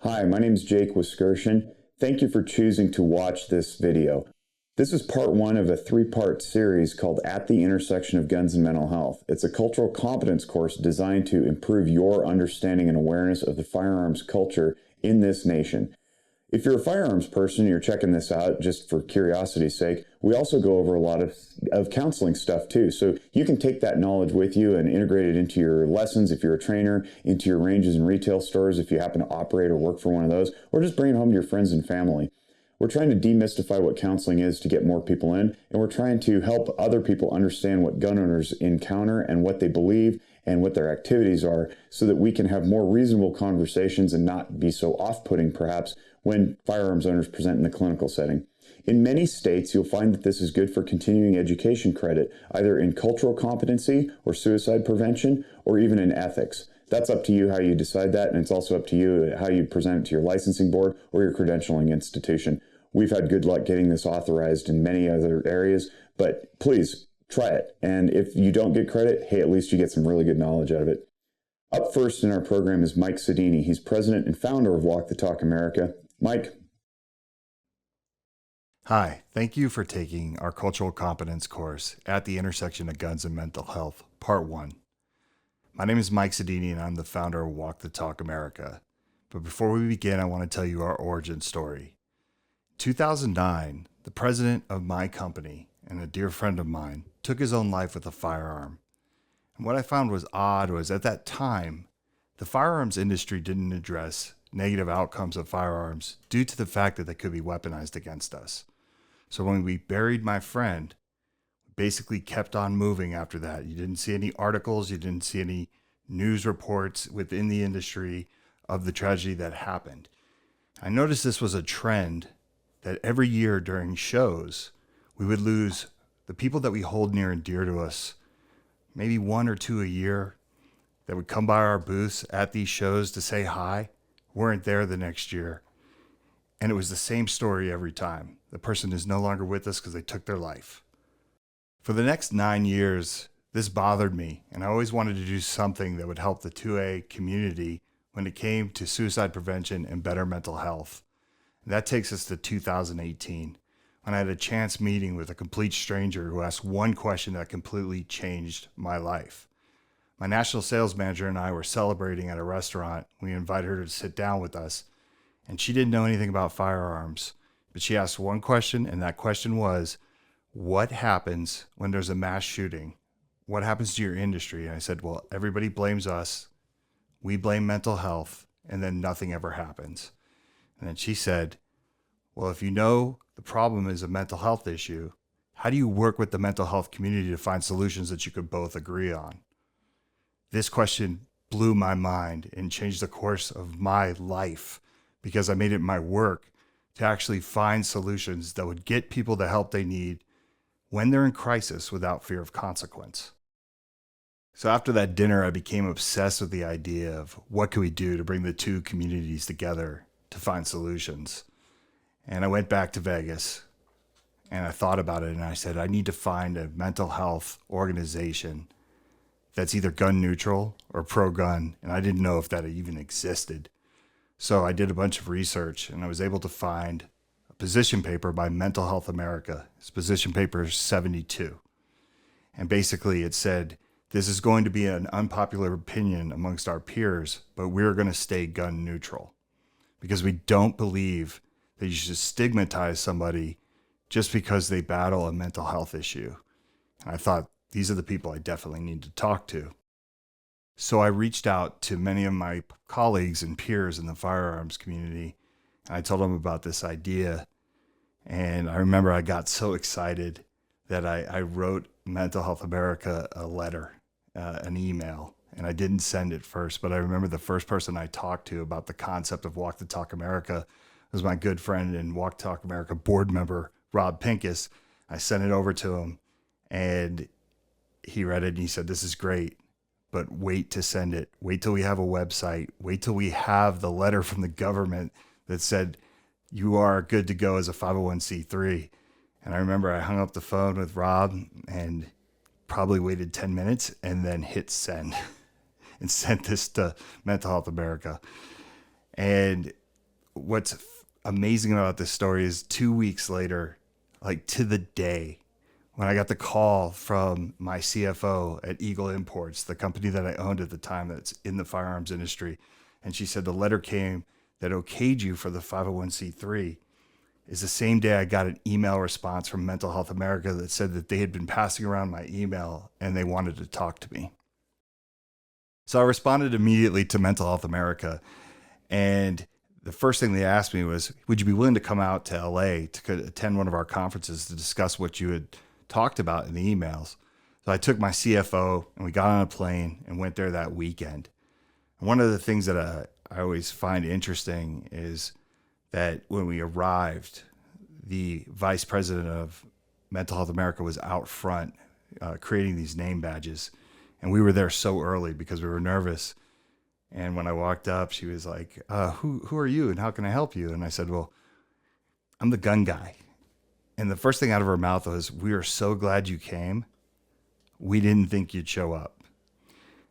Hi, my name is Jake Wiskershin. Thank you for choosing to watch this video. This is part one of a three-part series called At the Intersection of Guns and Mental Health. It's a cultural competence course designed to improve your understanding and awareness of the firearms culture in this nation. If you're a firearms person, you're checking this out just for curiosity's sake, we also go over a lot of counseling stuff too. So you can take that knowledge with you and integrate it into your lessons if you're a trainer, into your ranges and retail stores if you happen to operate or work for one of those, or just bring it home to your friends and family. We're trying to demystify what counseling is to get more people in, and we're trying to help other people understand what gun owners encounter and what they believe and what their activities are so that we can have more reasonable conversations and not be so off-putting perhaps when firearms owners present in the clinical setting. In many states, you'll find that this is good for continuing education credit, either in cultural competency or suicide prevention, or even in ethics. That's up to you how you decide that, and it's also up to you how you present it to your licensing board or your credentialing institution. We've had good luck getting this authorized in many other areas, but please try it. And if you don't get credit, hey, at least you get some really good knowledge out of it. Up first in our program is Mike Sedini. He's president and founder of Walk the Talk America. Mike. Hi, thank you for taking our cultural competence course at the intersection of guns and mental health, part one. My name is Mike Sedini and I'm the founder of Walk the Talk America. But before we begin, I want to tell you our origin story. In 2009, the president of my company and a dear friend of mine took his own life with a firearm. And what I found was odd was at that time, the firearms industry didn't address negative outcomes of firearms due to the fact that they could be weaponized against us. So when we buried my friend, we basically kept on moving after that. You didn't see any articles, you didn't see any news reports within the industry of the tragedy that happened. I noticed this was a trend that every year during shows, we would lose the people that we hold near and dear to us, maybe one or two a year that would come by our booths at these shows to say hi, weren't there the next year. And it was the same story every time. The person is no longer with us because they took their life. For the next 9 years, this bothered me, and I always wanted to do something that would help the 2A community when it came to suicide prevention and better mental health. And that takes us to 2018, when I had a chance meeting with a complete stranger who asked one question that completely changed my life. My national sales manager and I were celebrating at a restaurant. We invited her to sit down with us, and she didn't know anything about firearms, but she asked one question, and that question was, what happens when there's a mass shooting? What happens to your industry? And I said, well, everybody blames us. We blame mental health, and then nothing ever happens. And then she said, well, if you know the problem is a mental health issue, how do you work with the mental health community to find solutions that you could both agree on? This question blew my mind and changed the course of my life because I made it my work to actually find solutions that would get people the help they need when they're in crisis without fear of consequence. So after that dinner, I became obsessed with the idea of what could we do to bring the two communities together to find solutions. And I went back to Vegas and I thought about it and I said, I need to find a mental health organization that's either gun neutral or pro-gun, and I didn't know if that even existed. So I did a bunch of research, and I was able to find a position paper by Mental Health America. It's position paper 72. And basically it said, this is going to be an unpopular opinion amongst our peers, but we're going to stay gun neutral because we don't believe that you should stigmatize somebody just because they battle a mental health issue. And I thought, these are the people I definitely need to talk to. So I reached out to many of my colleagues and peers in the firearms community. And I told them about this idea. And I remember I got so excited that I wrote Mental Health America a letter, an email. And I didn't send it first, but I remember the first person I talked to about the concept of Walk the Talk America was my good friend and Walk the Talk America board member, Rob Pincus. I sent it over to him and he read it and he said, this is great, but wait to send it. Wait till we have a website. Wait till we have the letter from the government that said you are good to go as a 501c3. And I remember I hung up the phone with Rob and probably waited 10 minutes and then hit send and sent this to Mental Health America. And what's amazing about this story is 2 weeks later, like to the day, when I got the call from my CFO at Eagle Imports, the company that I owned at the time that's in the firearms industry, and she said the letter came that okayed you for the 501c3, is the same day I got an email response from Mental Health America that said that they had been passing around my email and they wanted to talk to me. So I responded immediately to Mental Health America, and the first thing they asked me was, would you be willing to come out to LA to attend one of our conferences to discuss what you had talked about in the emails? So I took my CFO and we got on a plane and went there that weekend. And one of the things that I always find interesting is that when we arrived, the vice president of Mental Health America was out front creating these name badges. And we were there so early because we were nervous. And when I walked up, she was like, who are you and how can I help you? And I said, well, I'm the gun guy. And the first thing out of her mouth was, we are so glad you came. We didn't think you'd show up.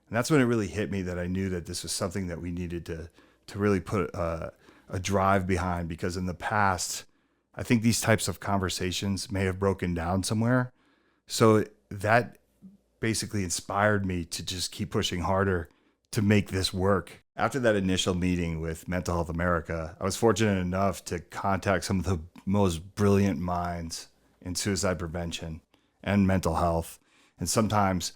And that's when it really hit me that I knew that this was something that we needed to really put a drive behind, because in the past, I think these types of conversations may have broken down somewhere. So that basically inspired me to just keep pushing harder to make this work. After that initial meeting with Mental Health America, I was fortunate enough to contact some of the most brilliant minds in suicide prevention and mental health. And sometimes,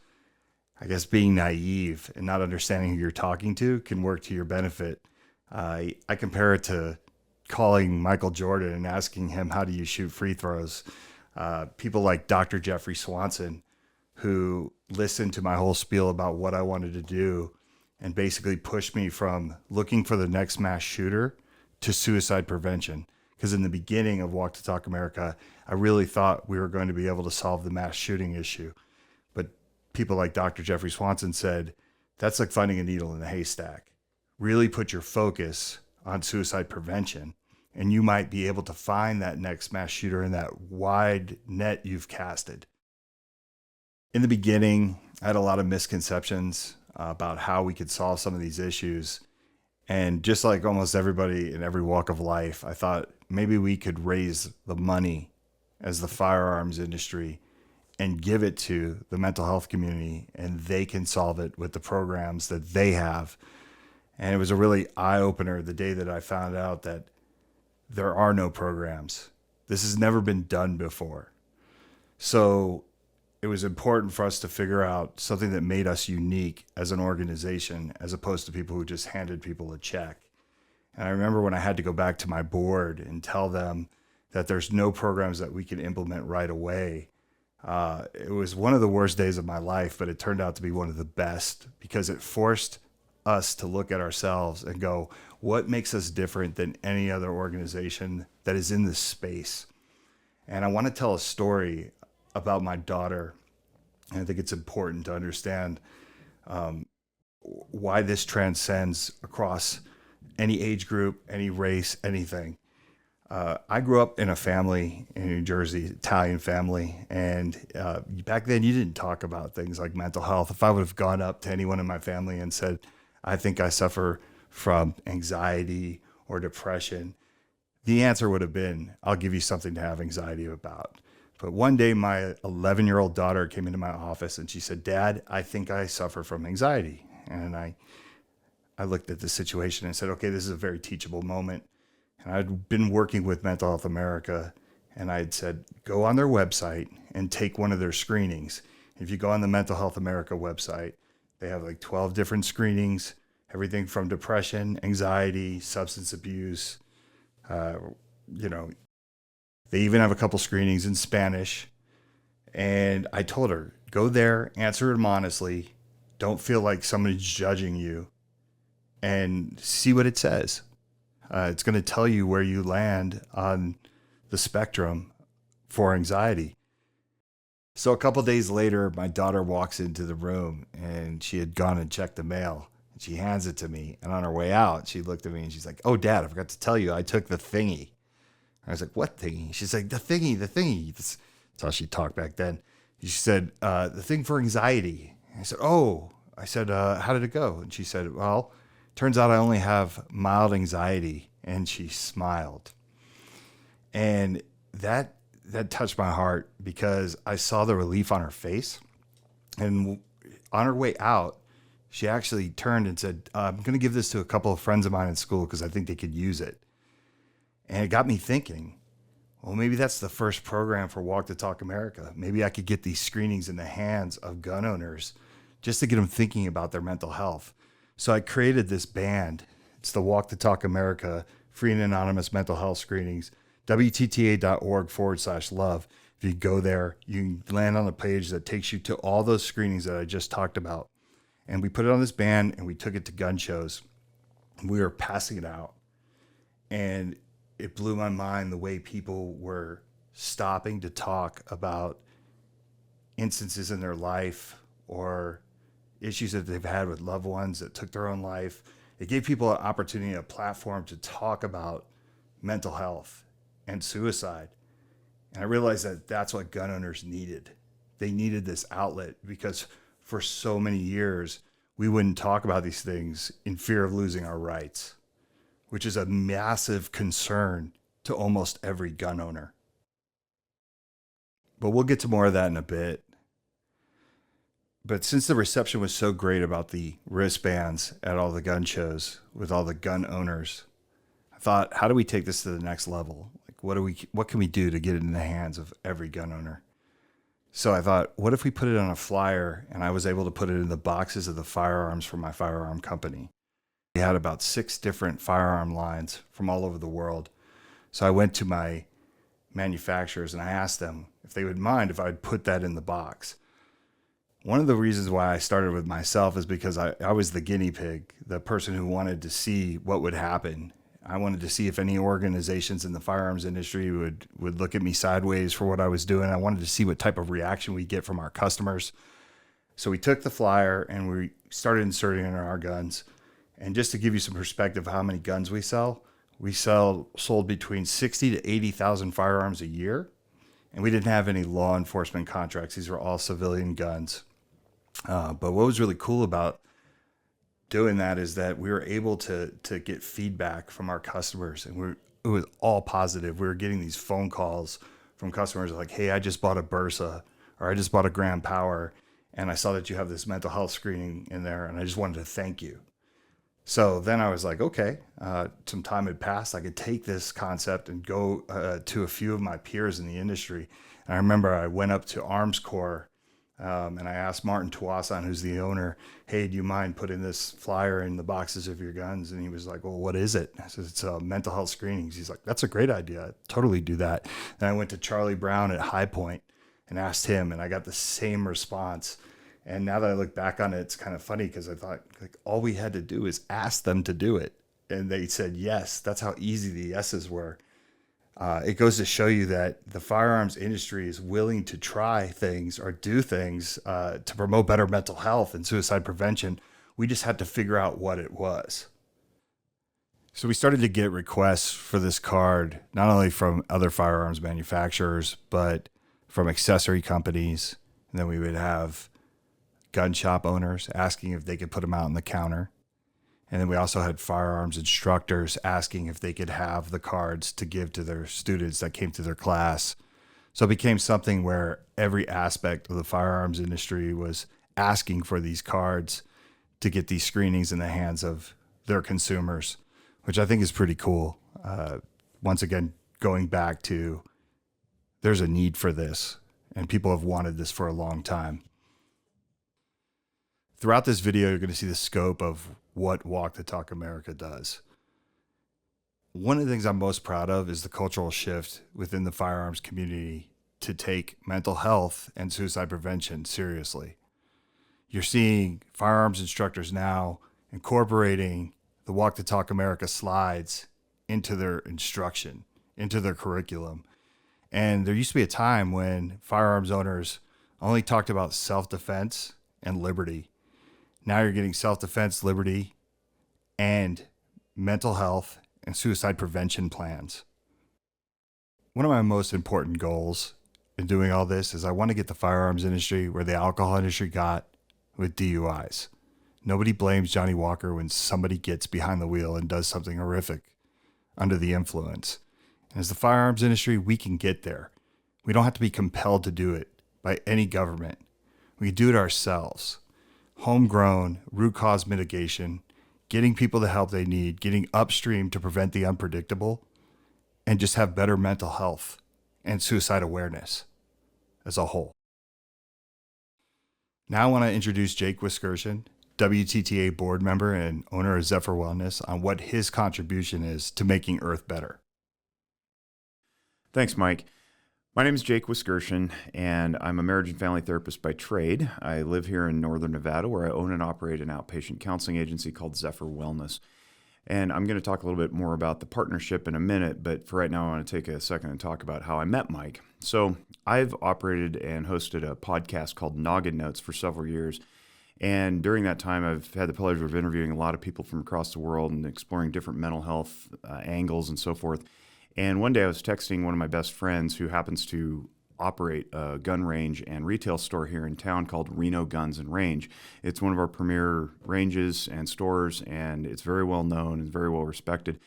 I guess, being naive and not understanding who you're talking to can work to your benefit. I compare it to calling Michael Jordan and asking him, how do you shoot free throws? People like Dr. Jeffrey Swanson, who listened to my whole spiel about what I wanted to do and basically pushed me from looking for the next mass shooter to suicide prevention. Because in the beginning of Walk the Talk America, I really thought we were going to be able to solve the mass shooting issue. But people like Dr. Jeffrey Swanson said, that's like finding a needle in a haystack. Really put your focus on suicide prevention, and you might be able to find that next mass shooter in that wide net you've casted. In the beginning, I had a lot of misconceptions about how we could solve some of these issues. And just like almost everybody in every walk of life, I thought maybe we could raise the money as the firearms industry and give it to the mental health community, and they can solve it with the programs that they have. And it was a really eye-opener the day that I found out that there are no programs. This has never been done before. So it was important for us to figure out something that made us unique as an organization, as opposed to people who just handed people a check. And I remember when I had to go back to my board and tell them that there's no programs that we can implement right away. It was one of the worst days of my life, but it turned out to be one of the best, because it forced us to look at ourselves and go, what makes us different than any other organization that is in this space? And I want to tell a story about my daughter. And I think it's important to understand why this transcends across any age group, any race, anything. I grew up in a family in New Jersey, Italian family. And back then you didn't talk about things like mental health. If I would have gone up to anyone in my family and said, I think I suffer from anxiety or depression, the answer would have been, I'll give you something to have anxiety about. But one day my 11-year-old daughter came into my office and she said, Dad, I think I suffer from anxiety. And I looked at the situation and said, okay, this is a very teachable moment. And I'd been working with Mental Health America, and I had said, go on their website and take one of their screenings. If you go on the Mental Health America website, they have like 12 different screenings, everything from depression, anxiety, substance abuse. They even have a couple screenings in Spanish. And I told her, go there, answer them honestly. Don't feel like somebody's judging you, and see what it says. It's going to tell you where you land on the spectrum for anxiety. So a couple days later, my daughter walks into the room, and she had gone and checked the mail. And she hands it to me. And on her way out, she looked at me and she's like, oh, Dad, I forgot to tell you, I took the thingy. I was like, what thingy? She's like, the thingy. That's how she talked back then. She said, the thing for anxiety. I said, oh. I said, how did it go? And she said, well, turns out I only have mild anxiety and she smiled. And that touched my heart because I saw the relief on her face. And on her way out, she actually turned and said, I'm going to give this to a couple of friends of mine in school because I think they could use it. And it got me thinking, well, maybe that's the first program for Walk the Talk America. Maybe I could get these screenings in the hands of gun owners just to get them thinking about their mental health. So I created this band. It's the Walk the Talk America Free and Anonymous Mental Health Screenings, WTTA.org/love. If you go there, you can land on a page that takes you to all those screenings that I just talked about. And we put it on this band and we took it to gun shows. We were passing it out. And it blew my mind the way people were stopping to talk about instances in their life or issues that they've had with loved ones that took their own life. It gave people an opportunity, a platform to talk about mental health and suicide. And I realized that that's what gun owners needed. They needed this outlet because for so many years, we wouldn't talk about these things in fear of losing our rights, which is a massive concern to almost every gun owner. But we'll get to more of that in a bit. But since the reception was so great about the wristbands at all the gun shows with all the gun owners, I thought, how do we take this to the next level? Like, what can we do to get it in the hands of every gun owner? So I thought, what if we put it on a flyer and I was able to put it in the boxes of the firearms for my firearm company? We had about 6 different firearm lines from all over the world. So I went to my manufacturers and I asked them if they would mind if I'd put that in the box. One of the reasons why I started with myself is because I was the guinea pig, the person who wanted to see what would happen. I wanted to see if any organizations in the firearms industry would look at me sideways for what I was doing. I wanted to see what type of reaction we get from our customers. So we took the flyer and we started inserting it in our guns. And just to give you some perspective of how many guns we sold between 60 to 80,000 firearms a year. And we didn't have any law enforcement contracts. These were all civilian guns. But what was really cool about doing that is that we were able to get feedback from our customers, and it was all positive. We were getting these phone calls from customers like, hey, I just bought a Bursa, or I just bought a Grand Power, and I saw that you have this mental health screening in there, and I just wanted to thank you. So then I was like, okay, some time had passed. I could take this concept and go to a few of my peers in the industry. And I remember I went up to Arms Corps and I asked Martin Tuasan, who's the owner, hey, do you mind putting this flyer in the boxes of your guns? And he was like, well, what is it? I said, it's mental health screenings. He's like, that's a great idea. I'd totally do that. And I went to Charlie Brown at High Point and asked him, and I got the same response. And now that I look back on it, it's kind of funny because I thought, like, all we had to do is ask them to do it. And they said yes. That's how easy the yeses were. It goes to show you that the firearms industry is willing to try things or do things to promote better mental health and suicide prevention. We just had to figure out what it was. So we started to get requests for this card, not only from other firearms manufacturers, but from accessory companies. And then we would have gun shop owners asking if they could put them out on the counter. And then we also had firearms instructors asking if they could have the cards to give to their students that came to their class. So it became something where every aspect of the firearms industry was asking for these cards to get these screenings in the hands of their consumers, which I think is pretty cool. Once again, going back to there's a need for this, and people have wanted this for a long time. Throughout this video, you're going to see the scope of what Walk the Talk America does. One of the things I'm most proud of is the cultural shift within the firearms community to take mental health and suicide prevention seriously. You're seeing firearms instructors now incorporating the Walk the Talk America slides into their instruction, into their curriculum. And there used to be a time when firearms owners only talked about self-defense and liberty. Now you're getting self-defense, liberty, and mental health and suicide prevention plans. One of my most important goals in doing all this is I want to get the firearms industry where the alcohol industry got with DUIs. Nobody blames Johnny Walker when somebody gets behind the wheel and does something horrific. under the influence. And as the firearms industry, we can get there. We don't have to be compelled to do it by any government. We can do it ourselves. Homegrown, root cause mitigation, getting people the help they need, getting upstream to prevent the unpredictable, and just have better mental health and suicide awareness as a whole. Now I want to introduce Jake Wiskerson, WTTA board member and owner of Zephyr Wellness, on what his contribution is to making Earth better. Thanks, Mike. My name is Jake Wiskerson, and I'm a marriage and family therapist by trade. I live here in northern Nevada, where I own and operate an outpatient counseling agency called Zephyr Wellness. And I'm going to talk a little bit more about the partnership in a minute, but for right now, I want to take a second and talk about how I met Mike. So I've operated and hosted a podcast called Noggin Notes for several years. And during that time, I've had the pleasure of interviewing a lot of people from across the world and exploring different mental health angles and so forth. And one day I was texting one of my best friends who happens to operate a gun range and retail store here in town called Reno Guns and Range. It's one of our premier ranges and stores, and it's very well known and very well respected.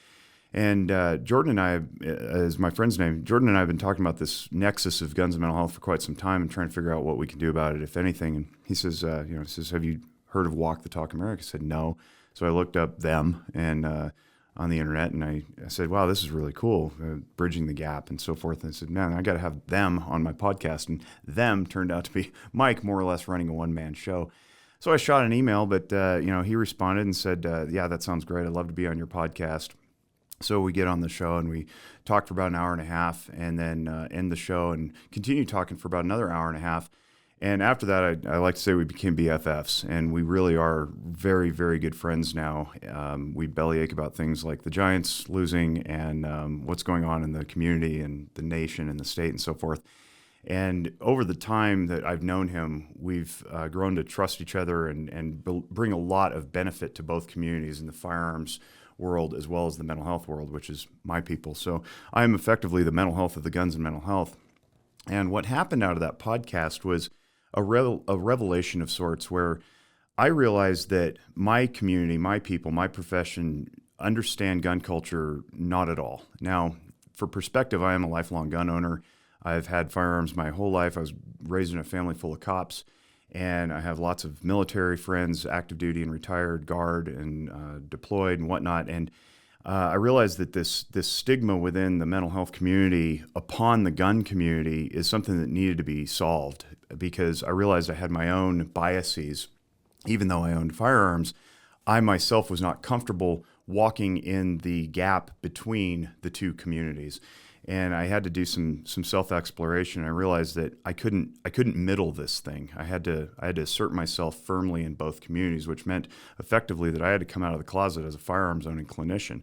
And Jordan and I, is my friend's name, Jordan and I have been talking about this nexus of guns and mental health for quite some time and trying to figure out what we can do about it, if anything. And he says, have you heard of Walk the Talk America? I said, no. So I looked up them and on the internet, and I said, wow, this is really cool, bridging the gap and so forth. And I said, man, I got to have them on my podcast. And them turned out to be Mike, more or less running a one-man show. So I shot an email, but he responded and said, yeah, that sounds great. I'd love to be on your podcast. So we get on the show and we talked for about an hour and a half, and then end the show and continue talking for about another hour and a half. And after that, I like to say we became BFFs, and we really are very, very good friends now. We bellyache about things like the Giants losing and what's going on in the community and the nation and the state and so forth. And over the time that I've known him, we've grown to trust each other and bring a lot of benefit to both communities in the firearms world as well as the mental health world, which is my people. So I am effectively the mental health of the guns and mental health. And what happened out of that podcast was a revelation of sorts, where I realized that my community, my people, my profession understand gun culture not at all. Now, for perspective, I am a lifelong gun owner. I've had firearms my whole life. I was raised in a family full of cops, and I have lots of military friends, active duty and retired, guard and deployed and whatnot. And I realized that this stigma within the mental health community upon the gun community is something that needed to be solved, because I realized I had my own biases. Even though I owned firearms, I myself was not comfortable walking in the gap between the two communities. And I had to do some self-exploration. I realized that I couldn't middle this thing. I had to assert myself firmly in both communities, which meant effectively that I had to come out of the closet as a firearms owning clinician.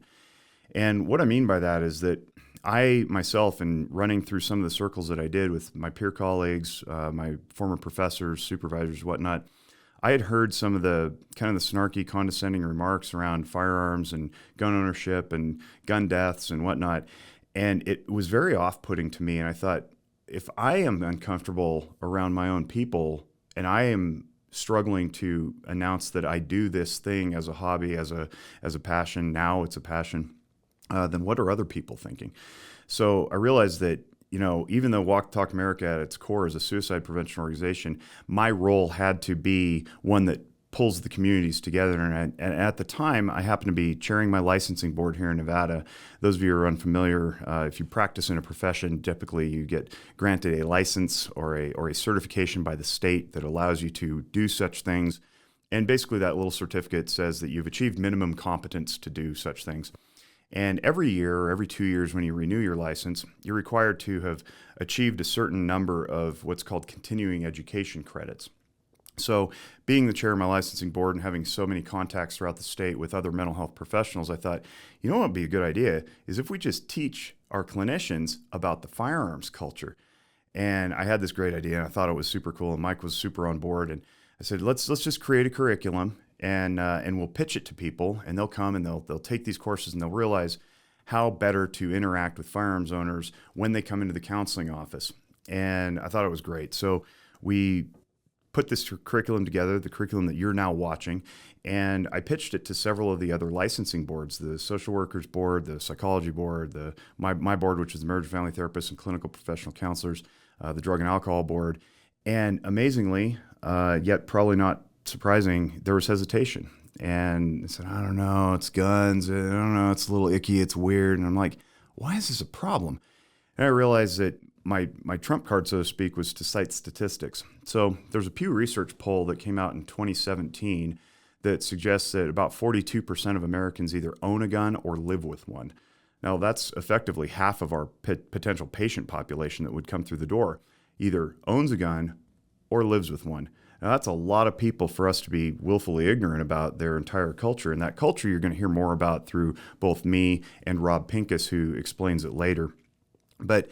And what I mean by that is that I myself, in running through some of the circles that I did with my peer colleagues, my former professors, supervisors, whatnot, I had heard some of the kind of the snarky, condescending remarks around firearms and gun ownership and gun deaths and whatnot. And it was very off-putting to me. And I thought, if I am uncomfortable around my own people and I am struggling to announce that I do this thing as a hobby, as a passion, now it's a passion, then what are other people thinking? So I realized that, even though Walk Talk America at its core is a suicide prevention organization, my role had to be one that pulls the communities together. And at the time, I happened to be chairing my licensing board here in Nevada. Those of you who are unfamiliar, if you practice in a profession, typically you get granted a license or a certification by the state that allows you to do such things. And basically that little certificate says that you've achieved minimum competence to do such things. And every year or every 2 years when you renew your license, you're required to have achieved a certain number of what's called continuing education credits. So being the chair of my licensing board and having so many contacts throughout the state with other mental health professionals, I thought, what would be a good idea is if we just teach our clinicians about the firearms culture. And I had this great idea, and I thought it was super cool, and Mike was super on board. And I said, let's just create a curriculum, and we'll pitch it to people, and they'll come and they'll take these courses, and they'll realize how better to interact with firearms owners when they come into the counseling office. And I thought it was great. So we put this curriculum together, the curriculum that you're now watching, and I pitched it to several of the other licensing boards, the social workers board, the psychology board, my board, which is the marriage and family therapists and clinical professional counselors, the drug and alcohol board. And amazingly, yet probably not surprising, there was hesitation. And I said, I don't know, it's guns. I don't know, it's a little icky, it's weird. And I'm like, why is this a problem? And I realized that my trump card, so to speak, was to cite statistics. So there's a Pew Research poll that came out in 2017 that suggests that about 42% of Americans either own a gun or live with one. Now, that's effectively half of our potential patient population that would come through the door, either owns a gun or lives with one. Now, that's a lot of people for us to be willfully ignorant about their entire culture. And that culture you're going to hear more about through both me and Rob Pincus, who explains it later. But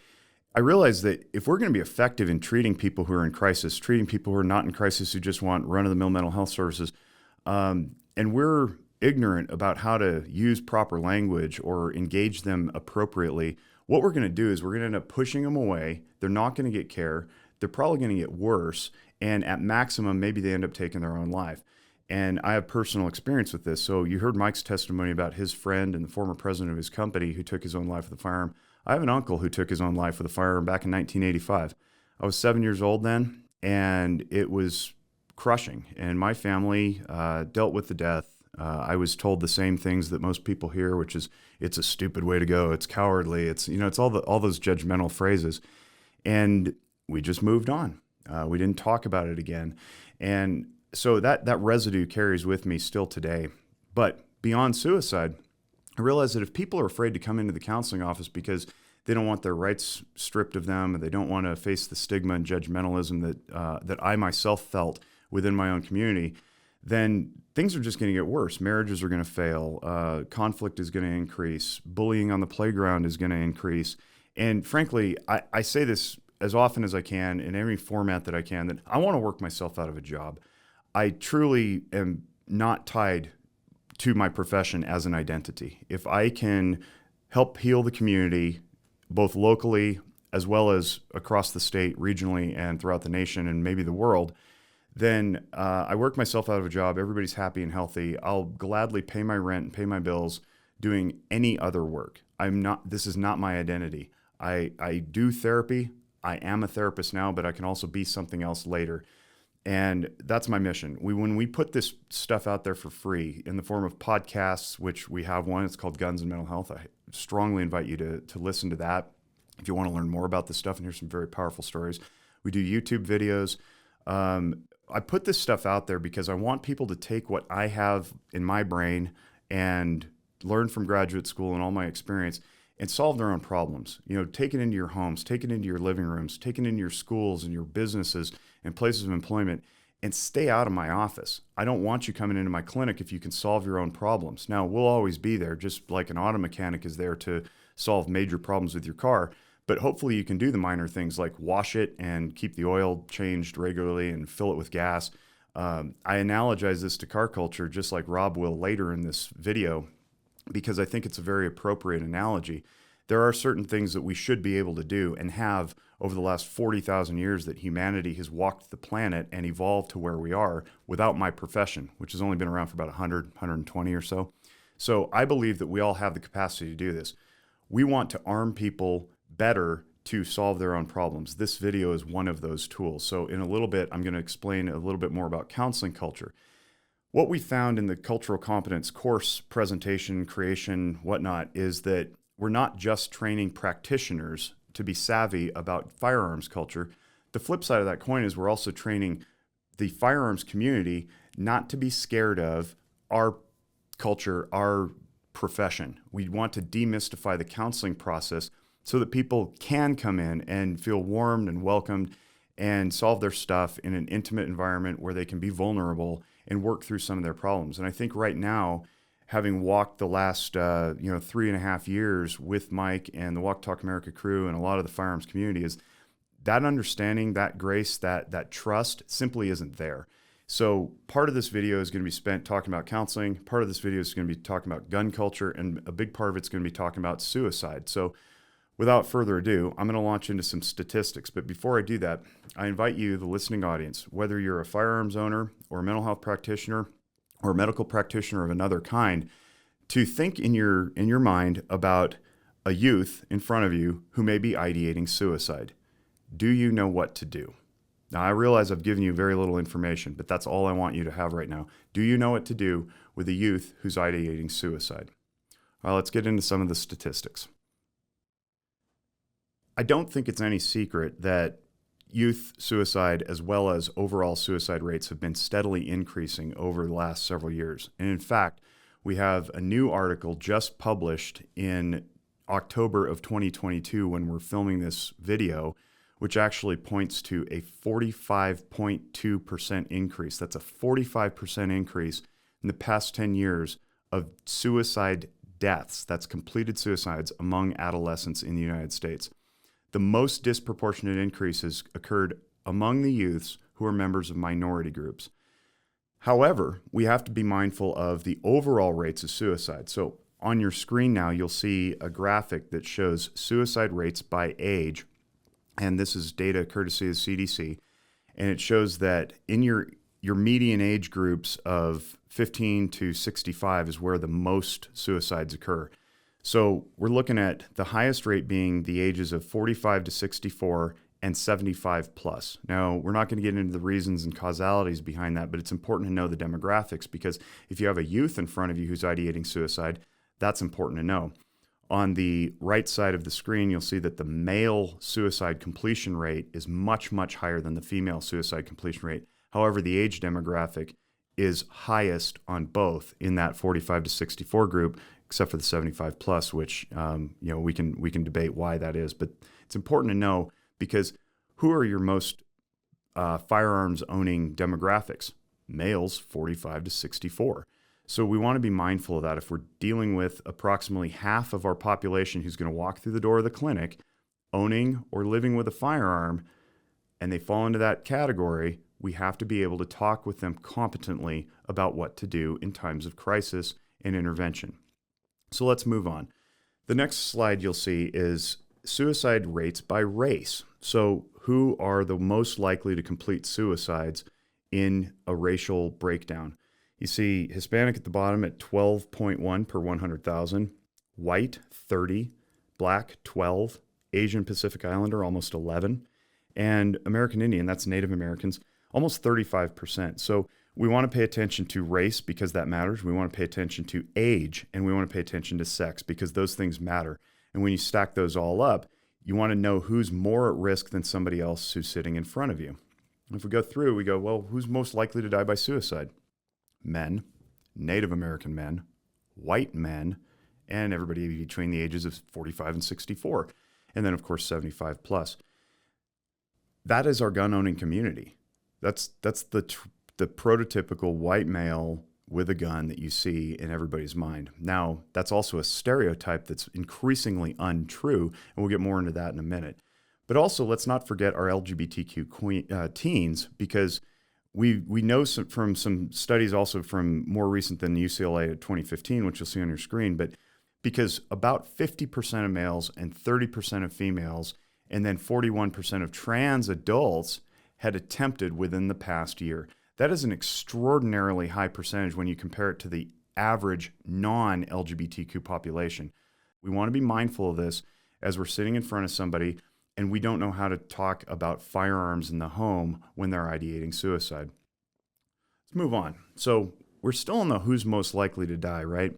I realized that if we're going to be effective in treating people who are in crisis, treating people who are not in crisis, who just want run-of-the-mill mental health services, and we're ignorant about how to use proper language or engage them appropriately, what we're going to do is we're going to end up pushing them away. They're not going to get care. They're probably going to get worse. And at maximum, maybe they end up taking their own life. And I have personal experience with this. So you heard Mike's testimony about his friend and the former president of his company who took his own life with a firearm. I have an uncle who took his own life with a firearm back in 1985. I was 7 years old then, and it was crushing. And my family dealt with the death. I was told the same things that most people hear, which is, it's a stupid way to go. It's cowardly. It's all those judgmental phrases. And we just moved on. We didn't talk about it again. And so that residue carries with me still today. But beyond suicide, I realized that if people are afraid to come into the counseling office because they don't want their rights stripped of them, and they don't want to face the stigma and judgmentalism that I myself felt within my own community, then things are just going to get worse. Marriages are going to fail. Conflict is going to increase. Bullying on the playground is going to increase. And frankly, I say this as often as I can in every format that I can, that I want to work myself out of a job. I truly am not tied to my profession as an identity. If I can help heal the community, both locally as well as across the state, regionally, and throughout the nation and maybe the world, then I work myself out of a job. Everybody's happy and healthy. I'll gladly pay my rent and pay my bills doing any other work. This is not my identity. I do therapy. I am a therapist now, but I can also be something else later. And that's my mission. When we put this stuff out there for free in the form of podcasts, which we have one, it's called Guns and Mental Health. I strongly invite you to listen to that if you want to learn more about this stuff and hear some very powerful stories. We do YouTube videos. I put this stuff out there because I want people to take what I have in my brain and learn from graduate school and all my experience and solve their own problems. Take it into your homes, take it into your living rooms, take it into your schools and your businesses and places of employment, and stay out of my office. I don't want you coming into my clinic if you can solve your own problems. Now, we'll always be there, just like an auto mechanic is there to solve major problems with your car. But hopefully you can do the minor things like wash it and keep the oil changed regularly and fill it with gas. I analogize this to car culture, just like Rob will later in this video, because I think it's a very appropriate analogy. There are certain things that we should be able to do and have over the last 40,000 years that humanity has walked the planet and evolved to where we are without my profession, which has only been around for about 100, 120 or so. So I believe that we all have the capacity to do this. We want to arm people better to solve their own problems. This video is one of those tools. So in a little bit, I'm going to explain a little bit more about counseling culture. What we found in the cultural competence course presentation, creation, whatnot, is that we're not just training practitioners to be savvy about firearms culture. The flip side of that coin is we're also training the firearms community not to be scared of our culture, our profession. We want to demystify the counseling process so that people can come in and feel warmed and welcomed and solve their stuff in an intimate environment where they can be vulnerable and work through some of their problems. And I think right now, having walked the last 3.5 years with Mike and the Walk Talk America crew and a lot of the firearms community, is that understanding, that grace, that trust simply isn't there. So part of this video is going to be spent talking about counseling. Part of this video is going to be talking about gun culture, and a big part of it's going to be talking about suicide. So Without further ado, I'm going to launch into some statistics. But before I do that, I invite you, the listening audience, whether you're a firearms owner or a mental health practitioner or a medical practitioner of another kind, to think in your mind about a youth in front of you who may be ideating suicide. Do you know what to do? Now, I realize I've given you very little information, but that's all I want you to have right now. Do you know what to do with a youth who's ideating suicide? Well, let's get into some of the statistics. I don't think it's any secret that youth suicide as well as overall suicide rates have been steadily increasing over the last several years. And in fact, we have a new article just published in October of 2022 when we're filming this video, which actually points to a 45.2% increase. That's a 45% increase in the past 10 years of suicide deaths. That's completed suicides among adolescents in the United States. The most disproportionate increases occurred among the youths who are members of minority groups. However, we have to be mindful of the overall rates of suicide. So on your screen now, you'll see a graphic that shows suicide rates by age. And this is data courtesy of CDC. And it shows that in your median age groups of 15 to 65 is where the most suicides occur. So we're looking at the highest rate being the ages of 45 to 64 and 75 plus. Now, we're not going to get into the reasons and causalities behind that, but it's important to know the demographics because if you have a youth in front of you who's ideating suicide, that's important to know. On the right side of the screen, you'll see that the male suicide completion rate is much, much higher than the female suicide completion rate. However, the age demographic is highest on both in that 45 to 64 group, except for the 75 plus, which we can debate why that is. But it's important to know because who are your most firearms owning demographics? Males 45 to 64. So we want to be mindful of that. If we're dealing with approximately half of our population who's going to walk through the door of the clinic owning or living with a firearm, and they fall into that category, we have to be able to talk with them competently about what to do in times of crisis and intervention. So let's move on. The next slide you'll see is suicide rates by race. So who are the most likely to complete suicides in a racial breakdown? You see Hispanic at the bottom at 12.1 per 100,000, white 30, black 12, Asian Pacific Islander almost 11, and American Indian, that's Native Americans, almost 35%. So we want to pay attention to race because that matters. We want to pay attention to age, and we want to pay attention to sex because those things matter. And when you stack those all up, you want to know who's more at risk than somebody else who's sitting in front of you. And if we go through, we go, well, who's most likely to die by suicide? Men, Native American men, white men, and everybody between the ages of 45 and 64. And then, of course, 75 plus. That is our gun-owning community. That's the prototypical white male with a gun that you see in everybody's mind. Now, that's also a stereotype that's increasingly untrue, and we'll get more into that in a minute. But also, let's not forget our LGBTQ teens, because we know from some studies also from more recent than UCLA at 2015, which you'll see on your screen, but because about 50% of males and 30% of females, and then 41% of trans adults had attempted within the past year. That is an extraordinarily high percentage when you compare it to the average non-LGBTQ population. We want to be mindful of this as we're sitting in front of somebody and we don't know how to talk about firearms in the home when they're ideating suicide. Let's move on. So we're still in the who's most likely to die, right?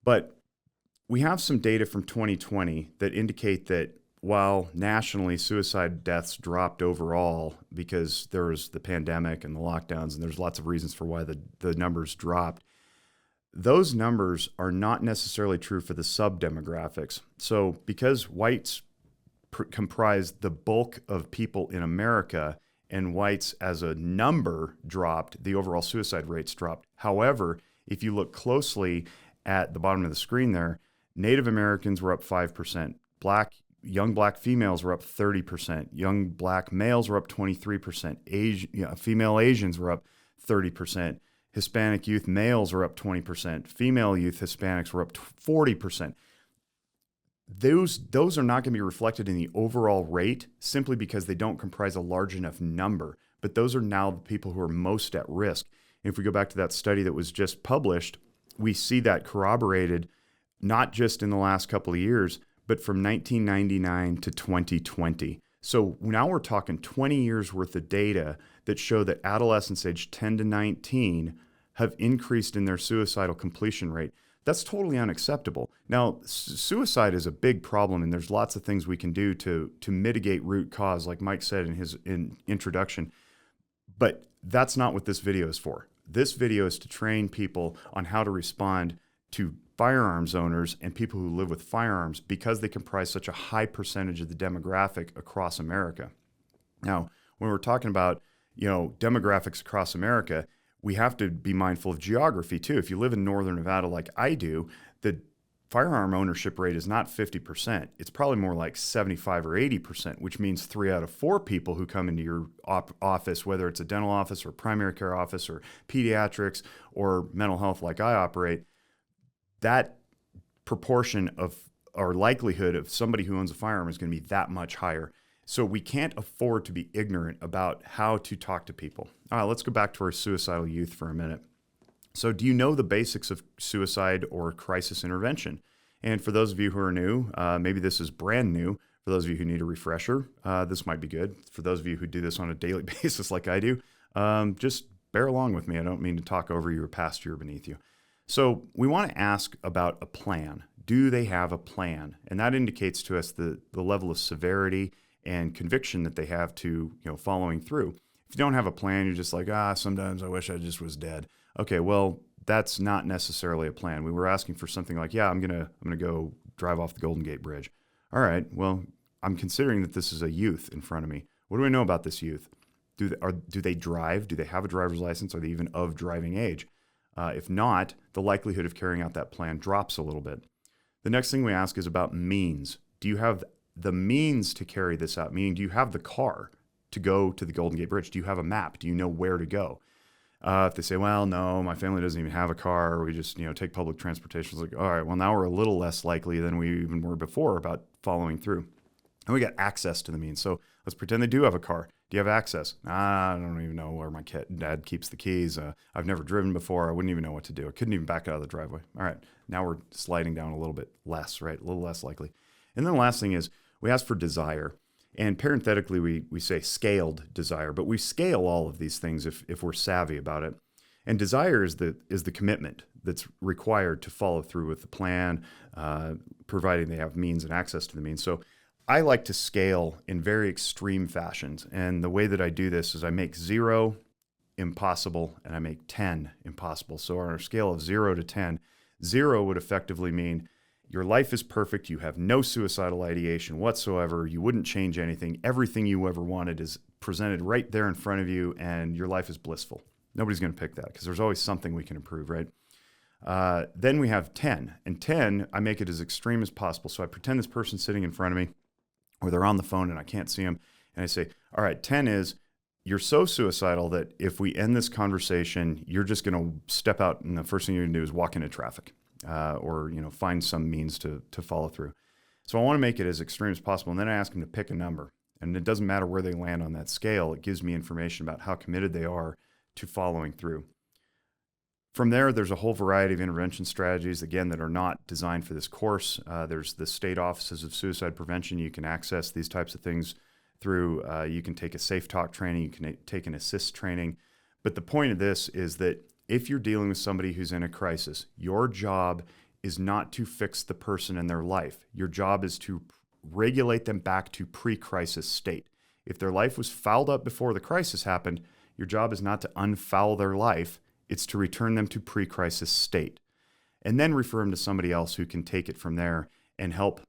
But we have some data from 2020 that indicate that while nationally suicide deaths dropped overall because there was the pandemic and the lockdowns, and there's lots of reasons for why the numbers dropped, those numbers are not necessarily true for the sub-demographics. So because whites comprise the bulk of people in America and whites as a number dropped, the overall suicide rates dropped. However, if you look closely at the bottom of the screen there, Native Americans were up 5%, young black females were up 30%. Young black males were up 23%. Female Asians were up 30%. Hispanic youth males were up 20%. Female youth Hispanics were up 40%. those are not going to be reflected in the overall rate simply because they don't comprise a large enough number. But those are now the people who are most at risk. And if we go back to that study that was just published, we see that corroborated not just in the last couple of years, but from 1999 to 2020. So now we're talking 20 years worth of data that show that adolescents aged 10 to 19 have increased in their suicidal completion rate. That's totally unacceptable. Now, suicide is a big problem, and there's lots of things we can do to mitigate root cause, like Mike said in his introduction. But that's not what this video is for. This video is to train people on how to respond to firearms owners and people who live with firearms because they comprise such a high percentage of the demographic across America. Now, when we're talking about, demographics across America, we have to be mindful of geography too. If you live in northern Nevada like I do, the firearm ownership rate is not 50%. It's probably more like 75 or 80%, which means 3 out of 4 people who come into your office, whether it's a dental office or primary care office or pediatrics or mental health like I operate, that proportion of or likelihood of somebody who owns a firearm is going to be that much higher. So we can't afford to be ignorant about how to talk to people. All right, let's go back to our suicidal youth for a minute. So do you know the basics of suicide or crisis intervention? And for those of you who are new, maybe this is brand new. For those of you who need a refresher, this might be good. For those of you who do this on a daily basis like I do, just bear along with me. I don't mean to talk over you or past you or beneath you. So we want to ask about a plan. Do they have a plan? And that indicates to us the level of severity and conviction that they have to, following through. If you don't have a plan, you're just like, sometimes I wish I just was dead. Okay, well, that's not necessarily a plan. We were asking for something like, I'm gonna go drive off the Golden Gate Bridge. All right, well, I'm considering that this is a youth in front of me. What do I know about this youth? Do they drive? Do they have a driver's license? Are they even of driving age? If not, the likelihood of carrying out that plan drops a little bit. The next thing we ask is about means. Do you have the means to carry this out? Meaning, do you have the car to go to the Golden Gate Bridge? Do you have a map? Do you know where to go? If they say, well, no, my family doesn't even have a car, or we just, take public transportation, it's like, all right, well, now we're a little less likely than we even were before about following through. And we got access to the means. So let's pretend they do have a car. Do you have access? I don't even know where my dad keeps the keys. I've never driven before. I wouldn't even know what to do. I couldn't even back out of the driveway. All right, now we're sliding down a little bit less, right? A little less likely. And then the last thing is we ask for desire. And parenthetically, we say scaled desire, but we scale all of these things if we're savvy about it. And desire is the commitment that's required to follow through with the plan, providing they have means and access to the means. So I like to scale in very extreme fashions. And the way that I do this is I make 0 impossible and I make 10 impossible. So on our scale of 0 to 10, 0 would effectively mean your life is perfect. You have no suicidal ideation whatsoever. You wouldn't change anything. Everything you ever wanted is presented right there in front of you, and your life is blissful. Nobody's going to pick that because there's always something we can improve, right? Then we have 10. And 10, I make it as extreme as possible. So I pretend this person's sitting in front of me, or they're on the phone and I can't see them. And I say, all right, 10 is you're so suicidal that if we end this conversation, you're just going to step out and the first thing you're going to do is walk into traffic. Or find some means to follow through. So I want to make it as extreme as possible. And then I ask them to pick a number. And it doesn't matter where they land on that scale. It gives me information about how committed they are to following through. From there, there's a whole variety of intervention strategies, again, that are not designed for this course. There's the state offices of suicide prevention. You can access these types of things through. You can take a safe talk training. You can take an assist training. But the point of this is that if you're dealing with somebody who's in a crisis, your job is not to fix the person and their life. Your job is to regulate them back to pre-crisis state. If their life was fouled up before the crisis happened, your job is not to unfoul their life. It's to return them to pre-crisis state. And then refer them to somebody else who can take it from there and help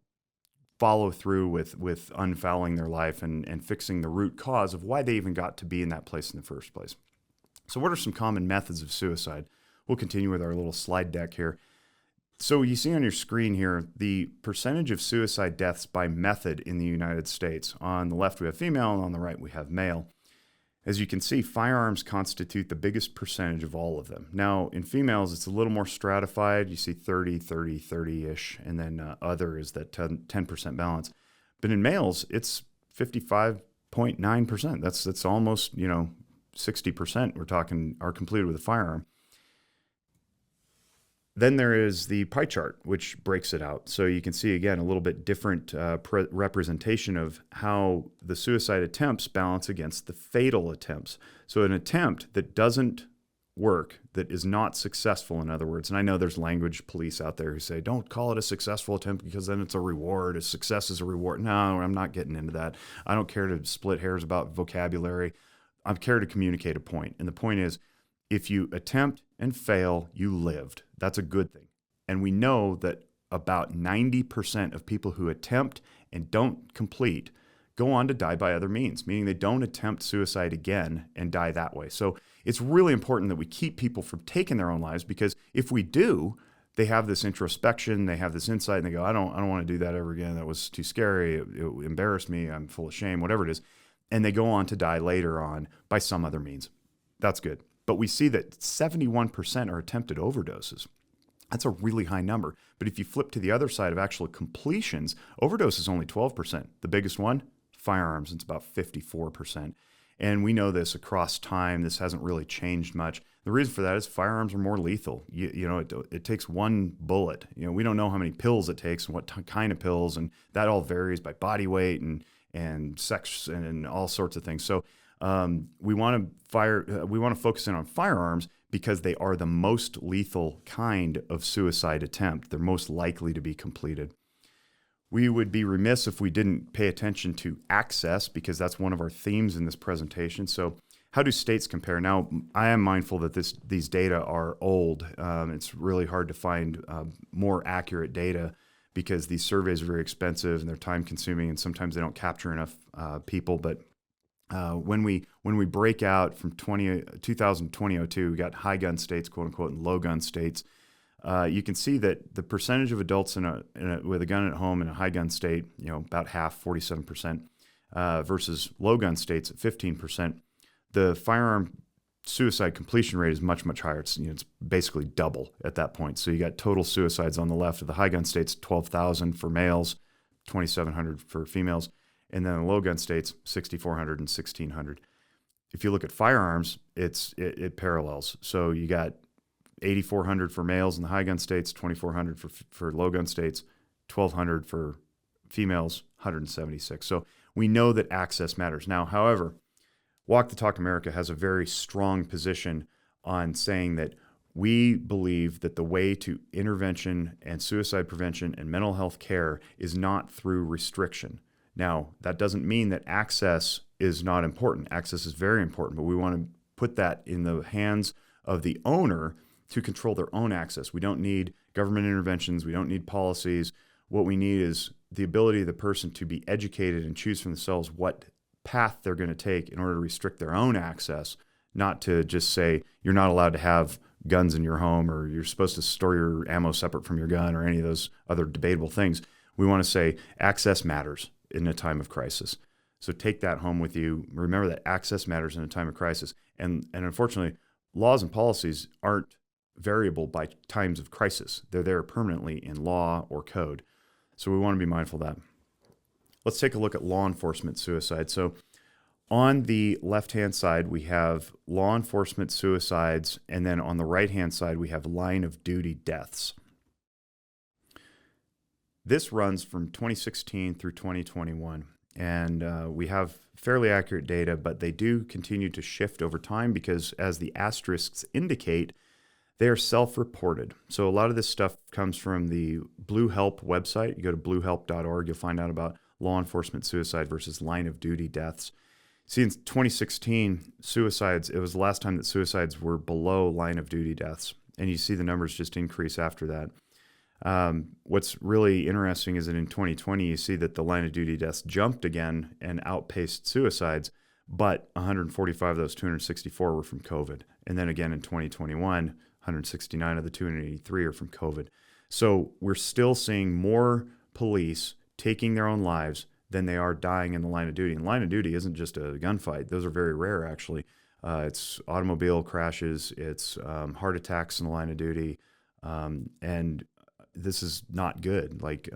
follow through with unfouling their life and fixing the root cause of why they even got to be in that place in the first place. So what are some common methods of suicide? We'll continue with our little slide deck here. So you see on your screen here the percentage of suicide deaths by method in the United States. On the left we have female, and on the right we have male. As you can see, firearms constitute the biggest percentage of all of them. Now, in females, it's a little more stratified. You see 30, 30, 30-ish, and then other is that 10% balance. But in males, it's 55.9%. That's almost, 60% we're talking are completed with a firearm. Then there is the pie chart, which breaks it out. So you can see, again, a little bit different representation of how the suicide attempts balance against the fatal attempts. So an attempt that doesn't work, that is not successful, in other words, and I know there's language police out there who say, don't call it a successful attempt because then it's a reward. A success is a reward. No, I'm not getting into that. I don't care to split hairs about vocabulary. I care to communicate a point. And the point is, if you attempt and fail, you lived. That's a good thing. And we know that about 90% of people who attempt and don't complete go on to die by other means, meaning they don't attempt suicide again and die that way. So it's really important that we keep people from taking their own lives, because if we do, they have this introspection, they have this insight, and they go, I don't want to do that ever again. That was too scary. It embarrassed me. I'm full of shame, whatever it is. And they go on to die later on by some other means. That's good. But we see that 71% are attempted overdoses. That's a really high number. But if you flip to the other side of actual completions, overdose is only 12%. The biggest one, firearms, it's about 54%. And we know this across time. This hasn't really changed much. The reason for that is firearms are more lethal. It takes one bullet. We don't know how many pills it takes and what kind of pills, and that all varies by body weight and sex and all sorts of things. So we want to focus in on firearms because they are the most lethal kind of suicide attempt. They're most likely to be completed. We would be remiss if we didn't pay attention to access, because that's one of our themes in this presentation. So how do states compare? Now, I am mindful that these data are old. It's really hard to find more accurate data because these surveys are very expensive and they're time consuming, and sometimes they don't capture enough people. But when we break out from 2000 to 2002, we got high gun states, quote unquote, and low gun states. You can see that the percentage of adults with a gun at home in a high gun state, about half, 47%, versus low gun states at 15%. The firearm suicide completion rate is much, much higher. It's basically double at that point. So you got total suicides on the left of the high gun states, 12,000 for males, 2,700 for females. And then in the low gun states, 6,400 and 1,600. If you look at firearms, it parallels. So you got 8,400 for males in the high gun states, 2,400 for low gun states, 1,200 for females, 176. So we know that access matters. Now, however, Walk the Talk America has a very strong position on saying that we believe that the way to intervention and suicide prevention and mental health care is not through restriction. Now, that doesn't mean that access is not important. Access is very important, but we want to put that in the hands of the owner to control their own access. We don't need government interventions. We don't need policies. What we need is the ability of the person to be educated and choose for themselves what path they're going to take in order to restrict their own access, not to just say you're not allowed to have guns in your home or you're supposed to store your ammo separate from your gun or any of those other debatable things. We want to say access matters in a time of crisis. So take that home with you. Remember that access matters in a time of crisis. And unfortunately, laws and policies aren't variable by times of crisis. They're there permanently in law or code. So we want to be mindful of that. Let's take a look at law enforcement suicide. So on the left-hand side, we have law enforcement suicides, and then on the right-hand side, we have line of duty deaths. This runs from 2016 through 2021, and we have fairly accurate data, but they do continue to shift over time because, as the asterisks indicate, they are self-reported. So a lot of this stuff comes from the Blue Help website. You go to bluehelp.org, you'll find out about law enforcement suicide versus line of duty deaths. See, in 2016, suicides, it was the last time that suicides were below line of duty deaths, and you see the numbers just increase after that. What's really interesting is that in 2020, you see that the line of duty deaths jumped again and outpaced suicides, but 145 of those 264 were from COVID. And then again in 2021, 169 of the 283 are from COVID. So we're still seeing more police taking their own lives than they are dying in the line of duty. And line of duty isn't just a gunfight. Those are very rare, actually. It's automobile crashes, it's heart attacks in the line of duty, and this is not good. Like,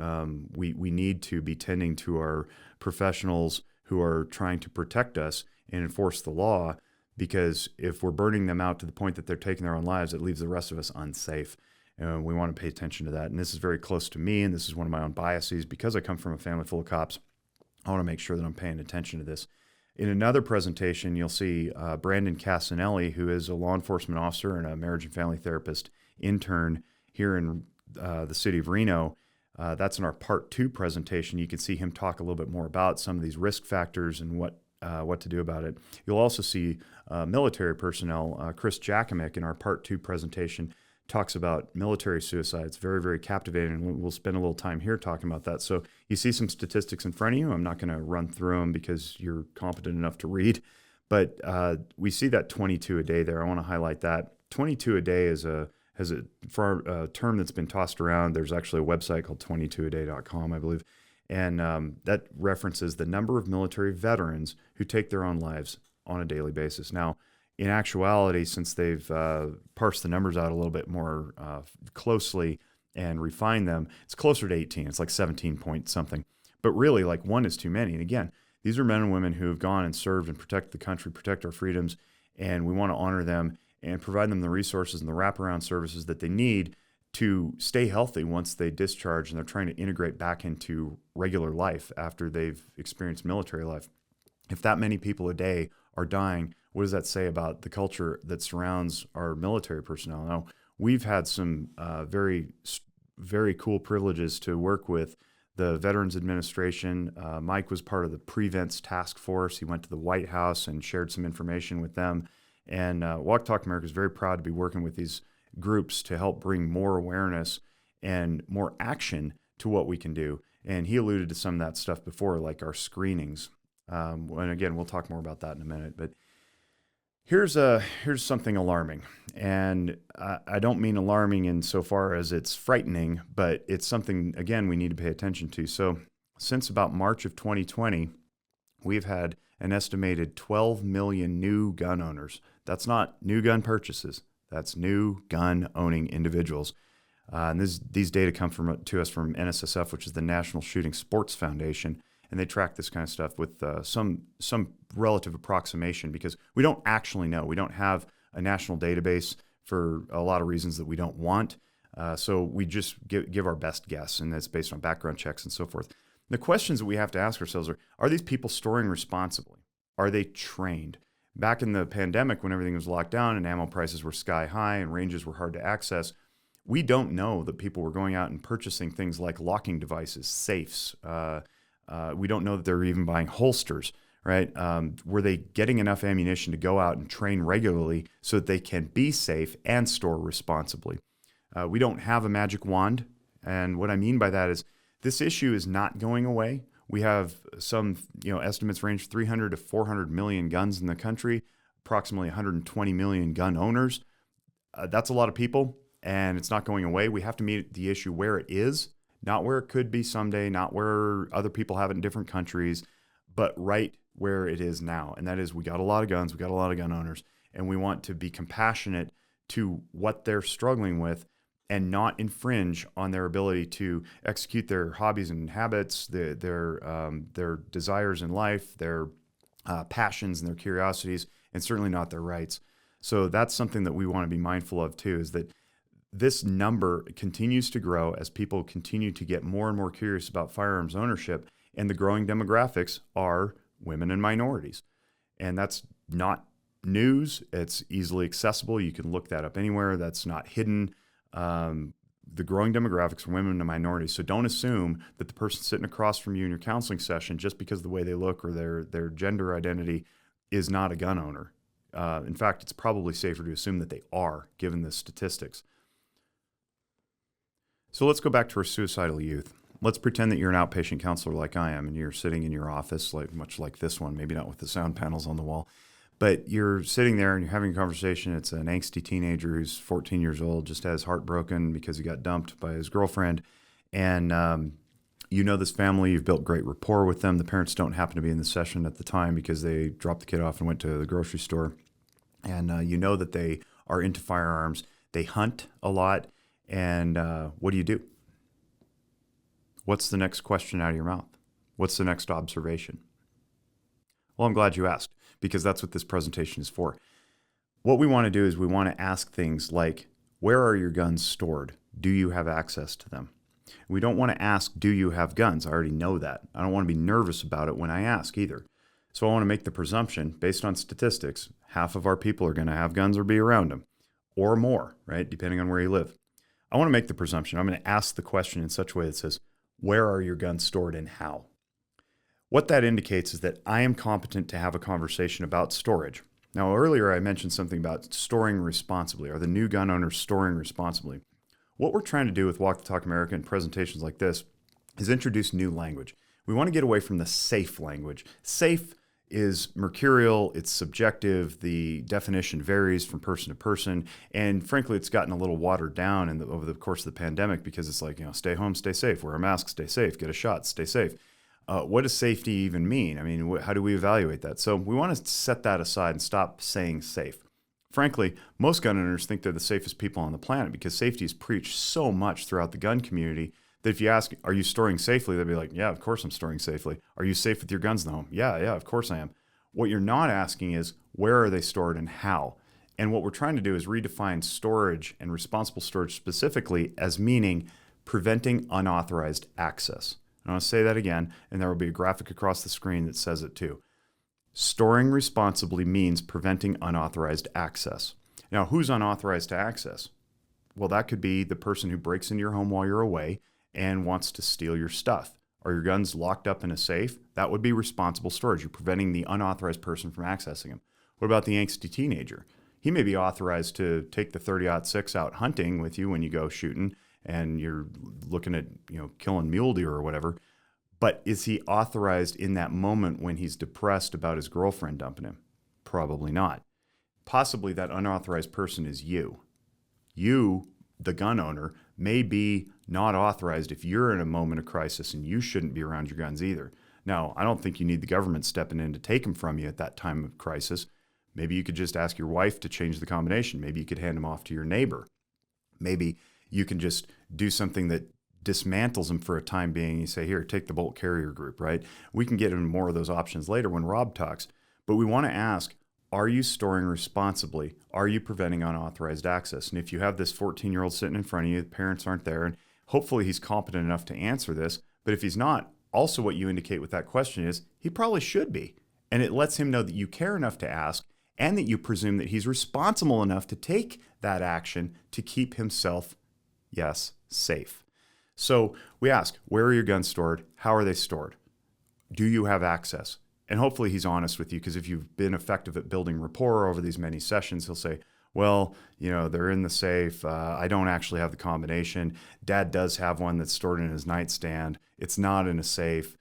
we need to be tending to our professionals who are trying to protect us and enforce the law, because if we're burning them out to the point that they're taking their own lives, it leaves the rest of us unsafe. And we want to pay attention to that. And this is very close to me, and this is one of my own biases. Because I come from a family full of cops, I want to make sure that I'm paying attention to this. In another presentation, you'll see Brandon Casanelli, who is a law enforcement officer and a marriage and family therapist intern here in the city of Reno. That's in our part 2 presentation. You can see him talk a little bit more about some of these risk factors and what to do about it. You'll also see military personnel. Chris Jakomick in our part 2 presentation talks about military suicide. It's very, very captivating, and we'll spend a little time here talking about that. So you see some statistics in front of you. I'm not going to run through them because you're competent enough to read, but we see that 22 a day there. I want to highlight that. 22 a day is a term that's been tossed around. There's actually a website called 22aday.com, I believe, and that references the number of military veterans who take their own lives on a daily basis. Now, in actuality, since they've parsed the numbers out a little bit more closely and refined them, it's closer to 18. It's like 17 point something. But really, like, one is too many. And again, these are men and women who have gone and served and protect the country, protect our freedoms, and we want to honor them and provide them the resources and the wraparound services that they need to stay healthy once they discharge and they're trying to integrate back into regular life after they've experienced military life. If that many people a day are dying, what does that say about the culture that surrounds our military personnel? Now, we've had some very, very cool privileges to work with the Veterans Administration. Mike was part of the Prevents Task Force. He went to the White House and shared some information with them. And Walk Talk America is very proud to be working with these groups to help bring more awareness and more action to what we can do. And he alluded to some of that stuff before, like our screenings. And again, we'll talk more about that in a minute. But here's something alarming. And I don't mean alarming insofar as it's frightening, but it's something, again, we need to pay attention to. So since about March of 2020, we've had an estimated 12 million new gun owners. That's not new gun purchases. That's new gun-owning individuals. And these data come to us from NSSF, which is the National Shooting Sports Foundation, and they track this kind of stuff with some relative approximation because we don't actually know. We don't have a national database for a lot of reasons that we don't want. So we just give our best guess, and that's based on background checks and so forth. The questions that we have to ask ourselves are these people storing responsibly? Are they trained? Back in the pandemic, when everything was locked down and ammo prices were sky high and ranges were hard to access, we don't know that people were going out and purchasing things like locking devices, safes. We don't know that they're even buying holsters, right? Were they getting enough ammunition to go out and train regularly so that they can be safe and store responsibly? We don't have a magic wand. And what I mean by that is this issue is not going away. We have some, estimates range 300 to 400 million guns in the country, approximately 120 million gun owners. That's a lot of people, and it's not going away. We have to meet the issue where it is, not where it could be someday, not where other people have it in different countries, but right where it is now. And that is, we got a lot of guns, we got a lot of gun owners, and we want to be compassionate to what they're struggling with and not infringe on their ability to execute their hobbies and habits, their desires in life, their passions and their curiosities, and certainly not their rights. So that's something that we want to be mindful of too, is that this number continues to grow as people continue to get more and more curious about firearms ownership, and the growing demographics are women and minorities. And that's not news. It's easily accessible. You can look that up anywhere. That's not hidden. The growing demographics are women and minorities. So don't assume that the person sitting across from you in your counseling session, just because of the way they look or their gender identity, is not a gun owner. In fact, it's probably safer to assume that they are, given the statistics. So let's go back to our suicidal youth. Let's pretend that you're an outpatient counselor like I am, and you're sitting in your office, much like this one, maybe not with the sound panels on the wall. But you're sitting there and you're having a conversation. It's an angsty teenager who's 14 years old, just had his heart broken because he got dumped by his girlfriend. And You know this family, you've built great rapport with them. The parents don't happen to be in the session at the time because they dropped the kid off and went to the grocery store. And you know that they are into firearms. They hunt a lot. And what do? What's the next question out of your mouth? What's the next observation? Well, I'm glad you asked, because that's what this presentation is for. What we want to do is we want to ask things like, where are your guns stored? Do you have access to them? We don't want to ask, do you have guns? I already know that. I don't want to be nervous about it when I ask either. So I want to make the presumption, based on statistics, half of our people are going to have guns or be around them, or more, right? Depending on where you live. I want to make the presumption. I'm going to ask the question in such a way that says, where are your guns stored and how? What that indicates is that I am competent to have a conversation about storage. Now, earlier I mentioned something about storing responsibly. Are the new gun owners storing responsibly? What we're trying to do with Walk the Talk America and presentations like this is introduce new language. We want to get away from the safe language. Safe is mercurial, it's subjective, the definition varies from person to person, and frankly, it's gotten a little watered down over the course of the pandemic because it's like, stay home, stay safe, wear a mask, stay safe, get a shot, stay safe. What does safety even mean? I mean, how do we evaluate that? So we want to set that aside and stop saying safe. Frankly, most gun owners think they're the safest people on the planet because safety is preached so much throughout the gun community that if you ask, are you storing safely? They'll be like, yeah, of course I'm storing safely. Are you safe with your guns in the home? Yeah, of course I am. What you're not asking is, where are they stored and how? And what we're trying to do is redefine storage and responsible storage specifically as meaning preventing unauthorized access. I want to say that again, and there will be a graphic across the screen that says it too. Storing responsibly means preventing unauthorized access. Now, who's unauthorized to access? Well, that could be the person who breaks into your home while you're away and wants to steal your stuff. Are your guns locked up in a safe? That would be responsible storage. You're preventing the unauthorized person from accessing them. What about the angsty teenager? He may be authorized to take the 30-06 out hunting with you when you go shooting and you're looking at, killing mule deer or whatever. But is he authorized in that moment when he's depressed about his girlfriend dumping him? Probably not. Possibly that unauthorized person is you. You, the gun owner, may be not authorized if you're in a moment of crisis, and you shouldn't be around your guns either. Now, I don't think you need the government stepping in to take them from you at that time of crisis. Maybe you could just ask your wife to change the combination. Maybe you could hand them off to your neighbor. Maybe you can just do something that dismantles them for a time being. You say, here, take the bolt carrier group, right? We can get into more of those options later when Rob talks. But we want to ask, are you storing responsibly? Are you preventing unauthorized access? And if you have this 14-year-old sitting in front of you, the parents aren't there, and hopefully he's competent enough to answer this. But if he's not, also what you indicate with that question is he probably should be. And it lets him know that you care enough to ask and that you presume that he's responsible enough to take that action to keep himself, yes, safe. So we ask, where are your guns stored? How are they stored? Do you have access? And hopefully he's honest with you, because if you've been effective at building rapport over these many sessions, he'll say, well, they're in the safe. I don't actually have the combination. Dad does have one that's stored in his nightstand. It's not in a safe.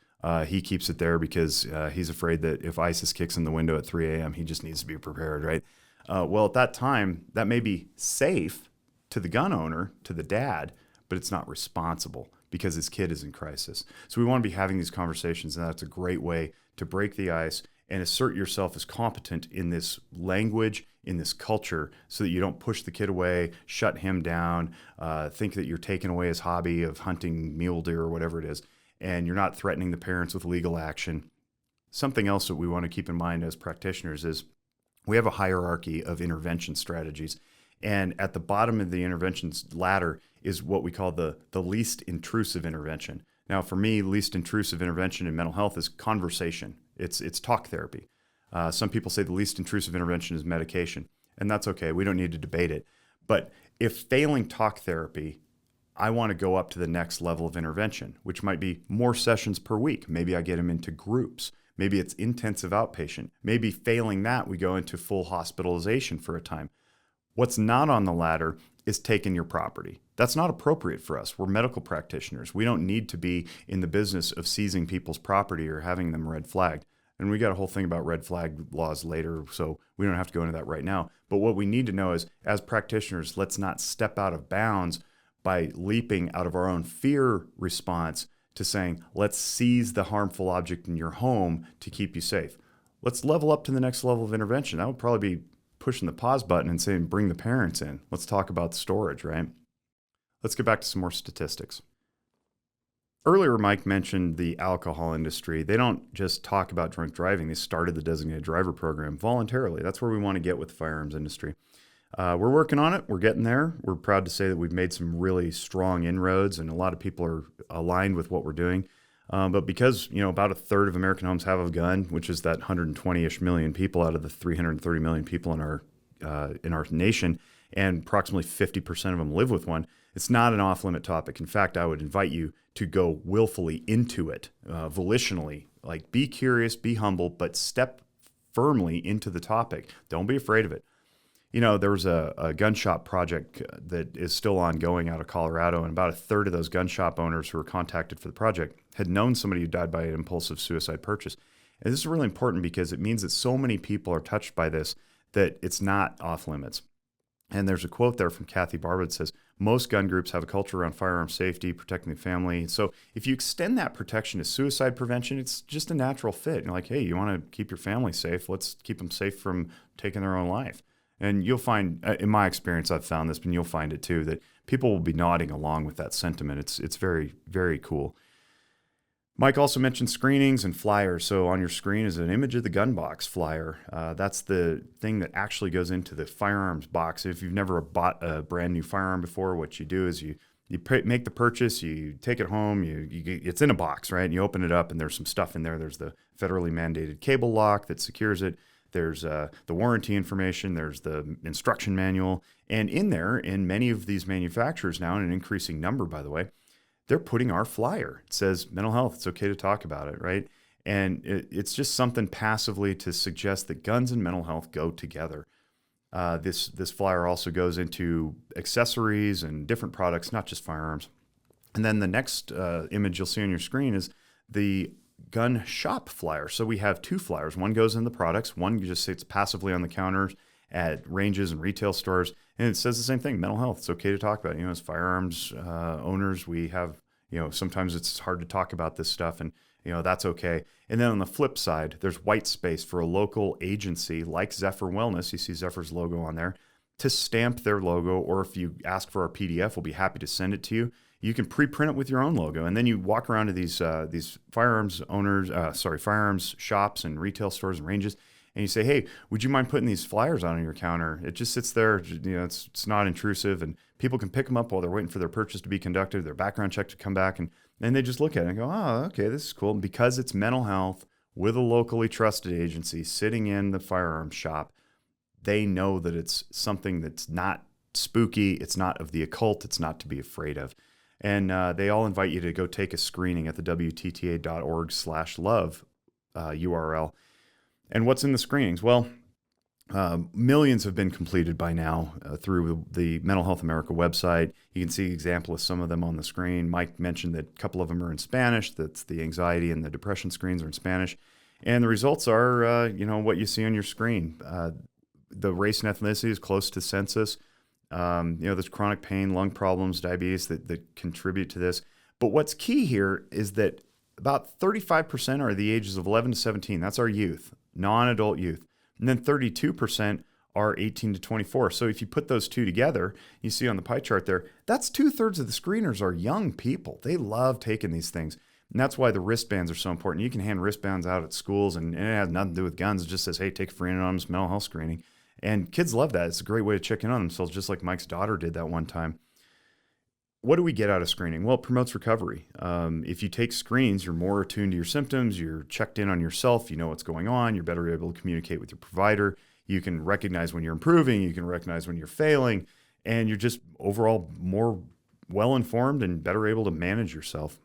He keeps it there because he's afraid that if ISIS kicks in the window at 3 a.m., he just needs to be prepared, right? Well, at that time, that may be safe to the gun owner, to the dad, but it's not responsible because his kid is in crisis. So we want to be having these conversations, and that's a great way to break the ice and assert yourself as competent in this language, in this culture, so that you don't push the kid away, shut him down, think that you're taking away his hobby of hunting mule deer or whatever it is, and you're not threatening the parents with legal action. Something else that we want to keep in mind as practitioners is we have a hierarchy of intervention strategies. And at the bottom of the interventions ladder is what we call the least intrusive intervention. Now, for me, least intrusive intervention in mental health is conversation. It's talk therapy. Some people say the least intrusive intervention is medication, and that's okay. We don't need to debate it. But if failing talk therapy, I want to go up to the next level of intervention, which might be more sessions per week. Maybe I get him into groups. Maybe it's intensive outpatient. Maybe failing that, we go into full hospitalization for a time. What's not on the ladder is taking your property. That's not appropriate for us. We're medical practitioners. We don't need to be in the business of seizing people's property or having them red flagged. And we got a whole thing about red flag laws later, so we don't have to go into that right now. But what we need to know is, as practitioners, let's not step out of bounds by leaping out of our own fear response to saying, let's seize the harmful object in your home to keep you safe. Let's level up to the next level of intervention. That would probably be pushing the pause button and saying, bring the parents in. Let's talk about storage, right? Let's get back to some more statistics. Earlier, Mike mentioned the alcohol industry. They don't just talk about drunk driving. They started the designated driver program voluntarily. That's where we want to get with the firearms industry. We're working on it. We're getting there. We're proud to say that we've made some really strong inroads, and a lot of people are aligned with what we're doing. But because, about a third of American homes have a gun, which is that 120-ish million people out of the 330 million people in our nation, and approximately 50% of them live with one, it's not an off-limit topic. In fact, I would invite you to go willfully into it, volitionally. Like, be curious, be humble, but step firmly into the topic. Don't be afraid of it. There was a gun shop project that is still ongoing out of Colorado, and about a third of those gun shop owners who were contacted for the project had known somebody who died by an impulsive suicide purchase. And this is really important because it means that so many people are touched by this that it's not off limits. And there's a quote there from Kathy Barber that says, most gun groups have a culture around firearm safety, protecting the family. So if you extend that protection to suicide prevention, it's just a natural fit. You're like, hey, you want to keep your family safe? Let's keep them safe from taking their own life. And you'll find, in my experience, I've found this, but you'll find it too, that people will be nodding along with that sentiment. It's very, very cool. Mike also mentioned screenings and flyers. So on your screen is an image of the gun box flyer. That's the thing that actually goes into the firearms box. If you've never bought a brand new firearm before, what you do is you make the purchase, you take it home, it's in a box, right? And you open it up and there's some stuff in there. There's the federally mandated cable lock that secures it. There's the warranty information. There's the instruction manual. And in there, in many of these manufacturers now, in an increasing number, by the way, they're putting our flyer. It says mental health. It's okay to talk about it, right? And it's just something passively to suggest that guns and mental health go together. This flyer also goes into accessories and different products, not just firearms. And then the next image you'll see on your screen is the gun shop flyer. So we have two flyers. One goes in the products. One just sits passively on the counters at ranges and retail stores. And it says the same thing, mental health. It's okay to talk about it. As firearms owners, we have, sometimes it's hard to talk about this stuff, and, that's okay. And then on the flip side, there's white space for a local agency like Zephyr Wellness. You see Zephyr's logo on there, to stamp their logo, or if you ask for our PDF, we'll be happy to send it to you. You can pre-print it with your own logo, and then you walk around to these firearms shops and retail stores and ranges, and you say, hey, would you mind putting these flyers on your counter? It just sits there, it's not intrusive, and people can pick them up while they're waiting for their purchase to be conducted, their background check to come back, and then they just look at it and go, oh, okay, this is cool. And because it's mental health with a locally trusted agency sitting in the firearms shop, they know that it's something that's not spooky, it's not of the occult, it's not to be afraid of. And they all invite you to go take a screening at the WTTA.org/love URL. And what's in the screenings? Well, millions have been completed by now through the Mental Health America website. You can see an example of some of them on the screen. Mike mentioned that a couple of them are in Spanish. That's the anxiety and the depression screens are in Spanish. And the results are, what you see on your screen. The race and ethnicity is close to census. There's chronic pain, lung problems, diabetes that contribute to this. But what's key here is that about 35% are the ages of 11 to 17. That's our youth, non-adult youth. And then 32% are 18 to 24. So if you put those two together, you see on the pie chart there, that's 2/3 of the screeners are young people. They love taking these things. And that's why the wristbands are so important. You can hand wristbands out at schools, and it has nothing to do with guns. It just says, hey, take a free anonymous mental health screening. And kids love that. It's a great way to check in on themselves, just like Mike's daughter did that one time. What do we get out of screening? Well, it promotes recovery. If you take screens, you're more attuned to your symptoms. You're checked in on yourself. You know what's going on. You're better able to communicate with your provider. You can recognize when you're improving. You can recognize when you're failing. And you're just overall more well-informed and better able to manage yourself.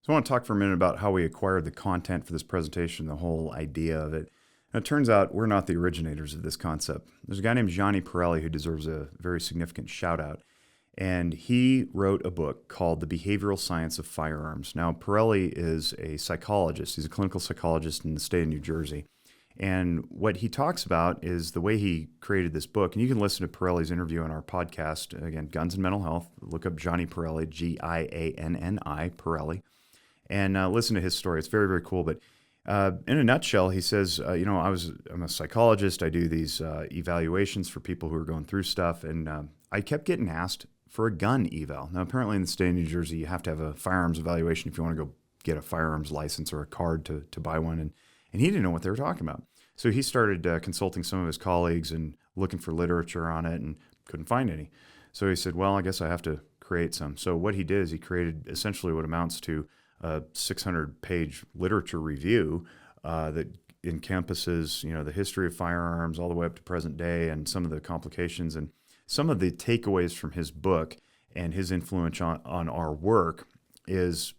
So I want to talk for a minute about how we acquired the content for this presentation, the whole idea of it. Now, it turns out we're not the originators of this concept. There's a guy named Gianni Pirelli who deserves a very significant shout out. And he wrote a book called The Behavioral Science of Firearms. Now, Pirelli is a psychologist. He's a clinical psychologist in the state of New Jersey. And what he talks about is the way he created this book. And you can listen to Pirelli's interview on our podcast. Again, Guns and Mental Health. Look up Johnny Pirelli, Gianni Pirelli, and listen to his story. It's very, very cool. But in a nutshell, he says, I'm a psychologist. I do these evaluations for people who are going through stuff. And I kept getting asked for a gun eval. Now, apparently in the state of New Jersey, you have to have a firearms evaluation if you want to go get a firearms license or a card to buy one. And he didn't know what they were talking about. So he started consulting some of his colleagues and looking for literature on it and couldn't find any. So he said, well, I guess I have to create some. So what he did is he created essentially what amounts to a 600-page literature review that encompasses, the history of firearms all the way up to present day and some of the complications and some of the takeaways from his book and his influence on our work is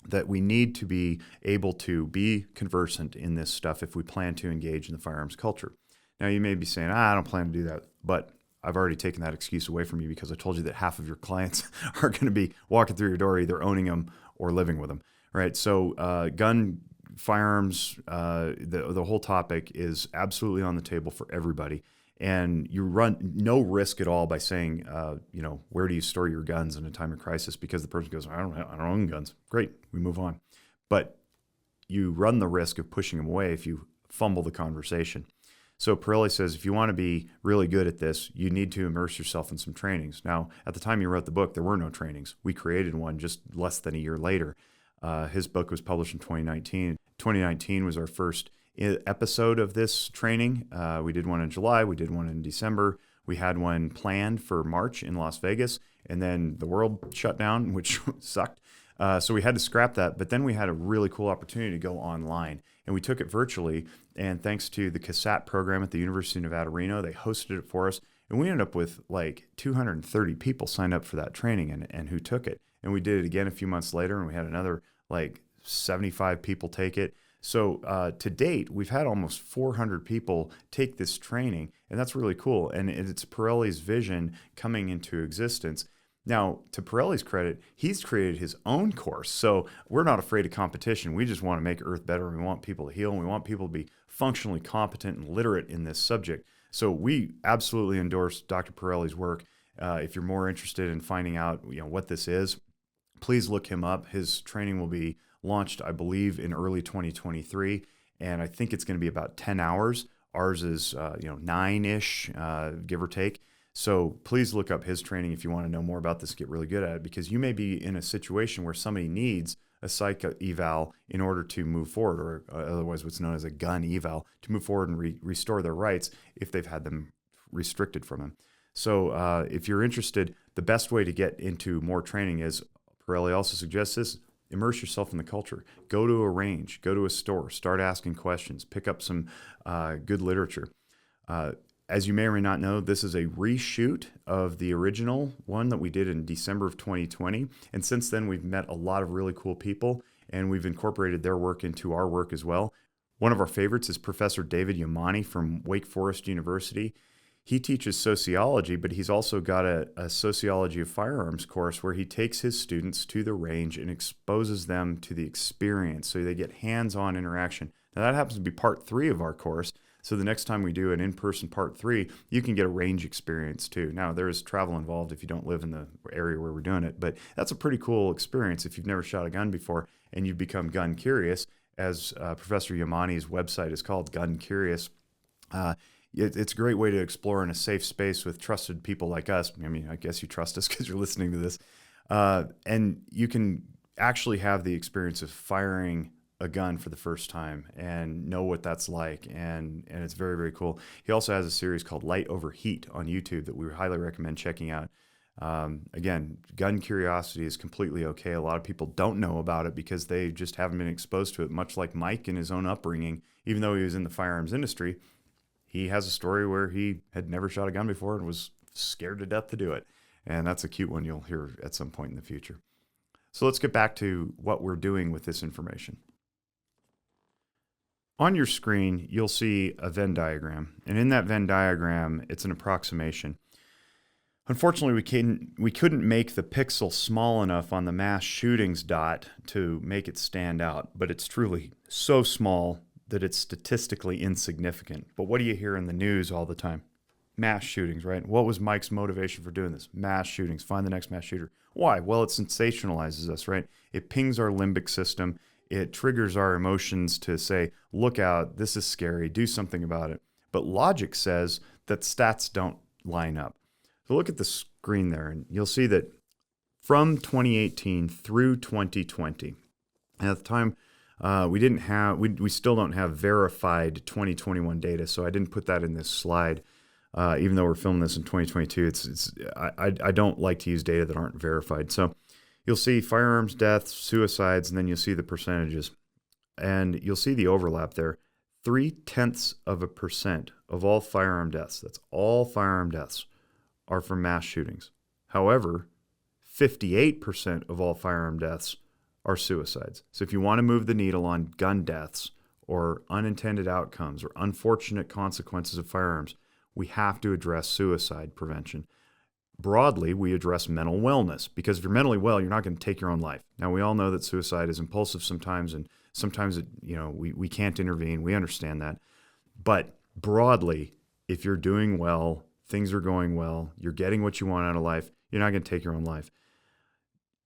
that we need to be able to be conversant in this stuff if we plan to engage in the firearms culture. Now, you may be saying, I don't plan to do that, but I've already taken that excuse away from you because I told you that half of your clients are going to be walking through your door either owning them or living with them, right? So gun, firearms, the whole topic is absolutely on the table for everybody. And you run no risk at all by saying, where do you store your guns in a time of crisis? Because the person goes, I don't own guns. Great, we move on. But you run the risk of pushing them away if you fumble the conversation. So Pirelli says, if you want to be really good at this, you need to immerse yourself in some trainings. Now, at the time he wrote the book, there were no trainings. We created one just less than a year later. His book was published in 2019. 2019 was our first episode of this training. We did one in July. We did one in December. We had one planned for March in Las Vegas, and then the world shut down, which sucked. So we had to scrap that. But then we had a really cool opportunity to go online, and we took it virtually. And thanks to the CASAT program at the University of Nevada, Reno, they hosted it for us. And we ended up with like 230 people signed up for that training and who took it. And we did it again a few months later, and we had another like 75 people take it. So to date, we've had almost 400 people take this training, and that's really cool. And it's Pirelli's vision coming into existence. Now, to Pirelli's credit, he's created his own course. So we're not afraid of competition. We just want to make Earth better. We want people to heal, and we want people to be functionally competent and literate in this subject. So we absolutely endorse Dr. Pirelli's work. If you're more interested in finding out what this is, please look him up. His training will be launched, I believe, in early 2023, and I think it's going to be about 10 hours. Ours is 9-ish, give or take. So please look up his training if you want to know more about this, get really good at it, because you may be in a situation where somebody needs a psych eval in order to move forward, or otherwise what's known as a gun eval, to move forward and restore their rights if they've had them restricted from them. So if you're interested, the best way to get into more training is, Pirelli also suggests this, immerse yourself in the culture. Go to a range, go to a store, start asking questions, pick up some good literature. As you may or may not know, this is a reshoot of the original one that we did in December of 2020. And since then, we've met a lot of really cool people, and we've incorporated their work into our work as well. One of our favorites is Professor David Yamani from Wake Forest University. He teaches sociology, but he's also got a sociology of firearms course where he takes his students to the range and exposes them to the experience so they get hands-on interaction. Now, that happens to be part 3 of our course. So the next time we do an in-person part 3, you can get a range experience too. Now, there is travel involved if you don't live in the area where we're doing it, but that's a pretty cool experience if you've never shot a gun before and you've become gun curious, as Professor Yamani's website is called, Gun Curious. It's a great way to explore in a safe space with trusted people like us. I mean, I guess you trust us because you're listening to this. And you can actually have the experience of firing a gun for the first time and know what that's like. And it's very, very cool. He also has a series called Light Over Heat on YouTube that we highly recommend checking out. Again, gun curiosity is completely okay. A lot of people don't know about it because they just haven't been exposed to it, much like Mike in his own upbringing. Even though he was in the firearms industry, he has a story where he had never shot a gun before and was scared to death to do it. And that's a cute one you'll hear at some point in the future. So let's get back to what we're doing with this information. On your screen, you'll see a Venn diagram. And in that Venn diagram, it's an approximation. Unfortunately, we couldn't make the pixel small enough on the mass shootings dot to make it stand out, but it's truly so small that it's statistically insignificant. But what do you hear in the news all the time? Mass shootings, right? What was Mike's motivation for doing this? Mass shootings. Find the next mass shooter. Why? Well, it sensationalizes us, right? It pings our limbic system. It triggers our emotions to say, look out, this is scary, do something about it. But logic says that stats don't line up. So look at the screen there, and you'll see that from 2018 through 2020, and at the time, we still don't have verified 2021 data, so I didn't put that in this slide. Even though we're filming this in 2022, I don't like to use data that aren't verified. So you'll see firearms deaths, suicides, and then you'll see the percentages. And you'll see the overlap there. 0.3% of all firearm deaths, that's all firearm deaths, are from mass shootings. However, 58% of all firearm deaths are suicides. So if you want to move the needle on gun deaths or unintended outcomes or unfortunate consequences of firearms, we have to address suicide prevention. Broadly, we address mental wellness, because if you're mentally well, you're not going to take your own life. Now, we all know that suicide is impulsive sometimes, and sometimes we can't intervene. We understand that. But broadly, if you're doing well, things are going well, you're getting what you want out of life, you're not going to take your own life.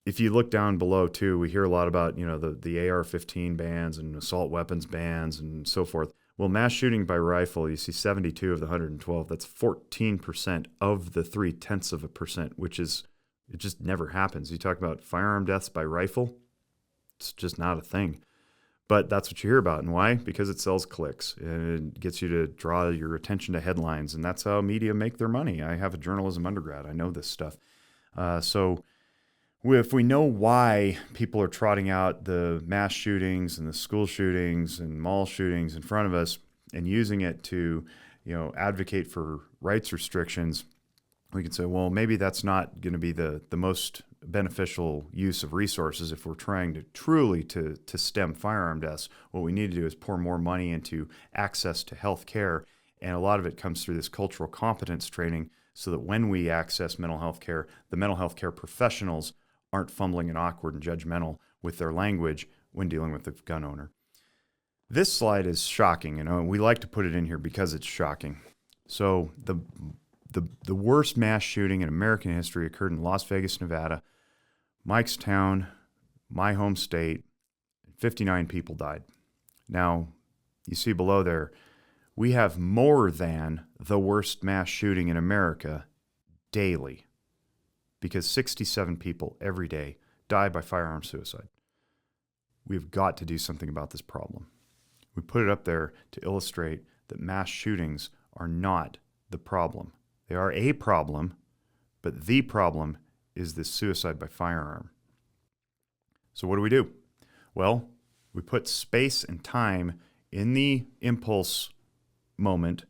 If you look down below, too, we hear a lot about the AR-15 bans and assault weapons bans and so forth. Well, mass shooting by rifle, you see 72 of the 112. That's 14% of the 0.3%, which is, it just never happens. You talk about firearm deaths by rifle, it's just not a thing. But that's what you hear about. And why? Because it sells clicks and it gets you to draw your attention to headlines. And that's how media make their money. I have a journalism undergrad. I know this stuff. So if we know why people are trotting out the mass shootings and the school shootings and mall shootings in front of us and using it to, advocate for rights restrictions, we can say, well, maybe that's not going to be the most beneficial use of resources if we're trying to truly to stem firearm deaths. What we need to do is pour more money into access to health care. And a lot of it comes through this cultural competence training, so that when we access mental health care, the mental health care professionals aren't fumbling and awkward and judgmental with their language when dealing with the gun owner. This slide is shocking, and we like to put it in here because it's shocking. So the worst mass shooting in American history occurred in Las Vegas, Nevada, Mike's town, my home state. 59 people died. Now, you see below there, we have more than the worst mass shooting in America daily, because 67 people every day die by firearm suicide. We've got to do something about this problem. We put it up there to illustrate that mass shootings are not the problem. They are a problem, but the problem is this suicide by firearm. So what do? Well, we put space and time in the impulse moment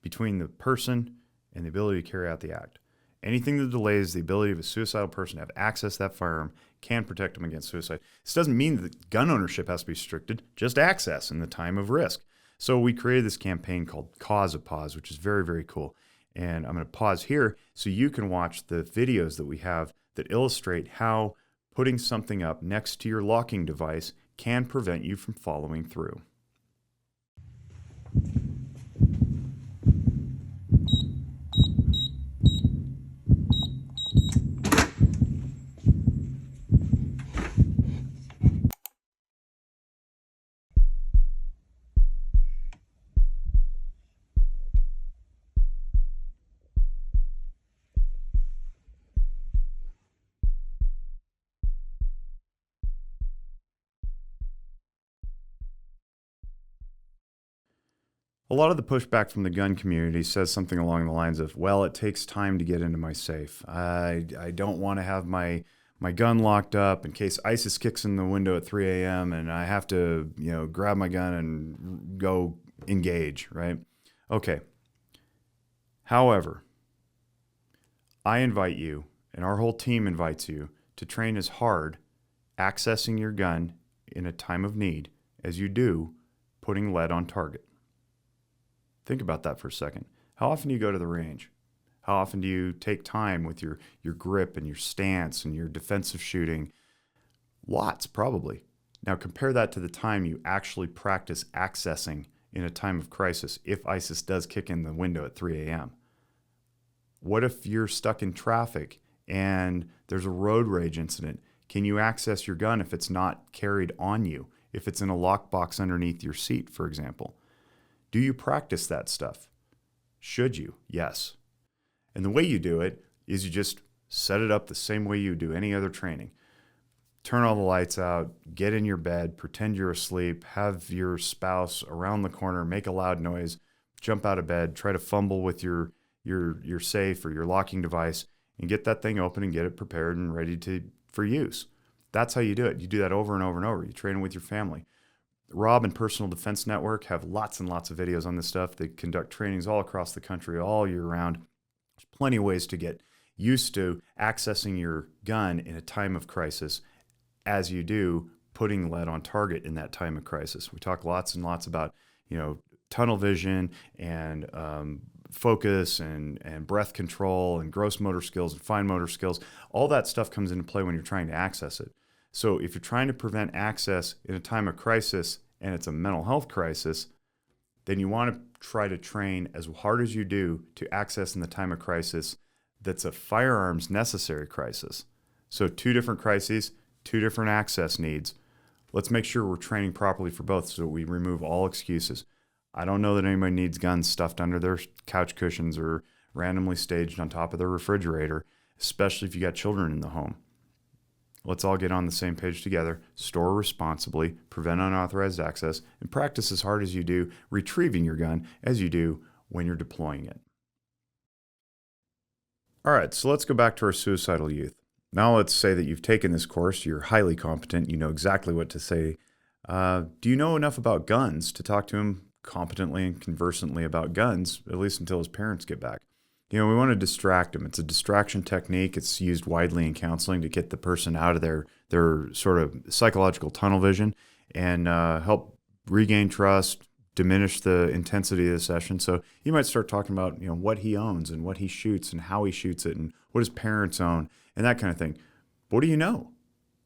between the person and the ability to carry out the act. Anything that delays the ability of a suicidal person to have access to that firearm can protect them against suicide. This doesn't mean that gun ownership has to be restricted, just access in the time of risk. So we created this campaign called Cause a Pause, which is very, very cool. And I'm going to pause here so you can watch the videos that we have that illustrate how putting something up next to your locking device can prevent you from following through. A lot of the pushback from the gun community says something along the lines of, well, it takes time to get into my safe. I don't want to have my gun locked up in case ISIS kicks in the window at 3 a.m. and I have to, grab my gun and go engage, right? Okay. However, I invite you, and our whole team invites you, to train as hard accessing your gun in a time of need as you do putting lead on target. Think about that for a second. How often do you go to the range? How often do you take time with your grip and your stance and your defensive shooting? Lots, probably. Now compare that to the time you actually practice accessing in a time of crisis if ISIS does kick in the window at 3 a.m. What if you're stuck in traffic and there's a road rage incident? Can you access your gun if it's not carried on you? If it's in a lockbox underneath your seat, for example? Do you practice that stuff? Should you? Yes. And the way you do it is you just set it up the same way you do any other training. Turn all the lights out, get in your bed, pretend you're asleep, have your spouse around the corner, make a loud noise, jump out of bed, try to fumble with your safe or your locking device, and get that thing open and get it prepared and ready for use. That's how you do it. You do that over and over and over. You train it with your family. Rob and Personal Defense Network have lots and lots of videos on this stuff. They conduct trainings all across the country all year round. There's plenty of ways to get used to accessing your gun in a time of crisis, as you do putting lead on target in that time of crisis. We talk lots and lots about, tunnel vision and focus and breath control and gross motor skills and fine motor skills. All that stuff comes into play when you're trying to access it. So if you're trying to prevent access in a time of crisis and it's a mental health crisis, then you want to try to train as hard as you do to access in the time of crisis that's a firearms necessary crisis. So 2 different crises, 2 different access needs. Let's make sure we're training properly for both so we remove all excuses. I don't know that anybody needs guns stuffed under their couch cushions or randomly staged on top of their refrigerator, especially if you got children in the home. Let's all get on the same page together, store responsibly, prevent unauthorized access, and practice as hard as you do retrieving your gun as you do when you're deploying it. All right, so let's go back to our suicidal youth. Now let's say that you've taken this course, you're highly competent, you know exactly what to say. Do you know enough about guns to talk to him competently and conversantly about guns, at least until his parents get back? We want to distract them. It's a distraction technique. It's used widely in counseling to get the person out of their sort of psychological tunnel vision and help regain trust, diminish the intensity of the session. So you might start talking about, what he owns and what he shoots and how he shoots it and what his parents own and that kind of thing. What do you know?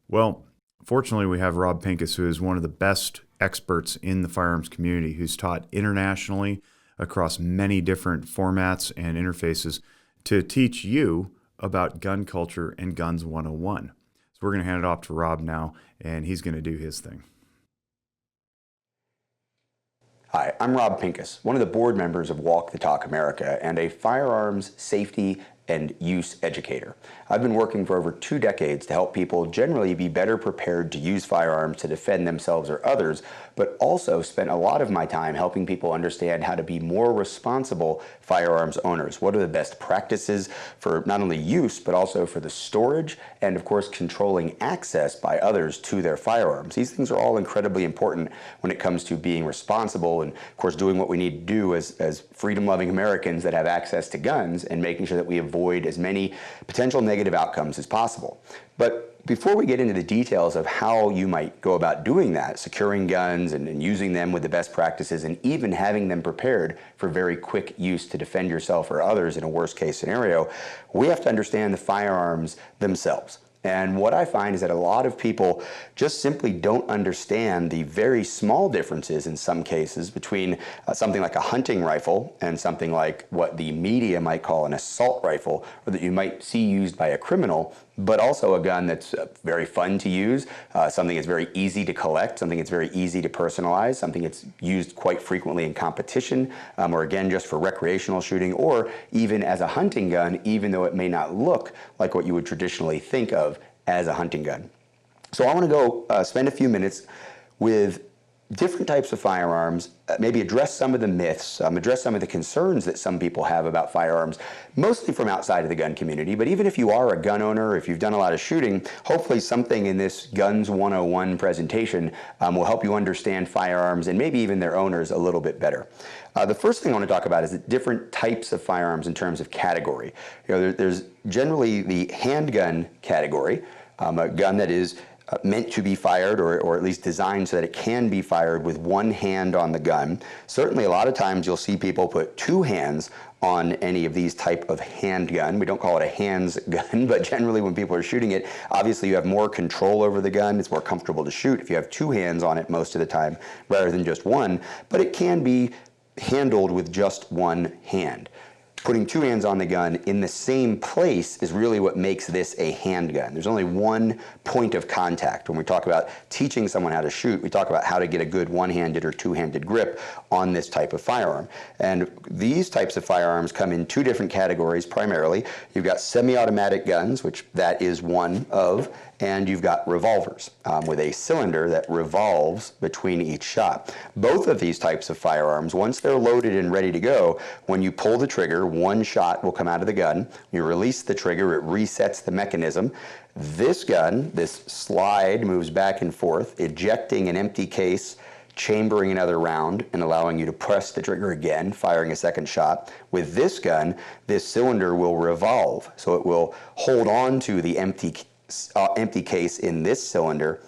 Well, fortunately, we have Rob Pincus, who is one of the best experts in the firearms community, who's taught internationally across many different formats and interfaces to teach you about gun culture and Guns 101. So we're going to hand it off to Rob now, and he's going to do his thing. Hi, I'm Rob Pincus, one of the board members of Walk the Talk America and a firearms safety and use educator. I've been working for over 2 decades to help people generally be better prepared to use firearms to defend themselves or others, but also spent a lot of my time helping people understand how to be more responsible firearms owners. What are the best practices for not only use, but also for the storage and, of course, controlling access by others to their firearms. These things are all incredibly important when it comes to being responsible and, of course, doing what we need to do as freedom-loving Americans that have access to guns and making sure that we avoid as many potential negative outcomes as possible. But before we get into the details of how you might go about doing that, securing guns and using them with the best practices and even having them prepared for very quick use to defend yourself or others in a worst case scenario, we have to understand the firearms themselves. And what I find is that a lot of people just simply don't understand the very small differences in some cases between something like a hunting rifle and something like what the media might call an assault rifle, or that you might see used by a criminal, but also a gun that's very fun to use, something that's very easy to collect, something that's very easy to personalize, something that's used quite frequently in competition, or again just for recreational shooting, or even as a hunting gun, even though it may not look like what you would traditionally think of as a hunting gun. So I want to go spend a few minutes with different types of firearms, maybe address some of the myths, address some of the concerns that some people have about firearms, mostly from outside of the gun community. But even if you are a gun owner, if you've done a lot of shooting, hopefully something in this Guns 101 presentation will help you understand firearms and maybe even their owners a little bit better. The first thing I want to talk about is the different types of firearms in terms of category. There's generally the handgun category, a gun that is meant to be fired, or at least designed so that it can be fired with one hand on the gun. Certainly a lot of times you'll see people put two hands on any of these type of handgun. We don't call it a hands gun, but generally when people are shooting it, obviously you have more control over the gun. It's more comfortable to shoot if you have two hands on it most of the time rather than just one, but it can be handled with just one hand. Putting two hands on the gun in the same place is really what makes this a handgun. There's only one point of contact. When we talk about teaching someone how to shoot, we talk about how to get a good one-handed or two-handed grip on this type of firearm. And these types of firearms come in two different categories primarily. You've got semi-automatic guns, which that is one of, and you've got revolvers with a cylinder that revolves between each shot. Both of these types of firearms, once they're loaded and ready to go, when you pull the trigger, one shot will come out of the gun. You release the trigger, it resets the mechanism. This gun, this slide, moves back and forth, ejecting an empty case, chambering another round, and allowing you to press the trigger again, firing a second shot. With this gun, this cylinder will revolve, so it will hold on to the empty case in this cylinder,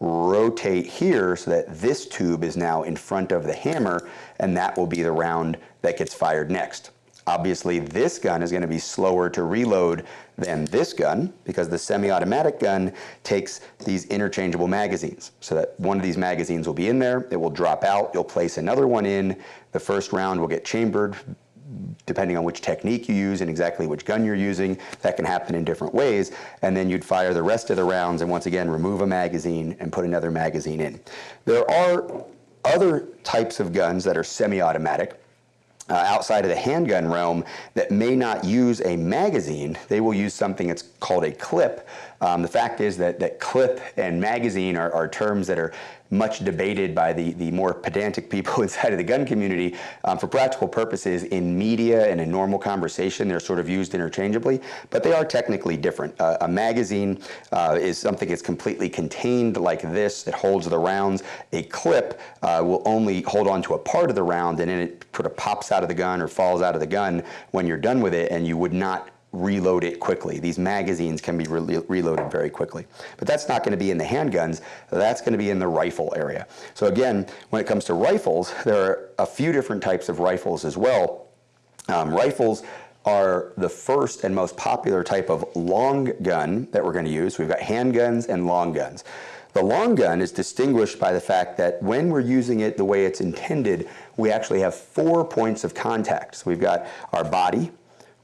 rotate here so that this tube is now in front of the hammer, and that will be the round that gets fired next. Obviously, this gun is going to be slower to reload than this gun because the semi-automatic gun takes these interchangeable magazines. So that one of these magazines will be in there, it will drop out, you'll place another one in, the first round will get chambered. Depending on which technique you use and exactly which gun you're using, that can happen in different ways. And then you'd fire the rest of the rounds and once again remove a magazine and put another magazine in. There are other types of guns that are semi-automatic. Outside of the handgun realm that may not use a magazine. They will use something that's called a clip. The fact is that clip and magazine are terms that are much debated by the more pedantic people inside of the gun community. For practical purposes, in media and in normal conversation, they're sort of used interchangeably, but they are technically different. A magazine is something that's completely contained like this. It holds the rounds. A clip will only hold on to a part of the round, and then it sort of pops out of the gun or falls out of the gun when you're done with it, and you would not reload it quickly. These magazines can be reloaded very quickly. But that's not going to be in the handguns, that's going to be in the rifle area. So again, when it comes to rifles, there are a few different types of rifles as well. Rifles are the first and most popular type of long gun that we're going to use. We've got handguns and long guns. The long gun is distinguished by the fact that when we're using it the way it's intended, we actually have 4 points of contact. So we've got our body,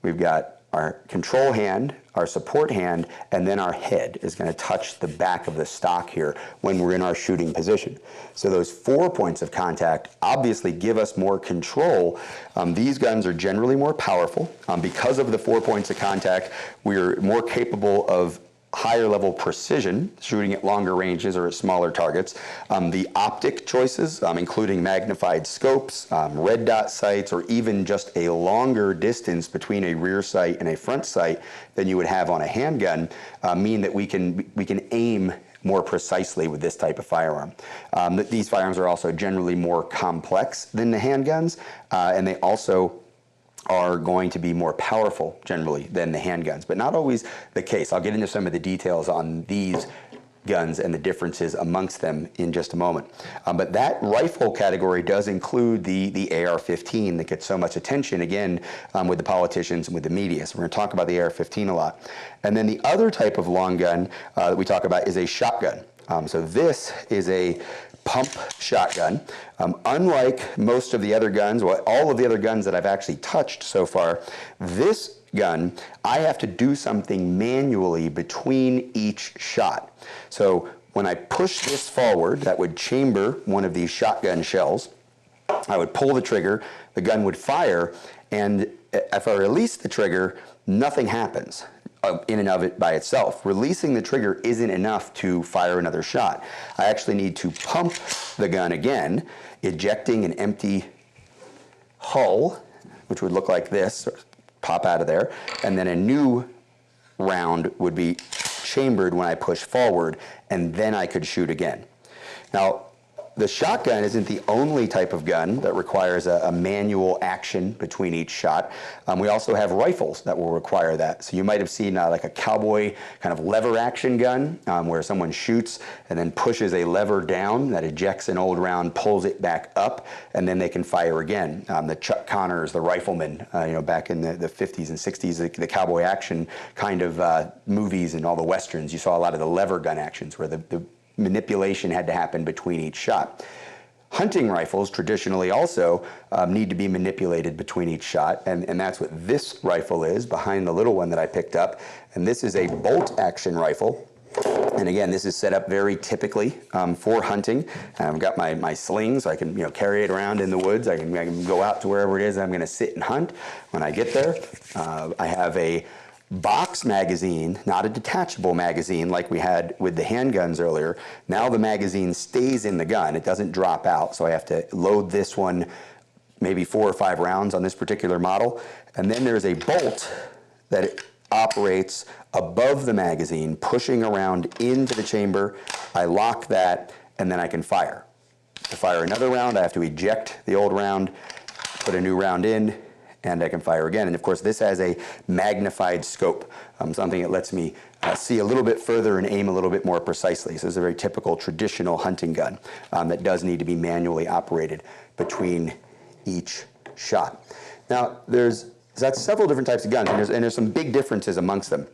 we've got our control hand, our support hand, and then our head is going to touch the back of the stock here when we're in our shooting position. So those 4 points of contact obviously give us more control. These guns are generally more powerful. Because of the 4 points of contact, we're more capable of higher level precision, shooting at longer ranges or at smaller targets. The optic choices, including magnified scopes, red dot sights, or even just a longer distance between a rear sight and a front sight than you would have on a handgun, mean that we can aim more precisely with this type of firearm. These firearms are also generally more complex than the handguns, and they also are going to be more powerful generally than the handguns, but not always the case. I'll get into some of the details on these guns and the differences amongst them in just a moment. But that rifle category does include the AR-15 that gets so much attention, again, with the politicians and with the media. So we're going to talk about the AR-15 a lot. And then the other type of long gun that we talk about is a shotgun. So this is a pump shotgun. Unlike most of the other guns, well, all of the other guns that I've actually touched so far, this gun, I have to do something manually between each shot. So when I push this forward, that would chamber one of these shotgun shells. I would pull the trigger, the gun would fire, and if I release the trigger, nothing happens in and of it by itself. Releasing the trigger isn't enough to fire another shot. I actually need to pump the gun again, ejecting an empty hull, which would look like this, pop out of there, and then a new round would be chambered when I push forward, and then I could shoot again. Now, The shotgun isn't the only type of gun that requires a manual action between each shot. We also have rifles that will require that. So you might have seen like a cowboy kind of lever action gun where someone shoots and then pushes a lever down that ejects an old round, pulls it back up, and then they can fire again. The Chuck Connors, the riflemen, back in the 50s and 60s, the cowboy action kind of movies and all the westerns, you saw a lot of the lever gun actions where the manipulation had to happen between each shot. Hunting rifles traditionally also need to be manipulated between each shot, and that's what this rifle is behind the little one that I picked up. And this is a bolt action rifle. And again, this is set up very typically for hunting. I've got my sling, so I can carry it around in the woods. I can go out to wherever it is I'm going to sit and hunt. When I get there, I have a box magazine, not a detachable magazine like we had with the handguns earlier. Now the magazine stays in the gun. It doesn't drop out, so I have to load this one maybe 4 or 5 rounds on this particular model. And then there's a bolt that operates above the magazine, pushing around into the chamber. I lock that, and then I can fire. To fire another round, I have to eject the old round, put a new round in, and I can fire again. And of course, this has a magnified scope, something that lets me see a little bit further and aim a little bit more precisely. So this is a very typical traditional hunting gun that does need to be manually operated between each shot. Now, that's several different types of guns, and there's some big differences amongst them.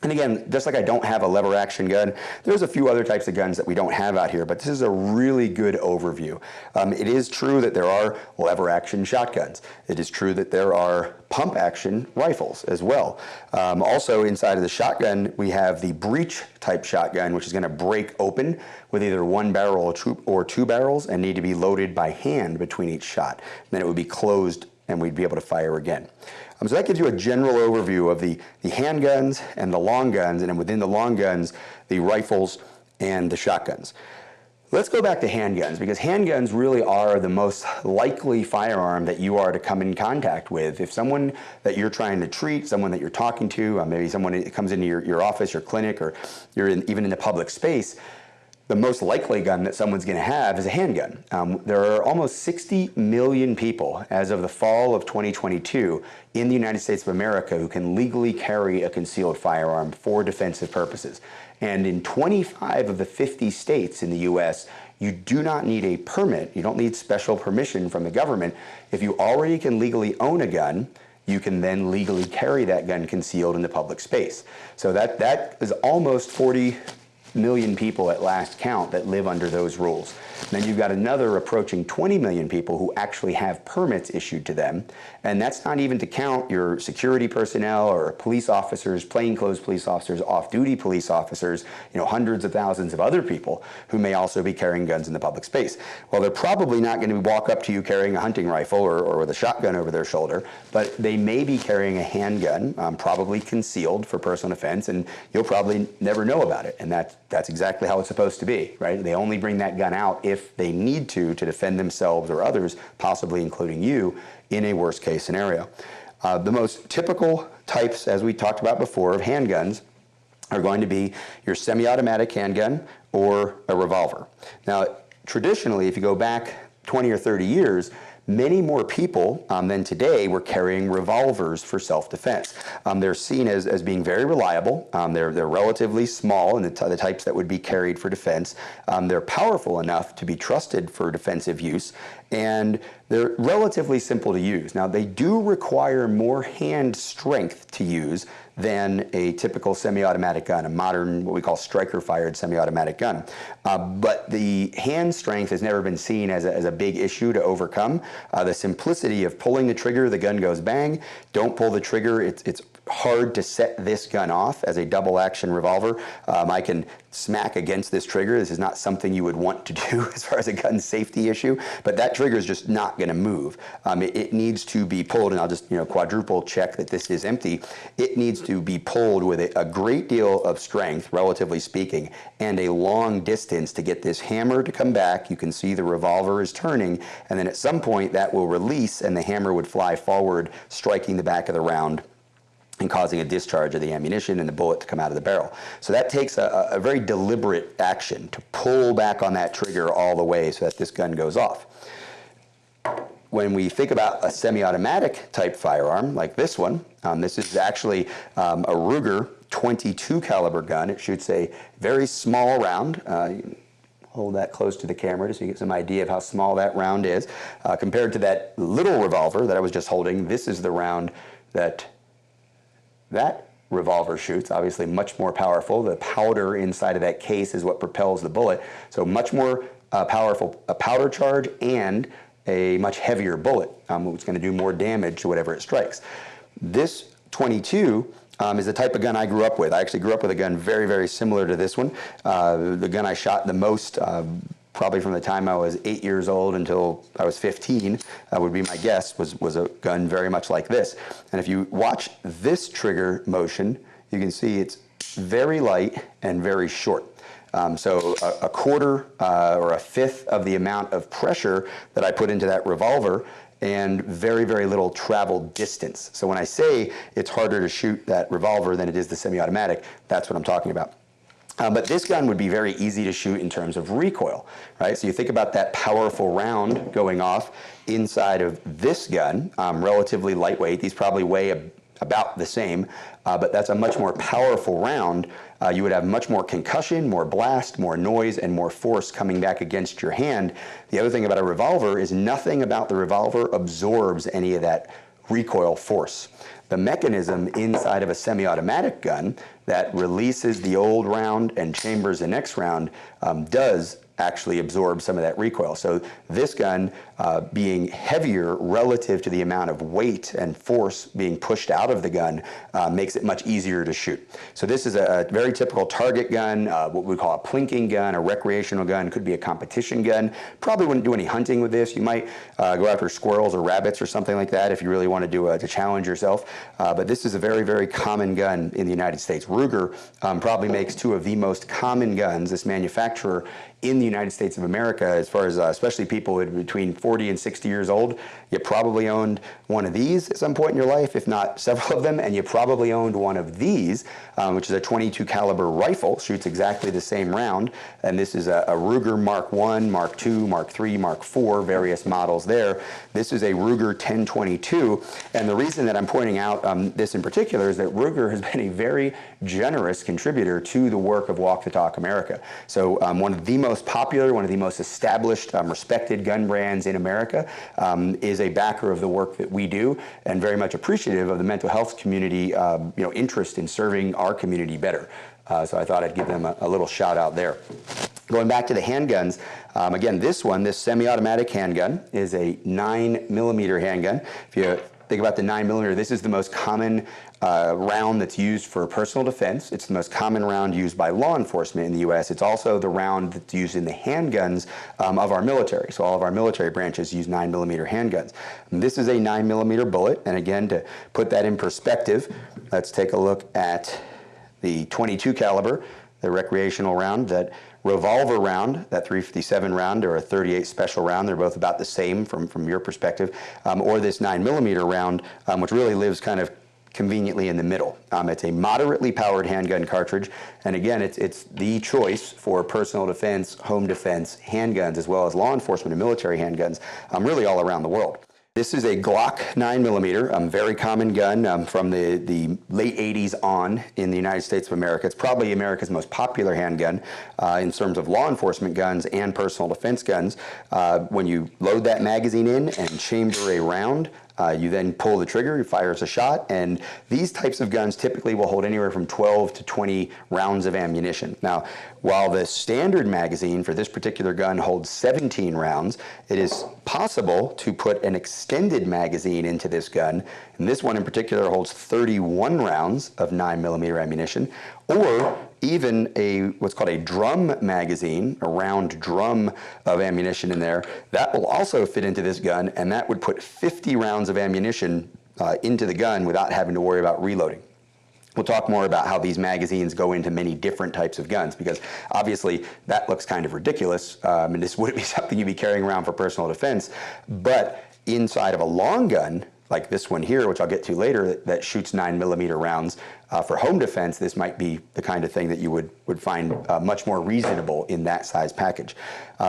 And again, just like I don't have a lever action gun, there's a few other types of guns that we don't have out here, but this is a really good overview. It is true that there are lever action shotguns. It is true that there are pump action rifles as well. Also inside of the shotgun, we have the breech type shotgun, which is going to break open with either 1 barrel or 2 barrels and need to be loaded by hand between each shot. Then it would be closed and we'd be able to fire again. So that gives you a general overview of the handguns and the long guns, and then within the long guns, the rifles and the shotguns. Let's go back to handguns, because handguns really are the most likely firearm that you are to come in contact with. If someone that you're trying to treat, someone that you're talking to, maybe someone that comes into your office, your clinic, or you're even in the public space, the most likely gun that someone's going to have is a handgun. There are almost 60 million people as of the fall of 2022 in the United States of America who can legally carry a concealed firearm for defensive purposes. And in 25 of the 50 states in the U.S., you do not need a permit. You don't need special permission from the government. If you already can legally own a gun, you can then legally carry that gun concealed in the public space. So that is almost 40 million people at last count that live under those rules. Then you've got another approaching 20 million people who actually have permits issued to them, and that's not even to count your security personnel or police officers, plainclothes police officers, off-duty police officers, hundreds of thousands of other people who may also be carrying guns in the public space. Well, they're probably not going to walk up to you carrying a hunting rifle or with a shotgun over their shoulder, but they may be carrying a handgun, probably concealed for personal defense, and you'll probably never know about it, and that's exactly how it's supposed to be, right? They only bring that gun out if they need to defend themselves or others, possibly including you, in a worst case scenario. The most typical types, as we talked about before, of handguns are going to be your semi-automatic handgun or a revolver. Now, traditionally, if you go back 20 or 30 years, many more people than today were carrying revolvers for self-defense. They're seen as being very reliable. They're relatively small, and the types that would be carried for defense. They're powerful enough to be trusted for defensive use, and they're relatively simple to use. Now, they do require more hand strength to use than a typical semi-automatic gun, a modern, what we call striker-fired semi-automatic gun. But the hand strength has never been seen as a big issue to overcome. The simplicity of pulling the trigger, the gun goes bang. Don't pull the trigger, it's hard to set this gun off as a double action revolver. I can smack against this trigger. This is not something you would want to do as far as a gun safety issue, but that trigger is just not going to move. It needs to be pulled, and I'll just quadruple check that this is empty. It needs to be pulled with a great deal of strength, relatively speaking, and a long distance to get this hammer to come back. You can see the revolver is turning, and then at some point that will release and the hammer would fly forward, striking the back of the round and causing a discharge of the ammunition and the bullet to come out of the barrel. So that takes a very deliberate action to pull back on that trigger all the way so that this gun goes off. When we think about a semi-automatic type firearm like this one, this is actually a Ruger 22 caliber gun. It shoots a very small round. Hold that close to the camera just so you get some idea of how small that round is. Compared to that little revolver that I was just holding, this is the round that revolver shoots, obviously much more powerful. The powder inside of that case is what propels the bullet. So much more powerful a powder charge and a much heavier bullet, which is going to do more damage to whatever it strikes. This 22 is the type of gun I grew up with. I actually grew up with a gun very, very similar to this one. The gun I shot the most, probably from the time I was 8 years old until I was 15, would be my guess, was a gun very much like this. And if you watch this trigger motion, you can see it's very light and very short. So a quarter or a fifth of the amount of pressure that I put into that revolver and very, very little travel distance. So when I say it's harder to shoot that revolver than it is the semi-automatic, that's what I'm talking about. But this gun would be very easy to shoot in terms of recoil, right? So you think about that powerful round going off inside of this gun, relatively lightweight. These probably weigh about the same, but that's a much more powerful round. You would have much more concussion, more blast, more noise, and more force coming back against your hand. The other thing about a revolver is nothing about the revolver absorbs any of that recoil force. The mechanism inside of a semi-automatic gun that releases the old round and chambers the next round does actually absorb some of that recoil. So this gun being heavier relative to the amount of weight and force being pushed out of the gun makes it much easier to shoot. So this is a very typical target gun, what we call a plinking gun, a recreational gun, could be a competition gun. Probably wouldn't do any hunting with this. You might go after squirrels or rabbits or something like that if you really want to to challenge yourself. But this is a very, very common gun in the United States. Ruger probably makes two of the most common guns, this manufacturer, in the United States of America, as far as especially people between 40 and 60 years old. You probably owned one of these at some point in your life, if not several of them, and you probably owned one of these, which is a 22 caliber rifle, shoots exactly the same round, and this is a Ruger Mark I, Mark II, Mark III, Mark IV, various models there. This is a Ruger 1022, and the reason that I'm pointing out this in particular is that Ruger has been a very generous contributor to the work of Walk the Talk America. So one of the most popular, one of the most established, respected gun brands in America is a backer of the work that we do, and very much appreciative of the mental health community interest in serving our community better. So I thought I'd give them a little shout out there. Going back to the handguns, again, this semi-automatic handgun is a 9mm handgun. If you think about the 9mm, this is the most common round that's used for personal defense. It's the most common round used by law enforcement in the U.S. It's also the round that's used in the handguns of our military. So all of our military branches use 9mm handguns. And this is a 9mm bullet, and again, to put that in perspective, let's take a look at the 22 caliber, the recreational round, that revolver round, that 357 round, or a 38 special round. They're both about the same from your perspective, or this 9mm round, which really lives kind of conveniently in the middle. It's a moderately powered handgun cartridge, and again, it's the choice for personal defense, home defense, handguns, as well as law enforcement and military handguns, really all around the world. This is a Glock 9mm, very common gun from the late 80s on in the United States of America. It's probably America's most popular handgun in terms of law enforcement guns and personal defense guns. When you load that magazine in and chamber a round, you then pull the trigger, it fires a shot, and these types of guns typically will hold anywhere from 12 to 20 rounds of ammunition. Now, while the standard magazine for this particular gun holds 17 rounds, it is possible to put an extended magazine into this gun, and this one in particular holds 31 rounds of 9mm ammunition, or even what's called a drum magazine, a round drum of ammunition in there. That will also fit into this gun, and that would put 50 rounds of ammunition into the gun without having to worry about reloading. We'll talk more about how these magazines go into many different types of guns, because obviously that looks kind of ridiculous, and this wouldn't be something you'd be carrying around for personal defense, but inside of a long gun, like this one here, which I'll get to later, that shoots 9mm rounds. For home defense, this might be the kind of thing that you would find much more reasonable in that size package.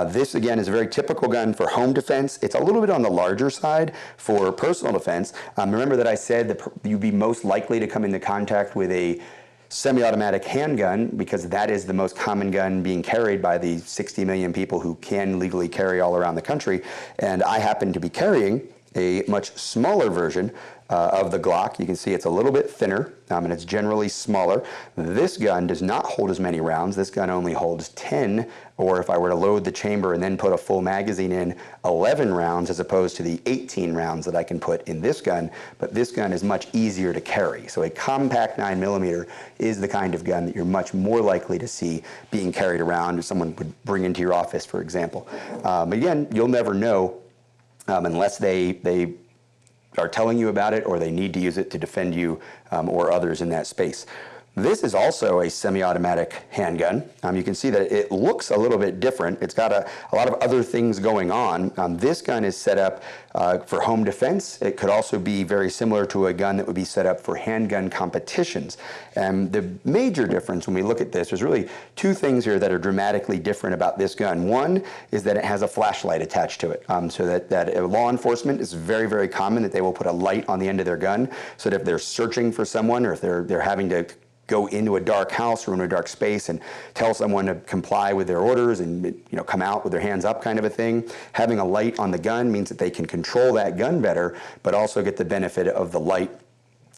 This, again, is a very typical gun for home defense. It's a little bit on the larger side for personal defense. Remember that I said that you'd be most likely to come into contact with a semi-automatic handgun, because that is the most common gun being carried by the 60 million people who can legally carry all around the country. And I happen to be carrying a much smaller version of the Glock. You can see it's a little bit thinner, and it's generally smaller. This gun does not hold as many rounds. This gun only holds 10, or if I were to load the chamber and then put a full magazine in, 11 rounds, as opposed to the 18 rounds that I can put in this gun. But this gun is much easier to carry. So a compact 9mm is the kind of gun that you're much more likely to see being carried around, if someone would bring into your office, for example. Again, you'll never know unless they are telling you about it, or they need to use it to defend you or others in that space. This is also a semi-automatic handgun. You can see that it looks a little bit different. It's got a lot of other things going on. This gun is set up for home defense. It could also be very similar to a gun that would be set up for handgun competitions. And the major difference when we look at this, there's really two things here that are dramatically different about this gun. One is that it has a flashlight attached to it. So that law enforcement is very, very common that they will put a light on the end of their gun, so that if they're searching for someone, or if they're having to go into a dark house or in a dark space and tell someone to comply with their orders and come out with their hands up, kind of a thing. Having a light on the gun means that they can control that gun better, but also get the benefit of the light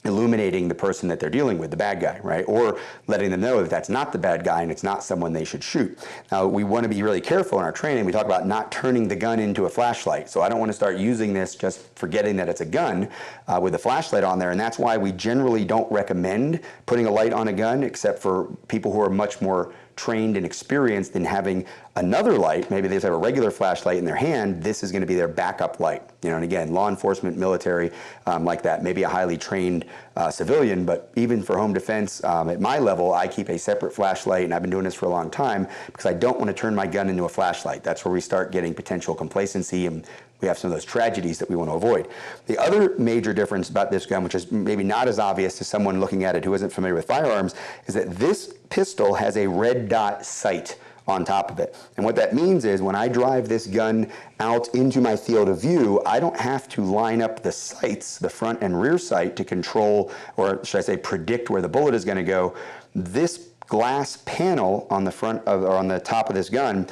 illuminating the person that they're dealing with, the bad guy, right? Or letting them know that that's not the bad guy and it's not someone they should shoot. Now, we want to be really careful in our training. We talk about not turning the gun into a flashlight. So I don't want to start using this just forgetting that it's a gun with a flashlight on there. And that's why we generally don't recommend putting a light on a gun, except for people who are much more trained and experienced in having another light. Maybe they just have a regular flashlight in their hand. This is going to be their backup light. And again, law enforcement, military, like that, maybe a highly trained civilian, but even for home defense, at my level, I keep a separate flashlight, and I've been doing this for a long time, because I don't want to turn my gun into a flashlight. That's where we start getting potential complacency, and we have some of those tragedies that we want to avoid. The other major difference about this gun, which is maybe not as obvious to someone looking at it who isn't familiar with firearms, is that this pistol has a red dot sight on top of it. And what that means is when I drive this gun out into my field of view, I don't have to line up the sights, the front and rear sight, to control, or should I say predict, where the bullet is going to go. This glass panel on the front of, or on the top of this gun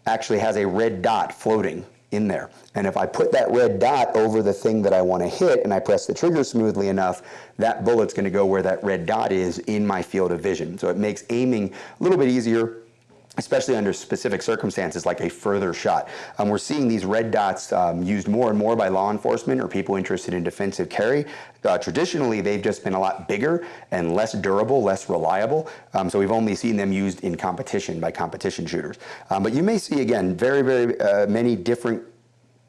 actually has a red dot floating in there. And if I put that red dot over the thing that I want to hit and I press the trigger smoothly enough, that bullet's going to go where that red dot is in my field of vision. So it makes aiming a little bit easier, especially under specific circumstances like a further shot. We're seeing these red dots used more and more by law enforcement or people interested in defensive carry. Traditionally, they've just been a lot bigger and less durable, less reliable. So we've only seen them used in competition by competition shooters. But you may see, again, very, very many different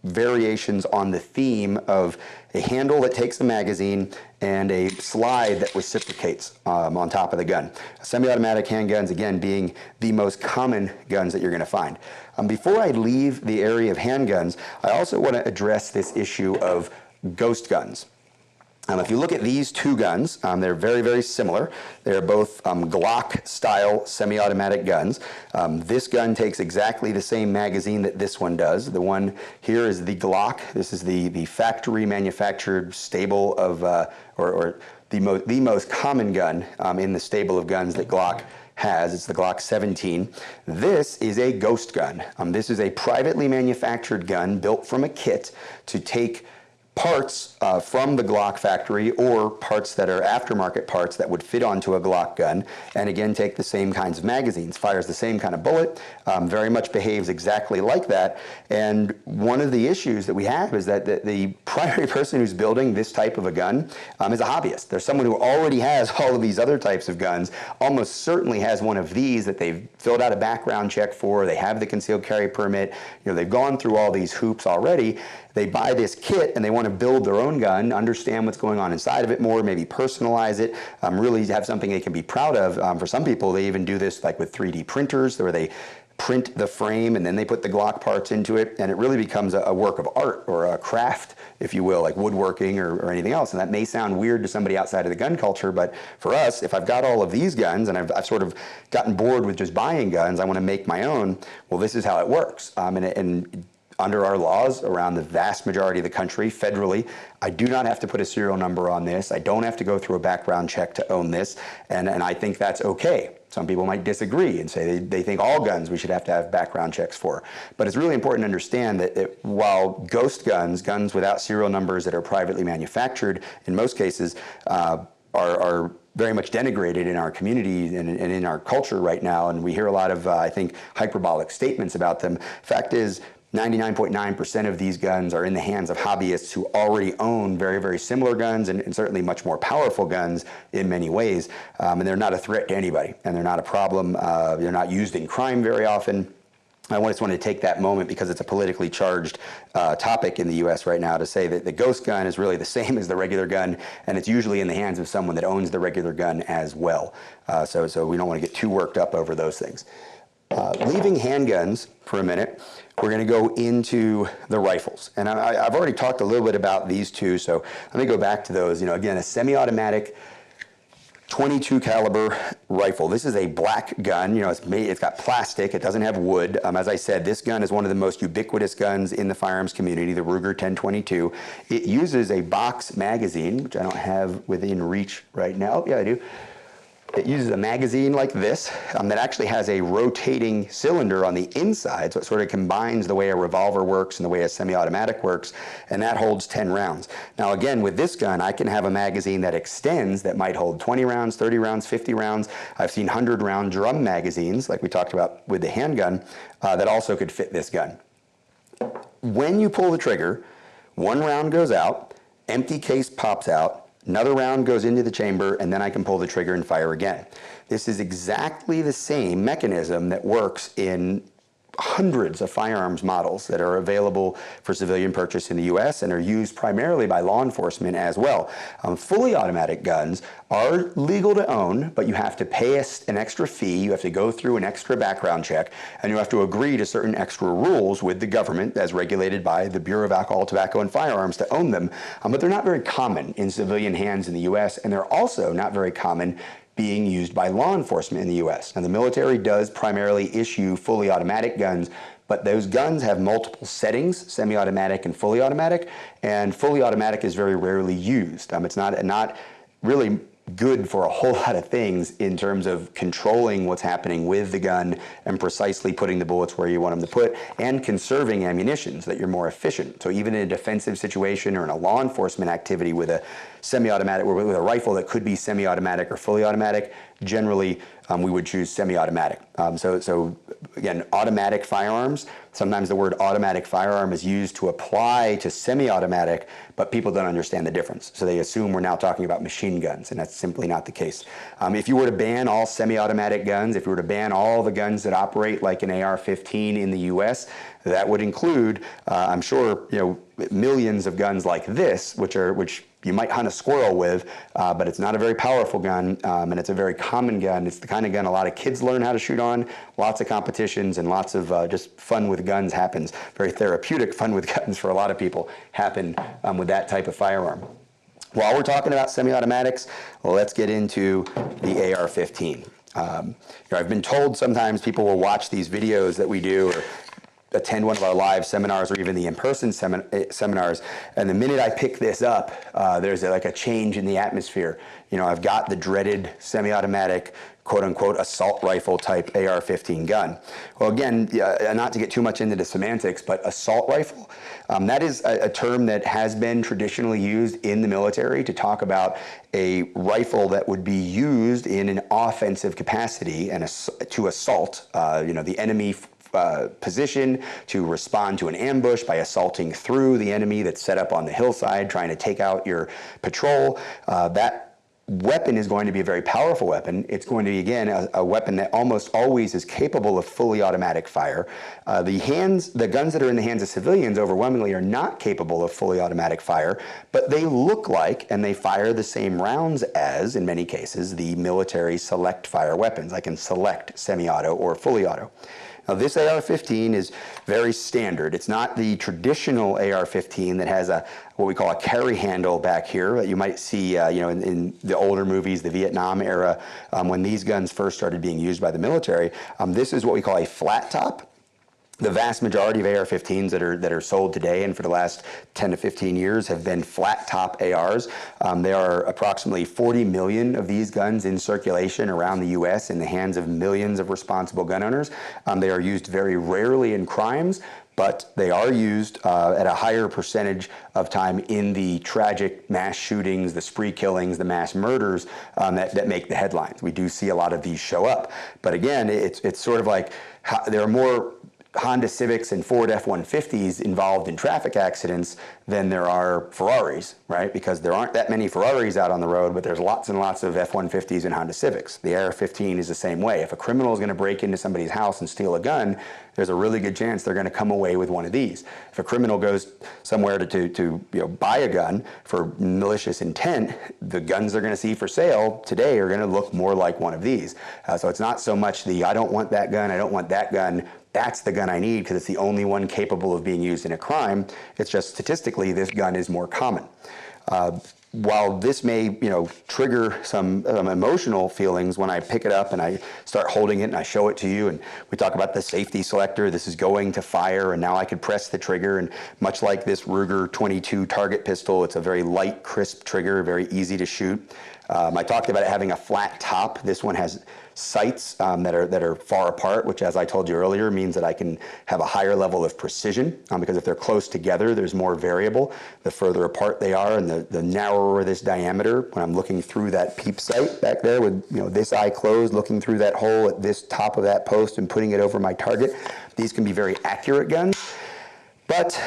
variations on the theme of a handle that takes a magazine and a slide that reciprocates on top of the gun. Semi-automatic handguns, again, being the most common guns that you're going to find. Before I leave the area of handguns, I also want to address this issue of ghost guns. If you look at these two guns, they're very, very similar. They're both Glock-style semi-automatic guns. This gun takes exactly the same magazine that this one does. The one here is the Glock. This is the factory manufactured stable of, or the most common gun in the stable of guns that Glock has. It's the Glock 17. This is a ghost gun. This is a privately manufactured gun built from a kit to take parts from the Glock factory, or parts that are aftermarket parts that would fit onto a Glock gun, and again take the same kinds of magazines, fires the same kind of bullet, very much behaves exactly like that. And one of the issues that we have is that the primary person who's building this type of a gun is a hobbyist. There's someone who already has all of these other types of guns, almost certainly has one of these that they've filled out a background check for, they have the concealed carry permit, they've gone through all these hoops already. They buy this kit and they want to build their own gun, understand what's going on inside of it more, maybe personalize it, really have something they can be proud of. For some people, they even do this like with 3D printers, where they print the frame and then they put the Glock parts into it, and it really becomes a work of art or a craft, if you will, like woodworking or anything else. And that may sound weird to somebody outside of the gun culture, but for us, if I've got all of these guns and I've sort of gotten bored with just buying guns, I want to make my own, well, this is how it works. And under our laws around the vast majority of the country, federally, I do not have to put a serial number on this. I don't have to go through a background check to own this, and I think that's okay. Some people might disagree and say they think all guns we should have to have background checks for. But it's really important to understand that while ghost guns, guns without serial numbers that are privately manufactured, in most cases, are very much denigrated in our community and in our culture right now, and we hear a lot of, I think, hyperbolic statements about them. Fact is, 99.9% of these guns are in the hands of hobbyists who already own very, very similar guns and certainly much more powerful guns in many ways. And they're not a threat to anybody, and they're not a problem. They're not used in crime very often. I just wanted to take that moment because it's a politically charged topic in the U.S. right now to say that the ghost gun is really the same as the regular gun, and it's usually in the hands of someone that owns the regular gun as well. So we don't want to get too worked up over those things. Leaving handguns for a minute, we're going to go into the rifles. And I've already talked a little bit about these two, so let me go back to those. Again, a semi-automatic 22 caliber rifle. This is a black gun. It's got plastic. It doesn't have wood. As I said, this gun is one of the most ubiquitous guns in the firearms community, the Ruger 1022. It uses a box magazine, which I don't have within reach right now. Yeah, I do. It uses a magazine like this that actually has a rotating cylinder on the inside, so it sort of combines the way a revolver works and the way a semi-automatic works, and that holds 10 rounds. Now again, with this gun, I can have a magazine that extends that might hold 20 rounds, 30 rounds, 50 rounds. I've seen 100-round drum magazines, like we talked about with the handgun, that also could fit this gun. When you pull the trigger, one round goes out, empty case pops out, another round goes into the chamber, and then I can pull the trigger and fire again. This is exactly the same mechanism that works in hundreds of firearms models that are available for civilian purchase in the U.S. and are used primarily by law enforcement as well. Fully automatic guns are legal to own, but you have to pay an extra fee, you have to go through an extra background check, and you have to agree to certain extra rules with the government as regulated by the Bureau of Alcohol, Tobacco, and Firearms to own them. But they're not very common in civilian hands in the U.S., and they're also not very common being used by law enforcement in the U.S. Now, the military does primarily issue fully automatic guns, but those guns have multiple settings, semi-automatic and fully automatic is very rarely used. It's not really good for a whole lot of things in terms of controlling what's happening with the gun and precisely putting the bullets where you want them to put and conserving ammunition so that you're more efficient. So even in a defensive situation or in a law enforcement activity with a semi-automatic or with a rifle that could be semi-automatic or fully automatic, generally we would choose semi-automatic. So again, automatic firearms, sometimes the word automatic firearm is used to apply to semi-automatic, but people don't understand the difference. So they assume we're now talking about machine guns, and that's simply not the case. If you were to ban all semi-automatic guns, if you were to ban all the guns that operate like an AR-15 in the US, that would include, I'm sure, millions of guns like this, which you might hunt a squirrel with, but it's not a very powerful gun, and it's a very common gun. It's the kind of gun a lot of kids learn how to shoot on, lots of competitions, and lots of just fun with guns happens. Very therapeutic fun with guns for a lot of people happen with that type of firearm. While we're talking about semi-automatics, let's get into the AR-15. I've been told sometimes people will watch these videos that we do or attend one of our live seminars or even the in-person seminars, and the minute I pick this up, there's like a change in the atmosphere. I've got the dreaded semi-automatic, quote-unquote, assault rifle type AR-15 gun. Well, again, not to get too much into the semantics, but assault rifle, that is a term that has been traditionally used in the military to talk about a rifle that would be used in an offensive capacity and to assault, the enemy position, to respond to an ambush by assaulting through the enemy that's set up on the hillside, trying to take out your patrol. That weapon is going to be a very powerful weapon. It's going to be, again, a weapon that almost always is capable of fully automatic fire. The guns that are in the hands of civilians overwhelmingly are not capable of fully automatic fire, but they look like and they fire the same rounds as, in many cases, the military select fire weapons, like in select semi-auto or fully auto. Now, this AR-15 is very standard. It's not the traditional AR-15 that has what we call a carry handle back here that you might see in the older movies, the Vietnam era, when these guns first started being used by the military. This is what we call a flat top. The vast majority of AR-15s that are sold today and for the last 10 to 15 years have been flat top ARs. There are approximately 40 million of these guns in circulation around the U.S. in the hands of millions of responsible gun owners. They are used very rarely in crimes, but they are used at a higher percentage of time in the tragic mass shootings, the spree killings, the mass murders that make the headlines. We do see a lot of these show up. But again, it's sort of like there are more Honda Civics and Ford F-150s involved in traffic accidents than there are Ferraris, right? Because there aren't that many Ferraris out on the road, but there's lots and lots of F-150s and Honda Civics. The AR-15 is the same way. If a criminal is going to break into somebody's house and steal a gun, there's a really good chance they're going to come away with one of these. If a criminal goes somewhere to buy a gun for malicious intent, the guns they're going to see for sale today are going to look more like one of these. So it's not so much I don't want that gun, I don't want that gun, that's the gun I need because it's the only one capable of being used in a crime. It's just statistically this gun is more common. While this may trigger some emotional feelings when I pick it up and I start holding it and I show it to you and we talk about the safety selector, this is going to fire and now I could press the trigger, and much like this Ruger 22 target pistol, it's a very light, crisp trigger, very easy to shoot. I talked about it having a flat top. This one has sights that are far apart, which, as I told you earlier, means that I can have a higher level of precision because if they're close together, there's more variable. The further apart they are and the narrower this diameter, when I'm looking through that peep sight back there with this eye closed, looking through that hole at this top of that post and putting it over my target, these can be very accurate guns. But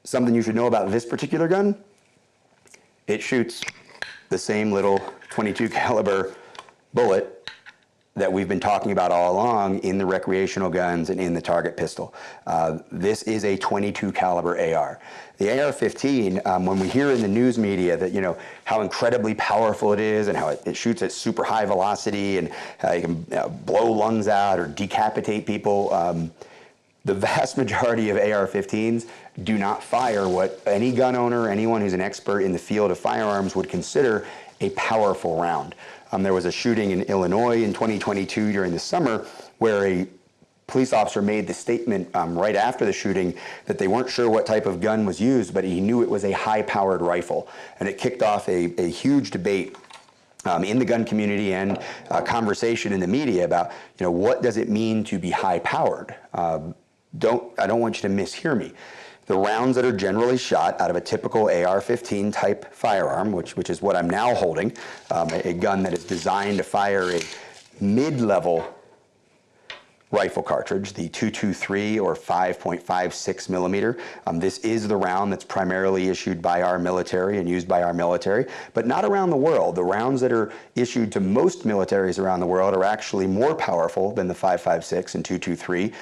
something you should know about this particular gun, it shoots the same little 22 caliber bullet that we've been talking about all along in the recreational guns and in the target pistol. This is a 22 caliber AR. The AR-15, when we hear in the news media that how incredibly powerful it is and how it shoots at super high velocity and you can blow lungs out or decapitate people, the vast majority of AR-15s do not fire what any gun owner, anyone who's an expert in the field of firearms would consider a powerful round. There was a shooting in Illinois in 2022 during the summer where a police officer made the statement right after the shooting that they weren't sure what type of gun was used, but he knew it was a high-powered rifle. And it kicked off a huge debate in the gun community and conversation in the media about what does it mean to be high-powered. I don't want you to mishear me. The rounds that are generally shot out of a typical AR-15 type firearm, which is what I'm now holding, a gun that is designed to fire a mid-level rifle cartridge, the 223 or 5.56 millimeter. This is the round that's primarily issued by our military and used by our military, but not around the world. The rounds that are issued to most militaries around the world are actually more powerful than the 5.56 and 223.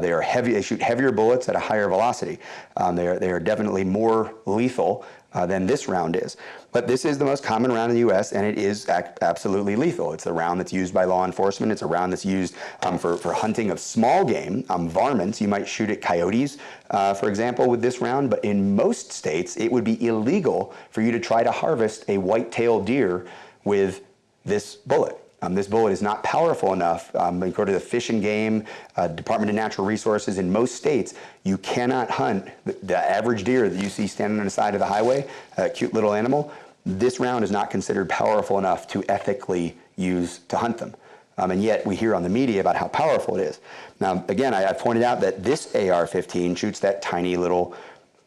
They are heavy. They shoot heavier bullets at a higher velocity. They are definitely more lethal than this round is. But this is the most common round in the U.S., and it is absolutely lethal. It's the round that's used by law enforcement. It's a round that's used for hunting of small game, varmints. You might shoot at coyotes, for example, with this round, but in most states, it would be illegal for you to try to harvest a white-tailed deer with this bullet. This bullet is not powerful enough. According to the Fish and Game, Department of Natural Resources in most states, you cannot hunt the average deer that you see standing on the side of the highway, a cute little animal. This round is not considered powerful enough to ethically use to hunt them. And yet we hear on the media about how powerful it is. Now, again, I pointed out that this AR-15 shoots that tiny little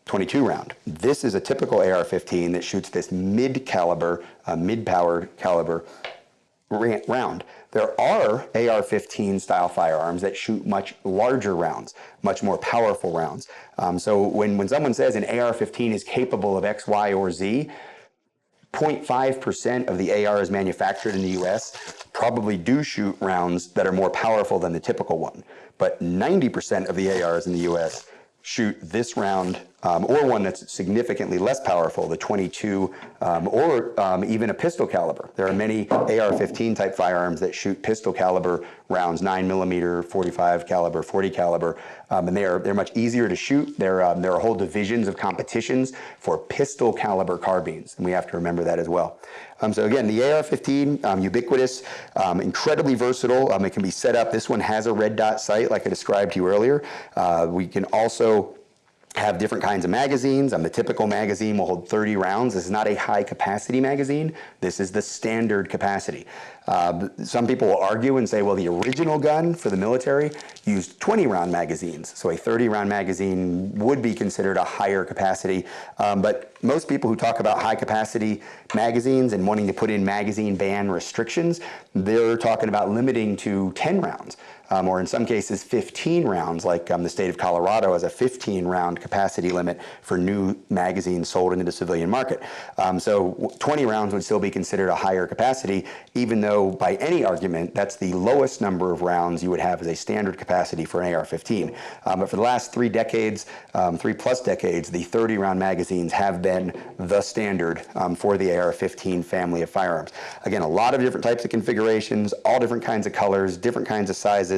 22 round. This is a typical AR-15 that shoots this mid-caliber, mid-powered caliber round. There are AR-15 style firearms that shoot much larger rounds, much more powerful rounds. So when someone says an AR-15 is capable of X, Y, or Z, 0.5% of the ARs manufactured in the US probably do shoot rounds that are more powerful than the typical one. But 90% of the ARs in the US shoot this round or one that's significantly less powerful, the 22, or even a pistol caliber. There are many AR-15 type firearms that shoot pistol caliber rounds, 9mm, 45 caliber, 40 caliber, and they're much easier to shoot. There are whole divisions of competitions for pistol caliber carbines, and we have to remember that as well. So again, the AR-15, ubiquitous, incredibly versatile. It can be set up. This one has a red dot sight, like I described to you earlier. We can also have different kinds of magazines. The typical magazine will hold 30 rounds. This is not a high capacity magazine. This is the standard capacity. Some people will argue and say, well, the original gun for the military used 20-round magazines. So a 30-round magazine would be considered a higher capacity. But most people who talk about high capacity magazines and wanting to put in magazine ban restrictions, they're talking about limiting to 10 rounds. Or in some cases 15 rounds, like the state of Colorado has a 15-round capacity limit for new magazines sold into the civilian market. So 20 rounds would still be considered a higher capacity, even though by any argument, that's the lowest number of rounds you would have as a standard capacity for an AR-15. But for the last 3 decades, 3+ decades, the 30-round magazines have been the standard for the AR-15 family of firearms. Again, a lot of different types of configurations, all different kinds of colors, different kinds of sizes.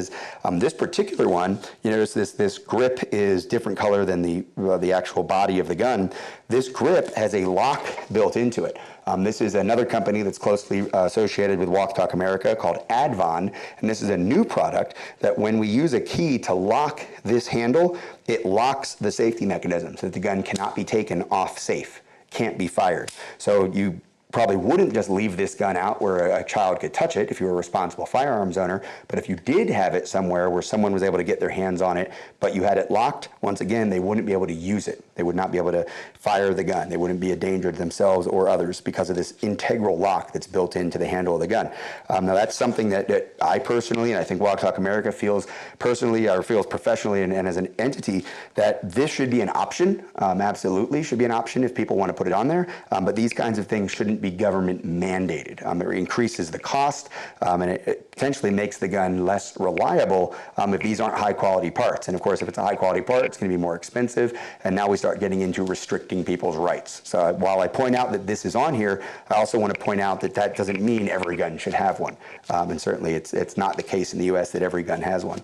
This particular one, you notice this grip is different color than the actual body of the gun. This grip has a lock built into it. This is another company that's closely associated with Walk Talk America called Advon, and this is a new product that when we use a key to lock this handle, it locks the safety mechanism so that the gun cannot be taken off safe, can't be fired. So you probably wouldn't just leave this gun out where a child could touch it if you were a responsible firearms owner, but if you did have it somewhere where someone was able to get their hands on it, but you had it locked, once again, they wouldn't be able to use it. They would not be able to fire the gun. They wouldn't be a danger to themselves or others because of this integral lock that's built into the handle of the gun. Now that's something that I personally, and I think Walk Talk America feels personally or feels professionally and as an entity that this should be an option, absolutely should be an option if people want to put it on there, but these kinds of things shouldn't be government mandated. It increases the cost and it potentially makes the gun less reliable if these aren't high quality parts. And of course, if it's a high quality part, it's going to be more expensive. And now we start getting into restricting people's rights. So while I point out that this is on here, I also want to point out that that doesn't mean every gun should have one. And certainly it's not the case in the US that every gun has one.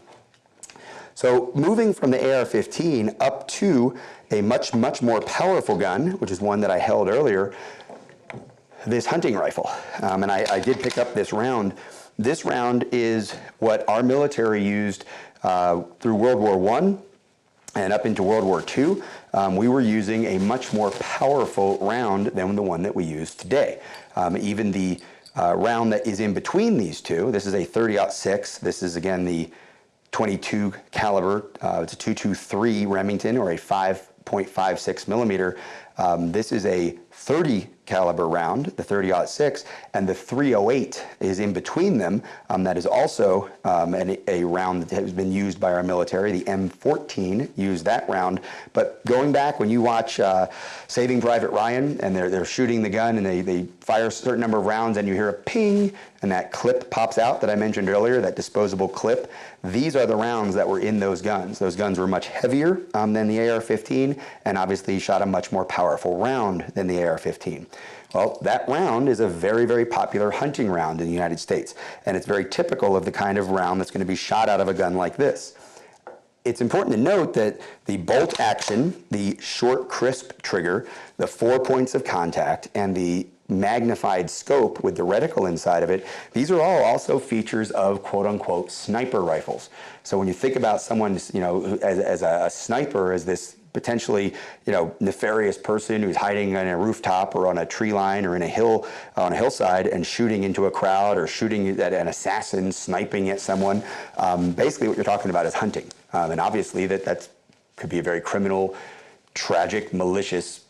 So moving from the AR-15 up to a much more powerful gun, which is one that I held earlier, this hunting rifle. And I did pick up this round. This round is what our military used through World War I and up into World War II. We were using a much more powerful round than the one that we use today. Even the round that is in between these two, this is a 30-06. This is again the 22 caliber. It's a 223 Remington or a 5.56 millimeter. This is a 30 caliber round, the 30-06, and the 308 is in between them. That is also a round that has been used by our military. The M14 used that round. But going back, when you watch Saving Private Ryan and they're shooting the gun and they fire a certain number of rounds and you hear a ping and that clip pops out that I mentioned earlier, that disposable clip, these are the rounds that were in those guns. Those guns were much heavier than the AR-15 and obviously shot a much more powerful round than the AR-15. Well, that round is a very popular hunting round in the United States, and it's very typical of the kind of round that's going to be shot out of a gun like this. It's important to note that the bolt action, the short, crisp trigger, the 4 points of contact, and the magnified scope with the reticle inside of it, these are all also features of quote-unquote sniper rifles. So when you think about someone, as a sniper, as this potentially, nefarious person who's hiding on a rooftop or on a tree line or in a hill, on a hillside and shooting into a crowd or shooting at an assassin, sniping at someone, basically what you're talking about is hunting. And obviously that could be a very criminal, tragic, malicious,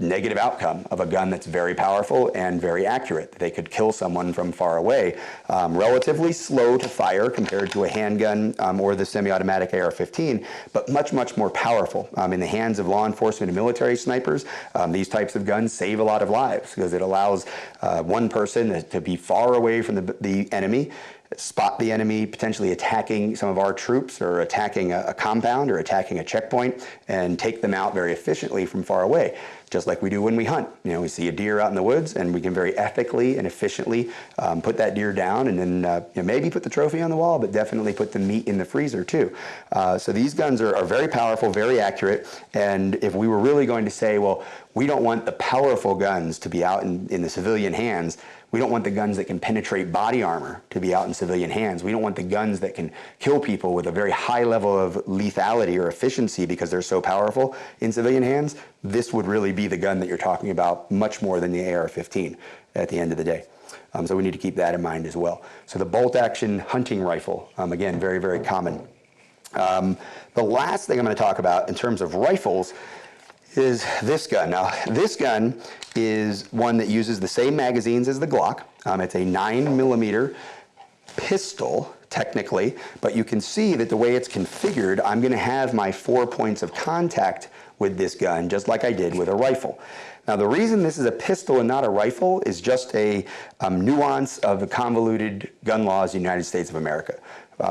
negative outcome of a gun that's very powerful and very accurate. They could kill someone from far away. Relatively slow to fire compared to a handgun or the semi-automatic AR-15, but much more powerful. In the hands of law enforcement and military snipers, these types of guns save a lot of lives because it allows one person to be far away from the enemy spot the enemy potentially attacking some of our troops or attacking a compound or attacking a checkpoint and take them out very efficiently from far away, just like we do when we hunt. You know, we see a deer out in the woods and we can very ethically and efficiently put that deer down and then you know, maybe put the trophy on the wall, but definitely put the meat in the freezer too. So these guns are very powerful, very accurate, and if we were really going to say, well, we don't want the powerful guns to be out in the civilian hands, we don't want the guns that can penetrate body armor to be out in civilian hands. We don't want the guns that can kill people with a very high level of lethality or efficiency because they're so powerful in civilian hands. This would really be the gun that you're talking about much more than the AR-15 at the end of the day. So we need to keep that in mind as well. So the bolt-action hunting rifle, again, very, very common. The last thing I'm going to talk about in terms of rifles is this gun. Now, this gun is one that uses the same magazines as the Glock. It's a 9mm pistol, technically, but you can see that the way it's configured, I'm going to have my 4 points of contact with this gun, just like I did with a rifle. Now, the reason this is a pistol and not a rifle is just a nuance of the convoluted gun laws in the United States of America.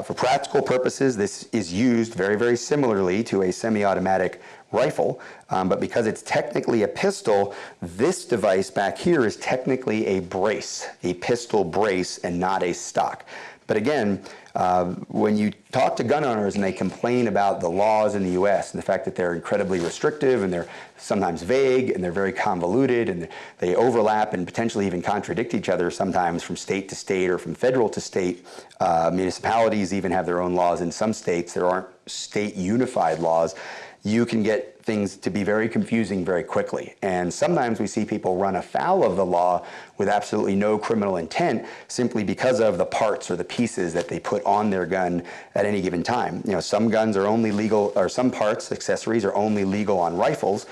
For practical purposes, this is used very, very similarly to a semi-automatic rifle, but because it's technically a pistol, this device back here is technically a brace, a pistol brace, and not a stock. But again, when you talk to gun owners and they complain about the laws in the U.S. and the fact that they're incredibly restrictive and they're sometimes vague and they're very convoluted and they overlap and potentially even contradict each other sometimes from state to state or from federal to state. Municipalities even have their own laws in some states. There aren't state unified laws. You can get things to be very confusing very quickly. And sometimes we see people run afoul of the law with absolutely no criminal intent simply because of the parts or the pieces that they put on their gun at any given time. You know, some guns are only legal, or some parts, accessories, are only legal on rifles.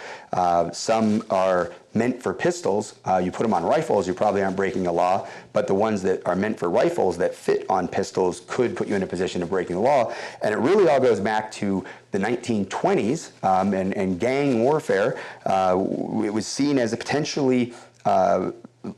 Some are meant for pistols. You put them on rifles, you probably aren't breaking the law, but the ones that are meant for rifles that fit on pistols could put you in a position of breaking the law. And it really all goes back to the 1920s and gang warfare. It was seen as a potentially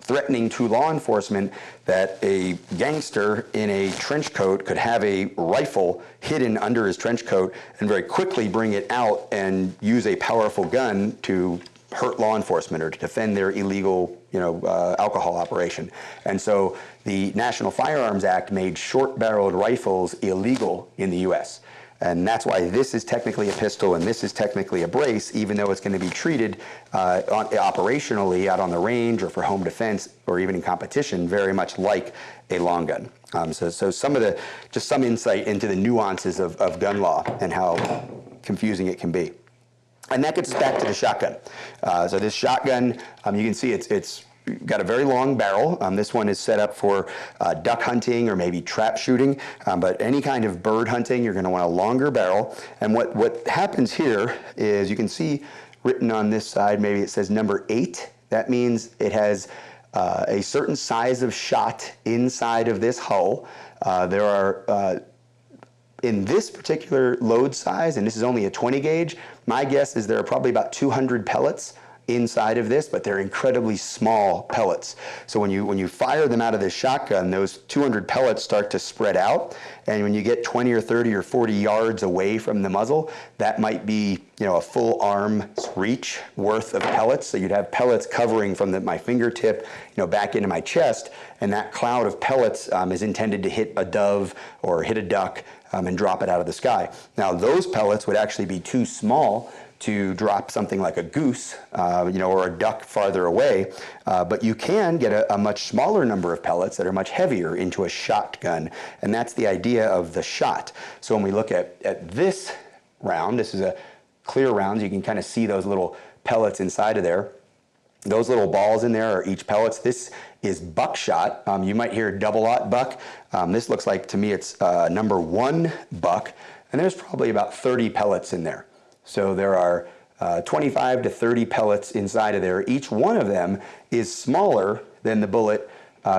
threatening to law enforcement that a gangster in a trench coat could have a rifle hidden under his trench coat and very quickly bring it out and use a powerful gun to hurt law enforcement or to defend their illegal, alcohol operation. And so the National Firearms Act made short-barreled rifles illegal in the U.S. And that's why this is technically a pistol and this is technically a brace, even though it's going to be treated operationally out on the range or for home defense or even in competition very much like a long gun. So some insight into the nuances of gun law and how confusing it can be. And that gets us back to the shotgun. So this shotgun, you can see it's got a very long barrel. This one is set up for duck hunting or maybe trap shooting, but any kind of bird hunting, you're going to want a longer barrel. And what happens here is you can see written on this side, maybe it says number 8. That means it has a certain size of shot inside of this hull. There are in this particular load size, and this is only a 20 gauge, my guess is there are probably about 200 pellets inside of this, but they're incredibly small pellets. So when you fire them out of this shotgun, those 200 pellets start to spread out, and when you get 20 or 30 or 40 yards away from the muzzle, that might be a full arm's reach worth of pellets. So you'd have pellets covering from my fingertip back into my chest, and that cloud of pellets is intended to hit a dove or hit a duck and drop it out of the sky. Now those pellets would actually be too small to drop something like a goose, or a duck farther away, but you can get a much smaller number of pellets that are much heavier into a shotgun, and that's the idea of the shot. So when we look at this round, this is a clear round, you can kind of see those little pellets inside of there. Those little balls in there are each pellets. This is buckshot. You might hear double-aught buck. This looks like, to me, it's number 1 buck, and there's probably about 30 pellets in there. So there are 25 to 30 pellets inside of there. Each one of them is smaller than the bullet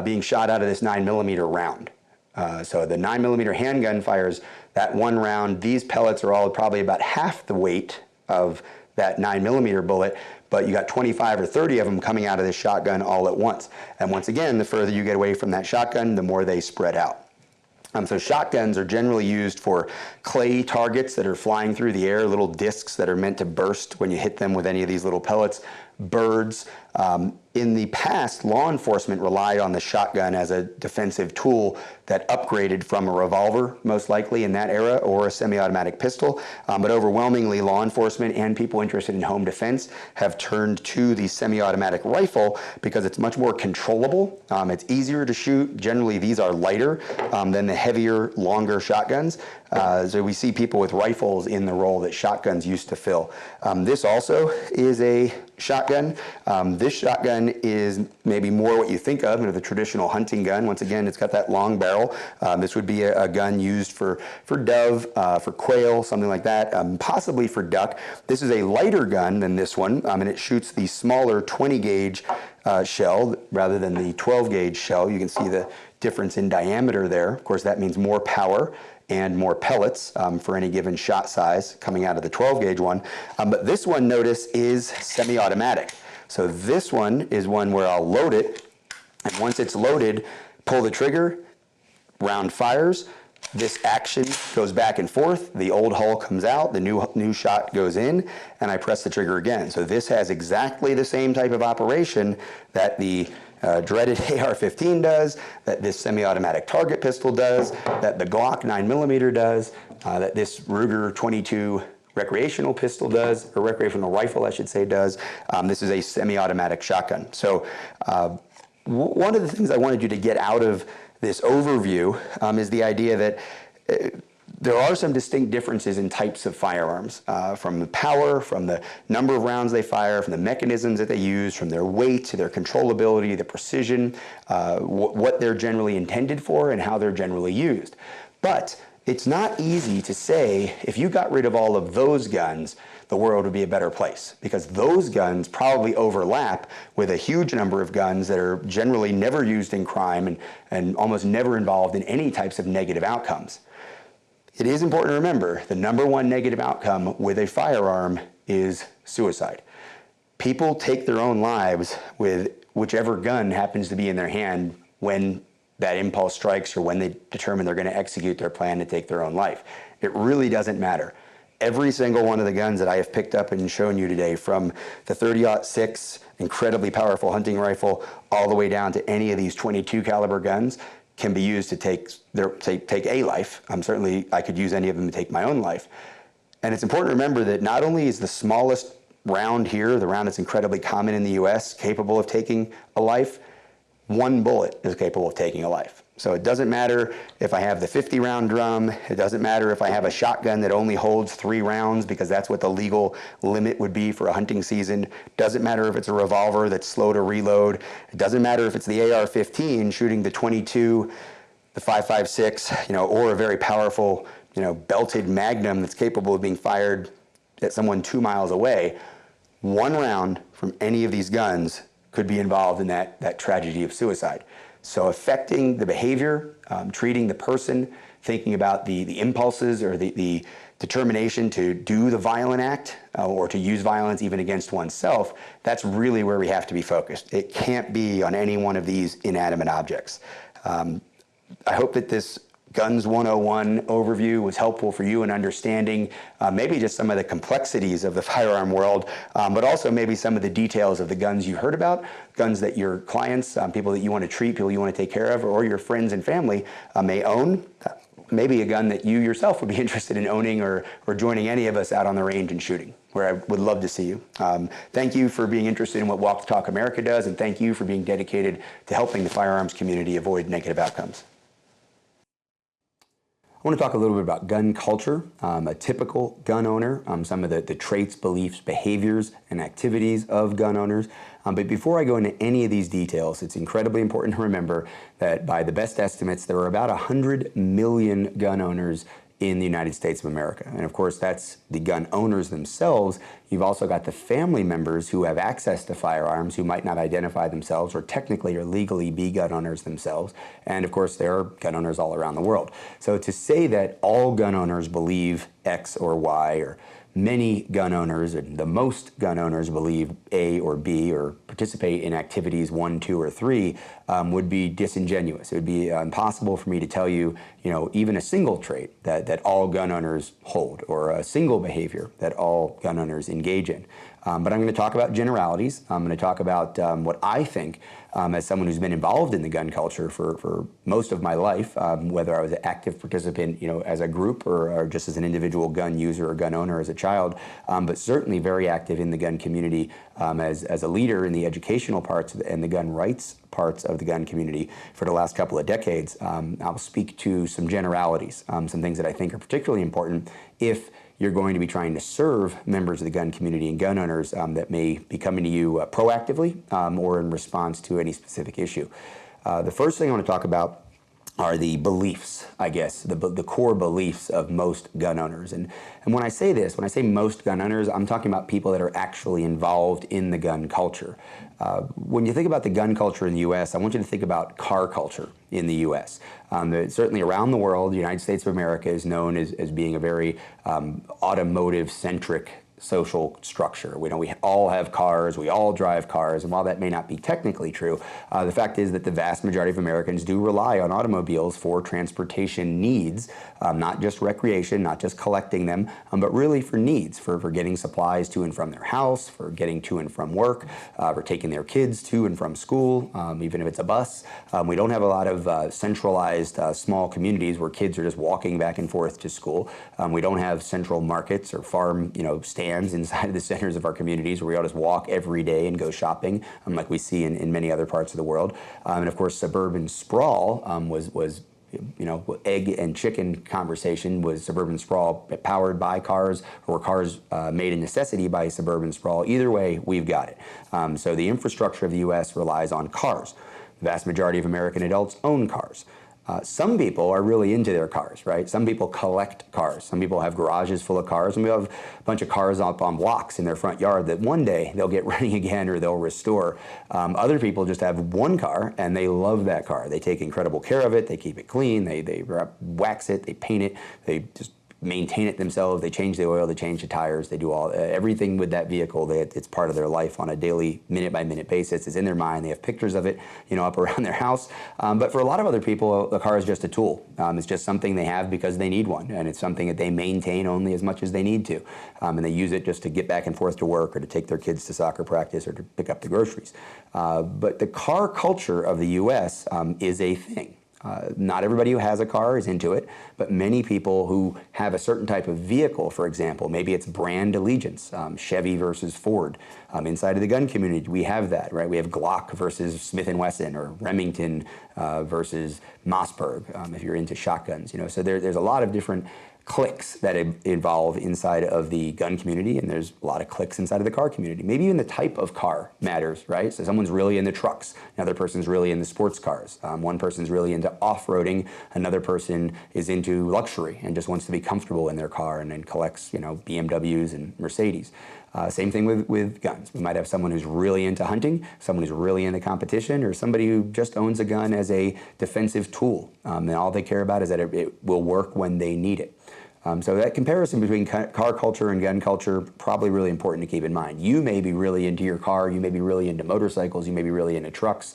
being shot out of this 9mm round. So the 9mm handgun fires that one round. These pellets are all probably about half the weight of that 9mm bullet, but you got 25 or 30 of them coming out of this shotgun all at once. And once again, the further you get away from that shotgun, the more they spread out. So shotguns are generally used for clay targets that are flying through the air, little discs that are meant to burst when you hit them with any of these little pellets, birds. In the past, law enforcement relied on the shotgun as a defensive tool that upgraded from a revolver, most likely in that era, or a semi-automatic pistol. But overwhelmingly, law enforcement and people interested in home defense have turned to the semi-automatic rifle because it's much more controllable. It's easier to shoot. Generally, these are lighter than the heavier, longer shotguns. So we see people with rifles in the role that shotguns used to fill. This also is a shotgun. This shotgun is maybe more what you think of the traditional hunting gun. Once again, it's got that long barrel. This would be a gun used for dove, for quail, something like that, possibly for duck. This is a lighter gun than this one, and it shoots the smaller 20 gauge shell rather than the 12 gauge shell. You can see the difference in diameter there. Of course, that means more power and more pellets for any given shot size coming out of the 12 gauge one. But this one, notice, is semi-automatic. So this one is one where I'll load it, and once it's loaded, pull the trigger, round fires. This action goes back and forth. The old hull comes out, the new shot goes in, and I press the trigger again. So this has exactly the same type of operation that the dreaded AR-15 does, that this semi-automatic target pistol does, that the Glock 9mm does, that this Ruger 22 recreational pistol does, or recreational rifle, I should say, does. This is a semi-automatic shotgun. So one of the things I wanted you to get out of this overview is the idea that there are some distinct differences in types of firearms, from the power, from the number of rounds they fire, from the mechanisms that they use, from their weight to their controllability, the precision, what they're generally intended for, and how they're generally used. But it's not easy to say if you got rid of all of those guns, the world would be a better place, because those guns probably overlap with a huge number of guns that are generally never used in crime and almost never involved in any types of negative outcomes. It is important to remember the number one negative outcome with a firearm is suicide. People take their own lives with whichever gun happens to be in their hand when that impulse strikes or when they determine they're going to execute their plan to take their own life. It really doesn't matter. Every single one of the guns that I have picked up and shown you today, from the 30-06 incredibly powerful hunting rifle all the way down to any of these 22 caliber guns, can be used to take a life. Certainly I could use any of them to take my own life. And it's important to remember that not only is the smallest round here, the round that's incredibly common in the US, capable of taking a life, one bullet is capable of taking a life. So it doesn't matter if I have the 50-round drum, it doesn't matter if I have a shotgun that only holds 3 rounds, because that's what the legal limit would be for a hunting season. It doesn't matter if it's a revolver that's slow to reload. It doesn't matter if it's the AR-15 shooting the 22, the 5.56, or a very powerful, belted Magnum that's capable of being fired at someone 2 miles away. One round from any of these guns could be involved in that tragedy of suicide. So affecting the behavior, treating the person, thinking about the impulses or the determination to do the violent act or to use violence even against oneself, that's really where we have to be focused. It can't be on any one of these inanimate objects. I hope that this Guns 101 overview was helpful for you in understanding maybe just some of the complexities of the firearm world, but also maybe some of the details of the guns you heard about, guns that your clients, people that you want to treat, people you want to take care of, or your friends and family may own. Maybe a gun that you yourself would be interested in owning, or joining any of us out on the range and shooting, where I would love to see you. Thank you for being interested in what Walk the Talk America does, and thank you for being dedicated to helping the firearms community avoid negative outcomes. I want to talk a little bit about gun culture, a typical gun owner, some of the traits, beliefs, behaviors, and activities of gun owners. But before I go into any of these details, it's incredibly important to remember that by the best estimates, there are about 100 million gun owners in the United States of America. And of course, that's the gun owners themselves You've also got the family members who have access to firearms who might not identify themselves or technically or legally be gun owners themselves. And of course, there are gun owners all around the world. So to say that all gun owners believe X or Y, or many gun owners, and the most gun owners believe A or B, or participate in activities 1, 2, or 3, would be disingenuous. It would be impossible for me to tell you, even a single trait that all gun owners hold, or a single behavior that all gun owners engage in. But I'm going to talk about generalities. I'm going to talk about what I think, as someone who's been involved in the gun culture for most of my life, whether I was an active participant, as a group, or just as an individual gun user or gun owner as a child, but certainly very active in the gun community as a leader in the educational parts and the gun rights parts of the gun community for the last couple of decades. I'll speak to some generalities, some things that I think are particularly important if you're going to be trying to serve members of the gun community and gun owners that may be coming to you proactively or in response to any specific issue. The first thing I want to talk about are the beliefs, I guess, the core beliefs of most gun owners. And when I say this, when I say most gun owners, I'm talking about people that are actually involved in the gun culture. When you think about the gun culture in the U.S., I want you to think about car culture in the U.S. Certainly around the world, the United States of America is known as being a very automotive-centric social structure. We all have cars, we all drive cars, and while that may not be technically true, the fact is that the vast majority of Americans do rely on automobiles for transportation needs, not just recreation, not just collecting them, but really for needs, for getting supplies to and from their house, for getting to and from work, for taking their kids to and from school, even if it's a bus. We don't have a lot of centralized small communities where kids are just walking back and forth to school. We don't have central markets or farm, stands inside the centers of our communities where we all just walk every day and go shopping, like we see in many other parts of the world. And of course, suburban sprawl was egg and chicken conversation. Was suburban sprawl powered by cars, or cars made a necessity by suburban sprawl? Either way, we've got it. So the infrastructure of the U.S. relies on cars. The vast majority of American adults own cars. Some people are really into their cars, right? Some people collect cars. Some people have garages full of cars, and we have a bunch of cars up on blocks in their front yard that one day they'll get running again or they'll restore. Other people just have one car and they love that car. They take incredible care of it. They keep it clean. They wax it. They paint it. They just maintain it themselves. They change the oil, they change the tires, they do everything with that vehicle. It's part of their life on a daily, minute-by-minute basis. It's in their mind. They have pictures of it, up around their house. But for a lot of other people, the car is just a tool. It's just something they have because they need one, and it's something that they maintain only as much as they need to. And they use it just to get back and forth to work, or to take their kids to soccer practice, or to pick up the groceries. But the car culture of the U.S. Is a thing. Not everybody who has a car is into it, but many people who have a certain type of vehicle, for example, maybe it's brand allegiance, Chevy versus Ford. Inside of the gun community, we have that, right? We have Glock versus Smith & Wesson, or Remington versus Mossberg, if you're into shotguns. So there's a lot of different cliques that involve inside of the gun community, and there's a lot of cliques inside of the car community. Maybe even the type of car matters, right? So someone's really into trucks, another person's really into sports cars, one person's really into off-roading, another person is into luxury and just wants to be comfortable in their car and then collects, BMWs and Mercedes. Same thing with guns. We might have someone who's really into hunting, someone who's really into competition, or somebody who just owns a gun as a defensive tool, and all they care about is that it will work when they need it. So that comparison between car culture and gun culture, probably really important to keep in mind. You may be really into your car, you may be really into motorcycles, you may be really into trucks.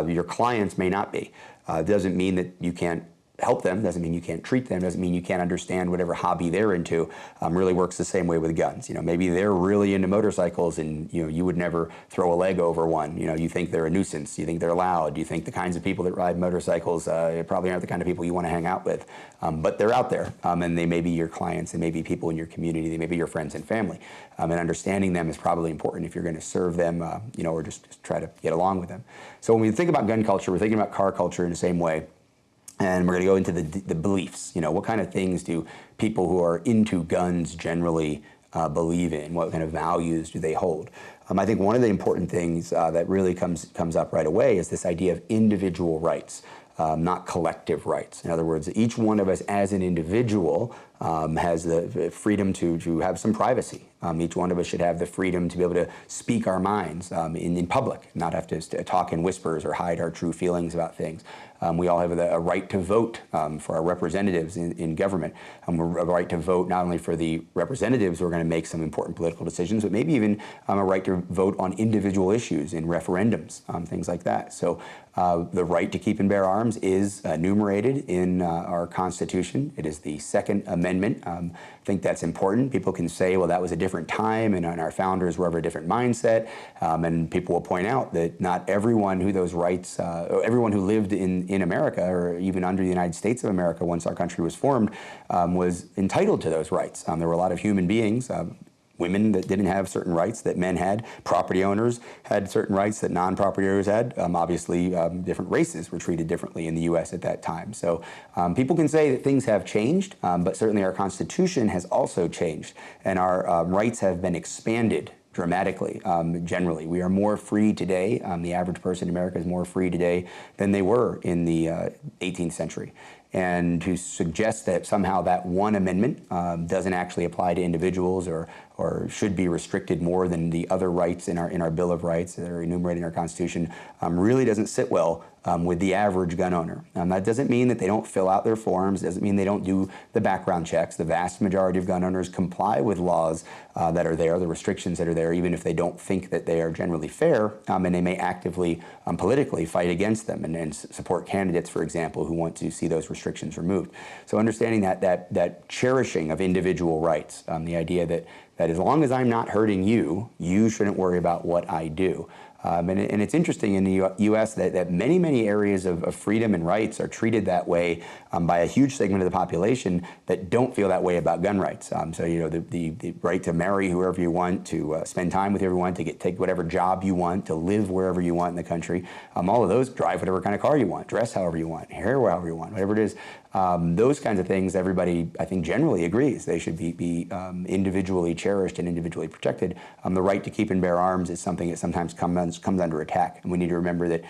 Your clients may not be. It doesn't mean that you can't help them, doesn't mean you can't treat them, doesn't mean you can't understand whatever hobby they're into. Really works the same way with guns. Maybe they're really into motorcycles and you would never throw a leg over one. You think they're a nuisance, you think they're loud, you think the kinds of people that ride motorcycles probably aren't the kind of people you want to hang out with. But they're out there, and they may be your clients, they may be people in your community, they may be your friends and family. And understanding them is probably important if you're going to serve them, or just try to get along with them. So when we think about gun culture, we're thinking about car culture in the same way. And we're going to go into the beliefs. What kind of things do people who are into guns generally believe in? What kind of values do they hold? I think one of the important things that really comes up right away is this idea of individual rights, not collective rights. In other words, each one of us as an individual has the freedom to have some privacy. Each one of us should have the freedom to be able to speak our minds in public, not have to talk in whispers or hide our true feelings about things. We all have a right to vote for our representatives in government. A right to vote not only for the representatives who are going to make some important political decisions, but maybe even a right to vote on individual issues in referendums, things like that. So the right to keep and bear arms is enumerated in our Constitution. It is the Second Amendment. I think that's important. People can say, well, that was a different time and our founders were of a different mindset. And people will point out that not everyone who those rights, everyone who lived in America or even under the United States of America once our country was formed was entitled to those rights. There were a lot of human beings, women that didn't have certain rights that men had. Property owners had certain rights that non-property owners had. Obviously, different races were treated differently in the U.S. at that time. So people can say that things have changed, but certainly our Constitution has also changed, and our rights have been expanded dramatically. Generally, we are more free today. The average person in America is more free today than they were in the 18th century. And to suggest that somehow that one amendment doesn't actually apply to individuals or should be restricted more than the other rights in our Bill of Rights that are enumerated in our Constitution really doesn't sit well with the average gun owner. That doesn't mean that they don't fill out their forms, doesn't mean they don't do the background checks. The vast majority of gun owners comply with laws that are there, the restrictions that are there, even if they don't think that they are generally fair, and they may actively, politically fight against them and support candidates, for example, who want to see those restrictions removed. So understanding that cherishing of individual rights, the idea that as long as I'm not hurting you, you shouldn't worry about what I do. And it's interesting in the U.S. that many areas of freedom and rights are treated that way by a huge segment of the population that don't feel that way about gun rights. So, you know, the right to marry whoever you want, to spend time with everyone, to take whatever job you want, to live wherever you want in the country, all of those, drive whatever kind of car you want, dress however you want, hair however you want, whatever it is. Those kinds of things, everybody, I think, generally agrees they should be individually cherished and individually protected. The right to keep and bear arms is something that sometimes comes under attack. And we need to remember that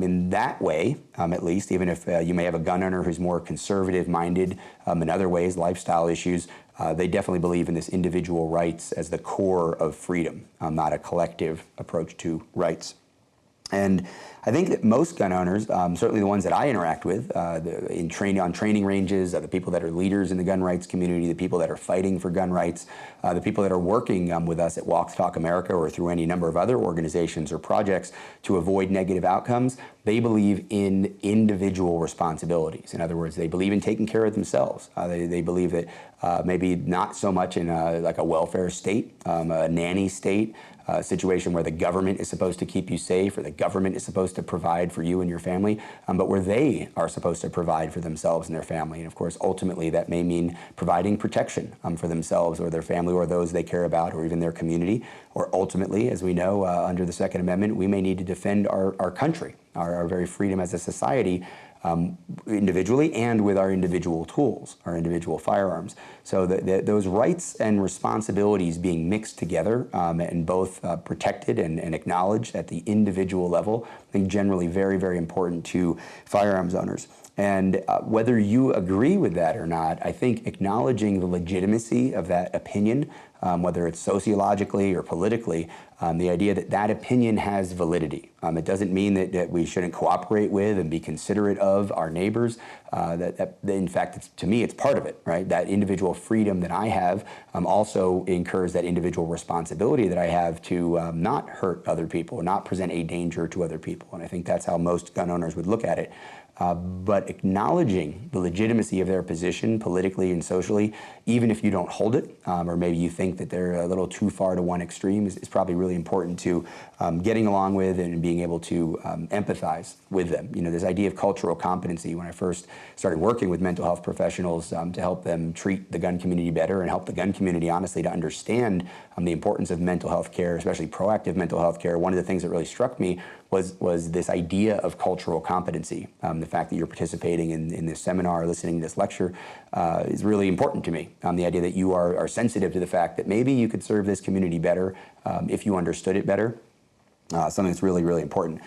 in that way, at least, even if you may have a gun owner who's more conservative-minded in other ways, lifestyle issues, they definitely believe in this individual rights as the core of freedom, not a collective approach to rights. And I think that most gun owners, certainly the ones that I interact with on training ranges, the people that are leaders in the gun rights community, the people that are fighting for gun rights, the people that are working with us at Walk the Talk America or through any number of other organizations or projects to avoid negative outcomes, they believe in individual responsibilities. In other words, they believe in taking care of themselves. They believe that maybe not so much in like a welfare state, a nanny state, a situation where the government is supposed to keep you safe or the government is supposed to provide for you and your family, but where they are supposed to provide for themselves and their family. And of course, ultimately, that may mean providing protection for themselves or their family or those they care about or even their community. Or ultimately, as we know, under the Second Amendment, we may need to defend our country, our very freedom as a society, individually and with our individual tools, our individual firearms. So those rights and responsibilities being mixed together and both protected and acknowledged at the individual level, I think generally very important to firearms owners. And whether you agree with that or not, I think acknowledging the legitimacy of that opinion, whether it's sociologically or politically, the idea that that opinion has validity. It doesn't mean that we shouldn't cooperate with and be considerate of our neighbors. In fact, to me, it's part of it, right? That individual freedom that I have also incurs that individual responsibility that I have to not hurt other people, not present a danger to other people. And I think that's how most gun owners would look at it. But acknowledging the legitimacy of their position politically and socially, even if you don't hold it, or maybe you think that they're a little too far to one extreme, is probably really important to getting along with and being able to empathize with them. You know, this idea of cultural competency, when I first started working with mental health professionals to help them treat the gun community better and help the gun community, honestly, to understand the importance of mental health care, especially proactive mental health care, one of the things that really struck me was this idea of cultural competency. The fact that you're participating in this seminar, listening to this lecture, is really important to me. The idea that you are sensitive to the fact that maybe you could serve this community better if you understood it better, something that's really important.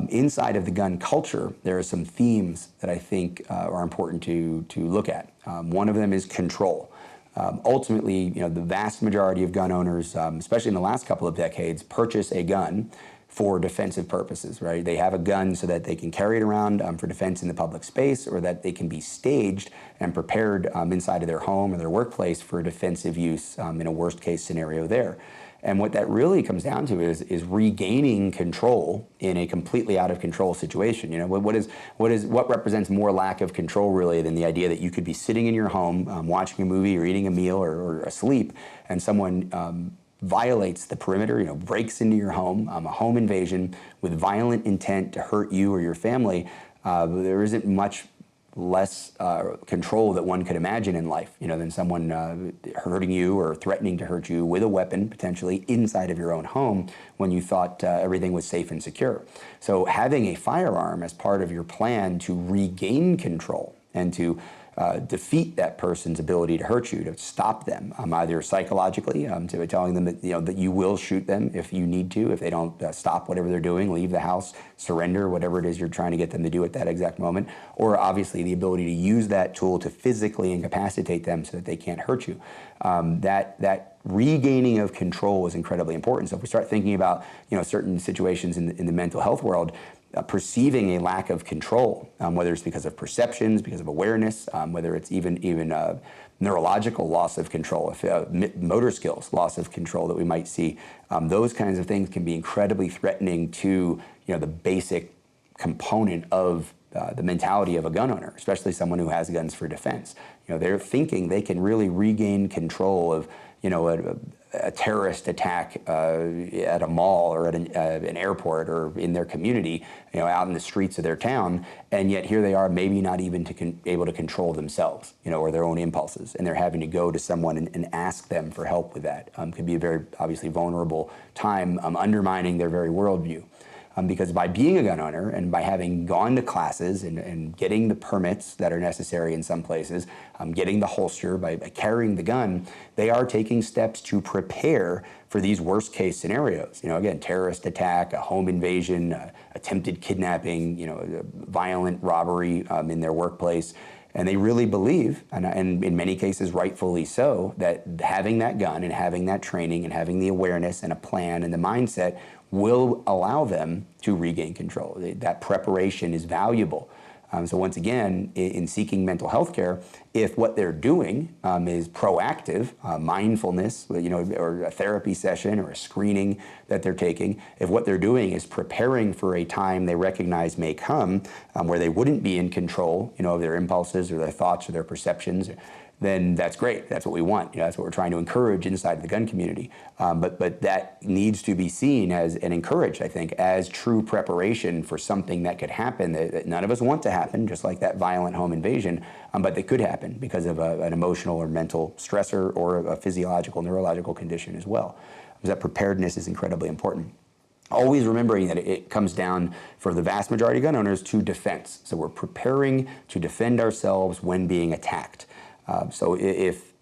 Inside of the gun culture, there are some themes that I think are important to look at. One of them is control. Ultimately, the vast majority of gun owners, especially in the last couple of decades, purchase a gun for defensive purposes, right? They have a gun so that they can carry it around for defense in the public space, or that they can be staged and prepared inside of their home or their workplace for defensive use in a worst case scenario there. And what that really comes down to is regaining control in a completely out of control situation. What represents more lack of control really than the idea that you could be sitting in your home watching a movie or eating a meal or asleep, and someone violates the perimeter, breaks into your home, a home invasion with violent intent to hurt you or your family. There isn't much less control that one could imagine in life, than someone hurting you or threatening to hurt you with a weapon, potentially inside of your own home when you thought everything was safe and secure. So having a firearm as part of your plan to regain control and to defeat that person's ability to hurt you, to stop them, either psychologically, to telling them that that you will shoot them if you need to, if they don't stop whatever they're doing, leave the house, surrender, whatever it is you're trying to get them to do at that exact moment, or obviously the ability to use that tool to physically incapacitate them so that they can't hurt you. That regaining of control is incredibly important. So if we start thinking about certain situations in the mental health world, perceiving a lack of control, whether it's because of perceptions, because of awareness, whether it's even neurological loss of control, motor skills, loss of control that we might see, those kinds of things can be incredibly threatening to the basic component of the mentality of a gun owner, especially someone who has guns for defense. They're thinking they can really regain control of a terrorist attack at a mall or at an airport or in their community, out in the streets of their town, and yet here they are, maybe not even able to control themselves, or their own impulses, and they're having to go to someone and ask them for help with that. Could be a very obviously vulnerable time, undermining their very worldview. Because by being a gun owner and by having gone to classes and getting the permits that are necessary in some places, getting the holster, by carrying the gun, they are taking steps to prepare for these worst case scenarios. Again, terrorist attack, a home invasion, attempted kidnapping, violent robbery in their workplace. And they really believe, and in many cases rightfully so, that having that gun and having that training and having the awareness and a plan and the mindset will allow them to regain control. That preparation is valuable. So once again, in seeking mental health care, if what they're doing is proactive, mindfulness, or a therapy session or a screening that they're taking, if what they're doing is preparing for a time they recognize may come where they wouldn't be in control, of their impulses or their thoughts or their perceptions, then that's great. That's what we want. That's what we're trying to encourage inside the gun community. But that needs to be seen as and encouraged, I think, as true preparation for something that could happen that none of us want to happen, just like that violent home invasion, but that could happen because of an emotional or mental stressor or a physiological, neurological condition as well. That preparedness is incredibly important. Always remembering that it comes down, for the vast majority of gun owners, to defense. So we're preparing to defend ourselves when being attacked. So if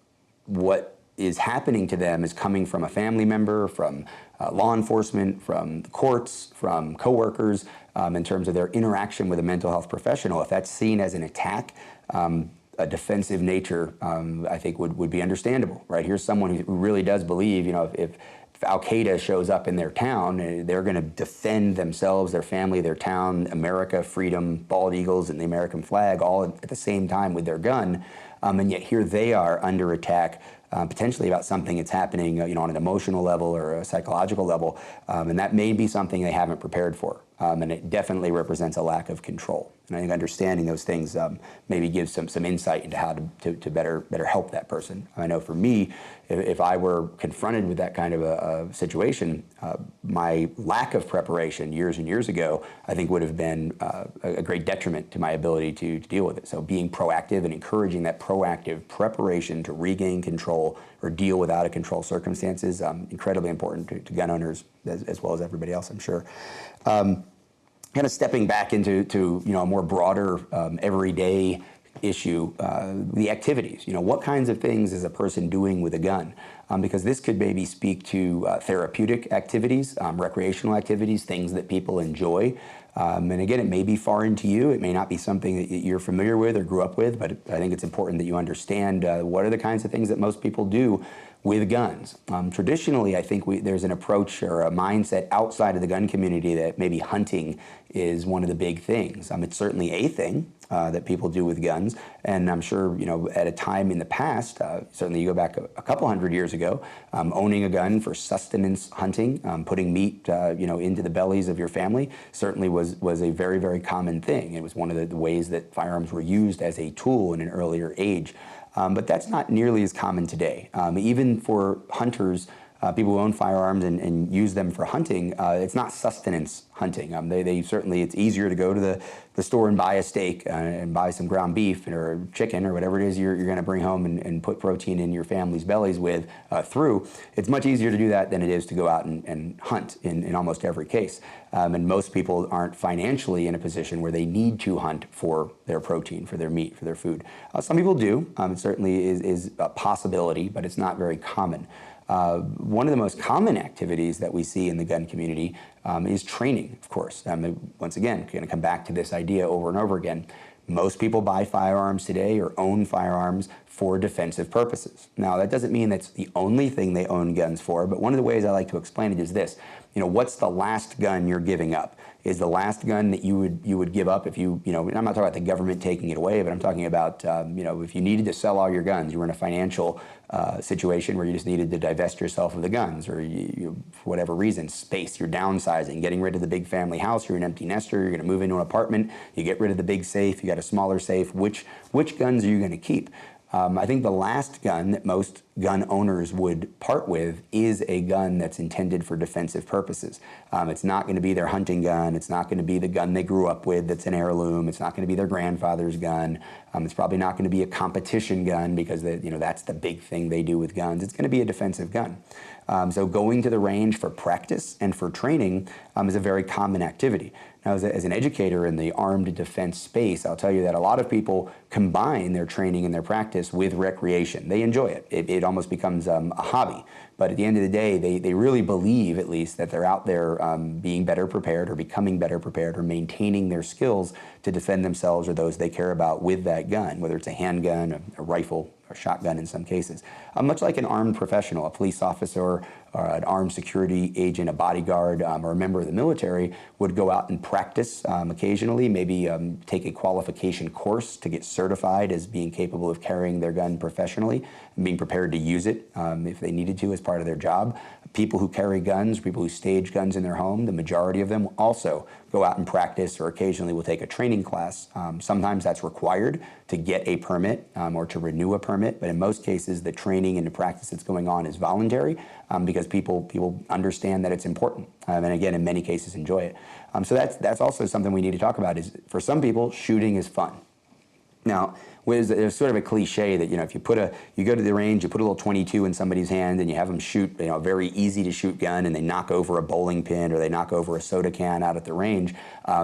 what is happening to them is coming from a family member, from law enforcement, from the courts, from coworkers, in terms of their interaction with a mental health professional, if that's seen as an attack, a defensive nature, I think would be understandable, right? Here's someone who really does believe, if Al-Qaeda shows up in their town, they're going to defend themselves, their family, their town, America, freedom, bald eagles, and the American flag all at the same time with their gun. And yet here they are under attack, potentially about something that's happening, on an emotional level or a psychological level, and that may be something they haven't prepared for, and it definitely represents a lack of control. And I think understanding those things maybe gives some insight into how to better help that person. I know for me, if I were confronted with that kind of a situation, my lack of preparation years and years ago, I think would have been a great detriment to my ability to deal with it. So being proactive and encouraging that proactive preparation to regain control or deal with out of control circumstances, incredibly important to gun owners as well as everybody else, I'm sure. Kind of stepping back into a more broader, everyday issue, the activities. What kinds of things is a person doing with a gun? Because this could maybe speak to therapeutic activities, recreational activities, things that people enjoy. And again, it may be foreign to you. It may not be something that you're familiar with or grew up with, but I think it's important that you understand what are the kinds of things that most people do with guns. Traditionally, I think there's an approach or a mindset outside of the gun community that maybe hunting is one of the big things. It's certainly a thing that people do with guns, and I'm sure at a time in the past, certainly you go back a couple hundred years ago, owning a gun for sustenance hunting, putting meat into the bellies of your family certainly was a very, very common thing. It was one of the ways that firearms were used as a tool in an earlier age. But that's not nearly as common today. Even for hunters, people who own firearms and use them for hunting, it's not sustenance hunting. They certainly, it's easier to go to the store and buy a steak and buy some ground beef or chicken or whatever it is you're going to bring home and put protein in your family's bellies with through. It's much easier to do that than it is to go out and hunt in almost every case. And most people aren't financially in a position where they need to hunt for their protein, for their meat, for their food. Some people do. It certainly is a possibility, but it's not very common. One of the most common activities that we see in the gun community is training, of course. Once again, going to come back to this idea over and over again. Most people buy firearms today or own firearms for defensive purposes. Now, that doesn't mean that's the only thing they own guns for, but one of the ways I like to explain it is this. What's the last gun you're giving up? Is the last gun that you would give up if I'm not talking about the government taking it away, but I'm talking about, if you needed to sell all your guns, you were in a financial situation where you just needed to divest yourself of the guns, or for whatever reason, space, you're downsizing, getting rid of the big family house, you're an empty nester, you're going to move into an apartment, you get rid of the big safe, you got a smaller safe. Which guns are you going to keep? I think the last gun that most gun owners would part with is a gun that's intended for defensive purposes. It's not going to be their hunting gun. It's not going to be the gun they grew up with that's an heirloom. It's not going to be their grandfather's gun. It's probably not going to be a competition gun because that's the big thing they do with guns. It's going to be a defensive gun. So going to the range for practice and for training is a very common activity. Now, as an educator in the armed defense space, I'll tell you that a lot of people combine their training and their practice with recreation. They enjoy it. It almost becomes a hobby. But at the end of the day, they really believe, at least, that they're out there being better prepared or becoming better prepared or maintaining their skills to defend themselves or those they care about with that gun, whether it's a handgun, a rifle, or shotgun in some cases. Much like an armed professional, a police officer, or an armed security agent, a bodyguard, or a member of the military would go out and practice occasionally, maybe take a qualification course to get certified as being capable of carrying their gun professionally and being prepared to use it if they needed to as part of their job. People who carry guns, people who stage guns in their home, the majority of them also go out and practice or occasionally will take a training class. Sometimes that's required to get a permit or to renew a permit, but in most cases the training and the practice that's going on is voluntary because people understand that it's important and again in many cases enjoy it. So that's also something we need to talk about is for some people shooting is fun. Now, there's sort of a cliche that if you go to the range, you put a little .22 in somebody's hand, and you have them shoot a very easy to shoot gun, and they knock over a bowling pin or they knock over a soda can out at the range,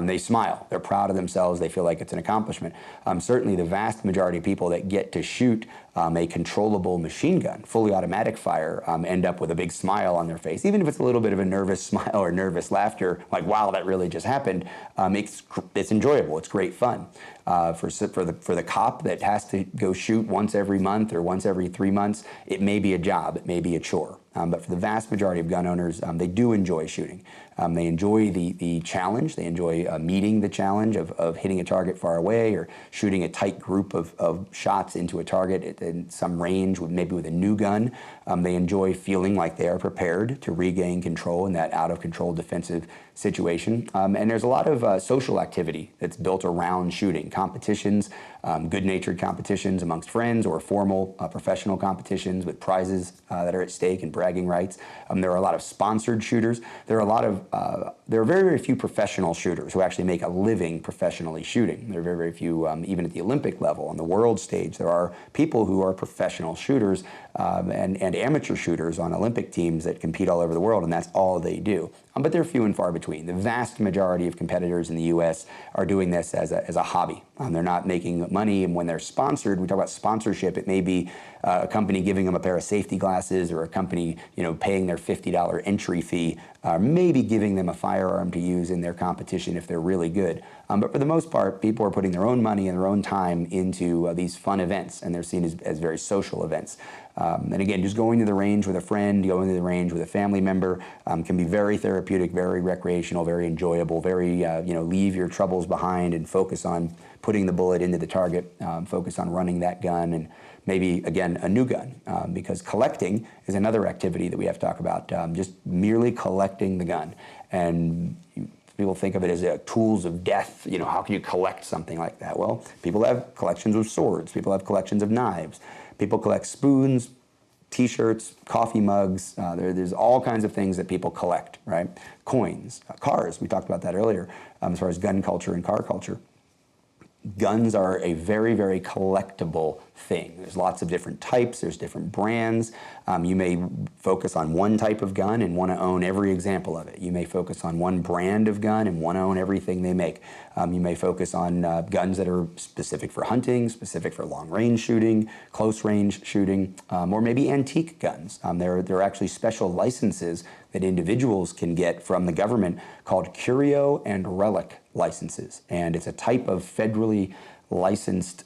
they smile. They're proud of themselves. They feel like it's an accomplishment. Certainly, the vast majority of people that get to shoot a controllable machine gun, fully automatic fire, end up with a big smile on their face, even if it's a little bit of a nervous smile or nervous laughter, like wow, that really just happened. It's enjoyable. It's great fun. For the cop that has to go shoot once every month or once every 3 months, it may be a job, it may be a chore. But for the vast majority of gun owners, they do enjoy shooting. They enjoy the challenge. They enjoy meeting the challenge of hitting a target far away or shooting a tight group of shots into a target at some range, maybe with a new gun. They enjoy feeling like they are prepared to regain control in that out-of-control defensive situation. And there's a lot of social activity that's built around shooting. Competitions, good-natured competitions amongst friends or formal professional competitions with prizes that are at stake and bragging rights. There are a lot of sponsored shooters. There are a lot of there are very, very few professional shooters who actually make a living professionally shooting. There are very, very few, even at the Olympic level, on the world stage. There are people who are professional shooters and amateur shooters on Olympic teams that compete all over the world, and that's all they do. But they're few and far between. The vast majority of competitors in the U.S. are doing this as a hobby. They're not making money, and when they're sponsored, we talk about sponsorship, it may be a company giving them a pair of safety glasses, or a company, paying their $50 entry fee, maybe giving them a firearm to use in their competition if they're really good. But for the most part, people are putting their own money and their own time into these fun events, and they're seen as very social events. And again, just going to the range with a friend, going to the range with a family member can be very therapeutic, very recreational, very enjoyable, very, leave your troubles behind and focus on putting the bullet into the target, focus on running that gun, and maybe, again, a new gun, because collecting is another activity that we have to talk about, just merely collecting the gun. And people think of it as tools of death. How can you collect something like that? Well, people have collections of swords. People have collections of knives. People collect spoons, T-shirts, coffee mugs. There's all kinds of things that people collect, right? Coins, cars. We talked about that earlier as far as gun culture and car culture. Guns are a very, very collectible thing. There's lots of different types, there's different brands. You may focus on one type of gun and want to own every example of it. You may focus on one brand of gun and want to own everything they make. You may focus on guns that are specific for hunting, specific for long-range shooting, close-range shooting, or maybe antique guns. There are actually special licenses that individuals can get from the government called curio and relic licenses. And it's a type of federally licensed